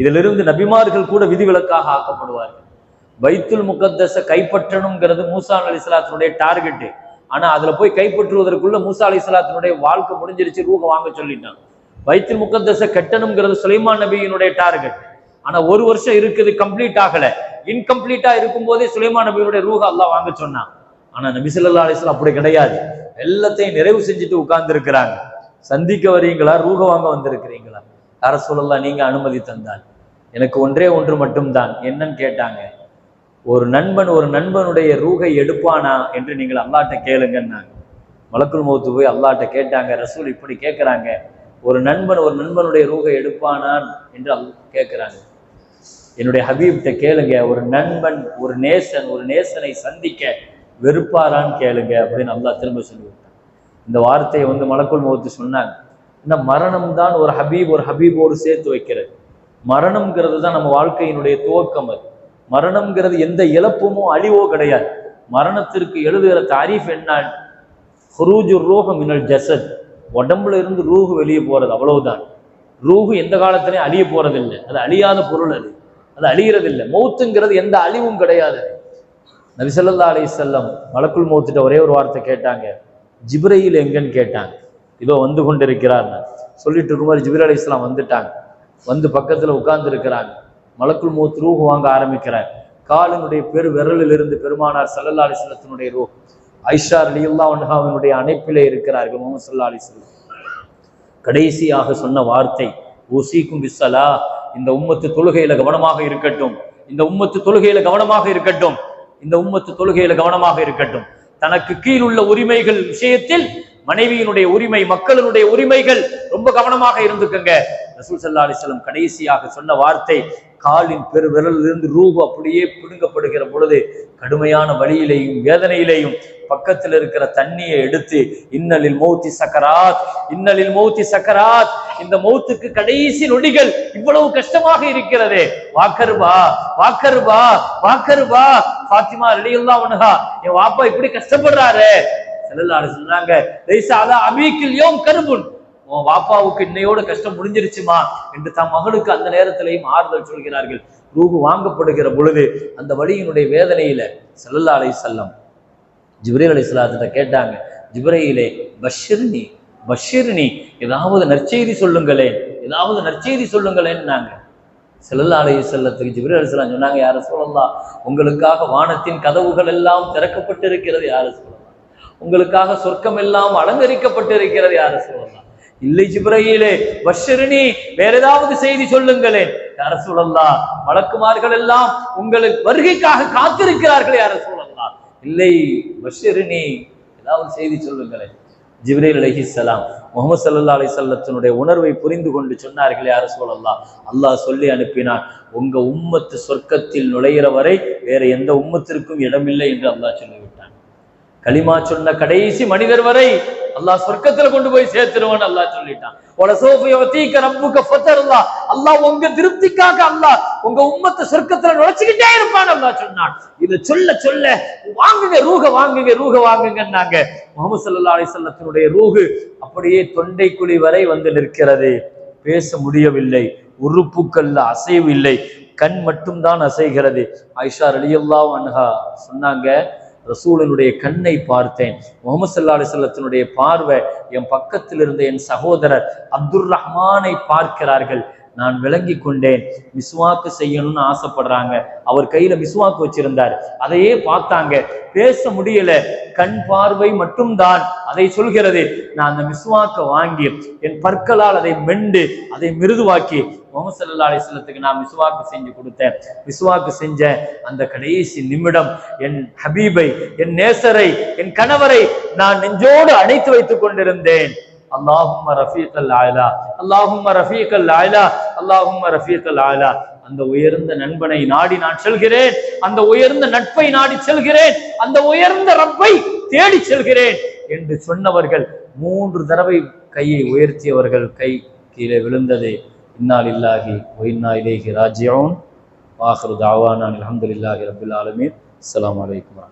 இதிலிருந்து நபிமார்கள் கூட விதிவிலக்காக ஆக்கப்படுவார்கள். பைத்துல் முகத்தஸை கைப்பற்றணுங்கிறது மூசா அலைஹிஸ்ஸலாத்துடைய டார்கெட்டு. ஆனா அதுல போய் கைப்பற்றுவதற்குள்ள மூசா அலைஹிஸ்ஸலாத்தினுடைய வாழ்க்கை முடிஞ்சிருச்சு, ரூஹ வாங்க சொல்லிட்டான். பைத்துல் முகத்தஸ கட்டணுங்கிறது சுலைமான் நபியினுடைய டார்கெட். ஆனா ஒரு வருஷம் இருக்குது, கம்ப்ளீட் ஆகல. இன்கம்ப்ளீட்டா இருக்கும் போதே சுலைமான் நபியினுடைய ரூஹ அல்லாஹ் வாங்க சொன்னான். ஆனா நபி ஸல்லல்லாஹு அலைஹி வஸல்லம் அப்படி கிடையாது, எல்லாத்தையும் நிறைவு செஞ்சுட்டு உட்கார்ந்து இருக்கிறாங்க. சந்திக்க வரீங்களா, ரூஹ வாங்க வந்திருக்கிறீங்களா? யா ரசூலல்லாஹ் நீங்க அனுமதி தந்தால் எனக்கு ஒன்றே ஒன்று மட்டும்தான், என்னன்னு கேட்டாங்க. ஒரு நண்பனுடைய ரூஹை எடுப்பானா என்று நீங்கள் அல்லாஹ்ட்ட கேளுங்கன்னாங்க. மலக்குல் மௌத் போய் அல்லாஹ்ட்ட கேட்டாங்க, ரசூல் இப்படி கேட்கிறாங்க, ஒரு நண்பனுடைய ரூஹை எடுப்பானான் என்று கேட்கிறாங்க. என்னுடைய ஹபீப்கிட்ட கேளுங்க, ஒரு நண்பன் ஒரு நேசனை சந்திக்க வெறுப்பாரான்னு கேளுங்க அப்படின்னு அல்லாஹ் திரும்ப சொல்லிவிட்டான். இந்த வார்த்தையை மலக்குல் மௌத் சொன்னாங்க. இந்த மரணம் தான் ஒரு ஹபீபோடு சேர்த்து வைக்கிறது. மரணம்ங்கிறது தான் நம்ம வாழ்க்கையினுடைய துவக்கம். அது மரணம்ங்கிறது எந்த இழப்புமோ அழிவோ கிடையாது. மரணத்திற்கு எழுதுகிற தாரீஃப் என்ன? ஹுரூஜு ரூஹ் மினல் ஜஸத், உடம்புல இருந்து ரூஹு வெளியே போறது, அவ்வளவுதான். ரூஹு எந்த காலத்திலையும் அழிய போறதில்லை, அது அழியாத பொருள், அது அழியறதில்லை. மௌத்துங்கிறது எந்த அழிவும் கிடையாது. நபி ஸல்லல்லாஹு அலைஹி வஸல்லம் மலக்குல் மௌத்திட்ட ஒரே ஒரு வார்த்தை கேட்டாங்க, ஜிப்ரீல் எங்கன்னு கேட்டாங்க. இதோ வந்து கொண்டிருக்கிறார் சொல்லிட்டு இருக்கும்போது ஜிப்ரீல் அலைஹிஸ்ஸலாம் வந்துட்டாங்க. வந்து பக்கத்துல உட்கார்ந்து இருக்கிறாங்க. மலக்குல் மௌத் ரூஹ் வாங்க ஆரம்பிக்கிறார். காலினுடைய பெரு விரலில் இருந்து பெருமானார் ஸல்லல்லாஹு அலைஹி வஸல்லத்தினுடைய ரூஹ் ஆயிஷா ரலியல்லாஹு அன்ஹாவினுடைய அணைப்பிலே இருக்கிறார்கள். முஹம்மது ஸல்லல்லாஹு அலைஹி வஸல்லம் கடைசியாக சொன்ன வார்த்தை ஊசிக்கும் பிஸ்ஸலா, இந்த உம்மத்து தொழுகையில கவனமாக இருக்கட்டும், இந்த உம்மத்து தொழுகையில கவனமாக இருக்கட்டும், இந்த உம்மத்து தொழுகையில கவனமாக இருக்கட்டும். தனக்கு கீழ் உள்ள உரிமைகள் விஷயத்தில், மனைவியினுடைய உரிமை, மக்களுடைய உரிமைகள், ரொம்ப கவனமாக இருந்துக்குங்க. ரசூல் ஸல்லல்லாஹு அலைஹி வஸல்லம் கடைசியாக சொன்ன வார்த்தை, காலின் பெரு விரலிலிருந்து ரூஹ் அப்படியே பிடுங்கப்படுகிற பொழுது கடுமையான வலியிலேயும் வேதனையிலேயும் பக்கத்தில் இருக்கிற தண்ணியை எடுத்து, இன்னலில் மௌத்தி சக்கராத், இன்னலில் மௌத்தி சக்கராத், இந்த மௌத்துக்கு கடைசி நொடிகள் இவ்வளவு கஷ்டமாக இருக்கிறது, வாக்கருபா வாக்கருபா வாக்கருபா, ஃபாத்திமா ரலியல்லாஹு அன்ஹா என் வாப்பா இப்படி கஷ்டப்படுறாரு. ஸல்லல்லாஹு அலைஹி வஸல்லம் சொன்னாங்க, லைஸ அலா அபீக்கில் யௌம் கர்புன், உன் வாப்பாவுக்கு இன்னையோட கஷ்டம் முடிஞ்சிருச்சுமா என்று தம் மகளுக்கு அந்த நேரத்திலையும் ஆறுதல் சொல்கிறார்கள். ரூஹு வாங்கப்படுகிற பொழுது அந்த வலியினுடைய வேதனையில ஸல்லல்லாஹு அலைஹி வஸல்லம் ஜிப்ரீல் அலைஹிஸ்ஸலாத்திட்ட கேட்டாங்க, ஜிப்ரீலே பஷ்ஷிர்னி பஷ்ஷிர்னி, ஏதாவது நற்செய்தி சொல்லுங்களேன், ஏதாவது நற்செய்தி சொல்லுங்களேன்னாங்க. ஸல்லல்லாஹு அலைஹி வஸல்லத்துக்கு ஜிப்ரீல் அலைஹிஸ்ஸலாம் சொன்னாங்க, யா ரசூலல்லாஹ் உங்களுக்காக வானத்தின் கதவுகள் எல்லாம் திறக்கப்பட்டிருக்கிறது யா ரசூலல்லாஹ், உங்களுக்காக சொர்க்கம் எல்லாம் அலங்கரிக்கப்பட்டிருக்கிறது யா ரசூலல்லாஹ். இல்லை ஜிப்ரீலே பஷ்ஷிர்னி, வேற ஏதாவது செய்தி சொல்லுங்களேன் யா ரசூலல்லாஹ், மலக்குமார்கள் எல்லாம் உங்களுக்கு வருகைக்காக காத்திருக்கிறார்கள் யா ரசூலல்லாஹ். இல்லை பஷ்ஷிர்னி, ஏதாவது செய்தி சொல்லுங்களேன். ஜிப்ரீல் அலைஹிஸ்ஸலாம் முஹம்மது ஸல்லல்லாஹு அலைஹி வஸல்லத்தினுடைய உணர்வை புரிந்து கொண்டு சொன்னார்கள், யா ரசூலல்லாஹ் அல்லாஹ் சொல்லி அனுப்பினான், உங்க உம்மத்து சொர்க்கத்தில் நுழைகிற வரை வேற எந்த உம்மத்திற்கும் இடமில்லை என்று அல்லாஹ் சொல்லிவிட்டான். கலிமா சொன்ன கடைசி மனிதர் வரை அல்லாஹ் சொர்க்கத்துல கொண்டு போய் சேர்த்துருவான் அல்லாஹ் சொல்லிட்டான். அல்லாஹ் உங்க திருப்திக்காக அல்லாஹ் உங்க உம்மத்தை சொர்க்கத்துல நுழைச்சுக்கிட்டே இருப்பான் அல்லாஹ் சொன்னான். இதை சொல்ல சொல்ல வாங்குங்க ரூஹ வாங்குங்க ரூஹ வாங்குங்கன்னாங்க. முஹம்மது ஸல்லல்லாஹு அலைஹி வஸல்லத்தினுடைய ரூஹு அப்படியே தொண்டை குழி வரை வந்து நிற்கிறது. பேச முடியவில்லை, உறுப்புக்கள்ல அசைவு இல்லை, கண் மட்டும்தான் அசைகிறது. ஆயிஷா ரலியல்லாஹு அன்ஹா சொன்னாங்க, ரசூலினுடைய கண்ணை பார்த்தேன். முஹம்மது ஸல்லல்லாஹு அலைஹி வஸல்லத்தினுடைய பார்வை என் பக்கத்தில் இருந்த என் சகோதரர் அப்துர் ரஹ்மானை பார்க்கிறார்கள். நான் விளங்கி கொண்டேன், மிஸ்வாக்கு செய்யணும்னு ஆசைப்படுறாங்க. அவர் கையில மிஸ்வாக்கு வச்சிருந்தார், அதையே பார்த்தாங்க. பேச முடியல, கண் பார்வை மட்டும்தான் அதை சொல்கிறது. நான் அந்த மிஸ்வாக்கை வாங்கி என் பற்களால் அதை மெண்டு அதை மிருதுவாக்கி முஹம்மது ஸல்லல்லாஹு அலைஹி வஸல்லத்துக்கு நான் மிஸ்வாக்கு செஞ்சு கொடுத்தேன். மிஸ்வாக்கு செஞ்ச அந்த கடைசி நிமிடம் என் ஹபீபை, என் நேசரை, என் கணவரை நான் நெஞ்சோடு அணைத்து வைத்துக் கொண்டிருந்தேன். அல்லாஹும்ம ரஃபீக்கல் ஆலா, அல்லாஹும்ம ரஃபீக்கல் ஆலா, அல்லாஹும்ம ரஃபீக்கல் ஆலா. அந்த உயர்ந்த நண்பனை நாடி நான் செல்கிறேன், அந்த உயர்ந்த நட்பை நாடி செல்கிறேன், அந்த உயர்ந்த ரப்பை தேடி செல்கிறேன் என்று சொன்னவர்கள் 3 தடவை கையை உயர்த்தியவர்கள் கை கீழே விழுந்தது. இன்னா லில்லாஹி வ இன்னா இலைஹி ராஜிஊன். வாஹிரு தஅவானா அல்ஹம்துலில்லாஹி ரப்பில் ஆலமீன். அஸ்ஸலாமு அலைக்கும்.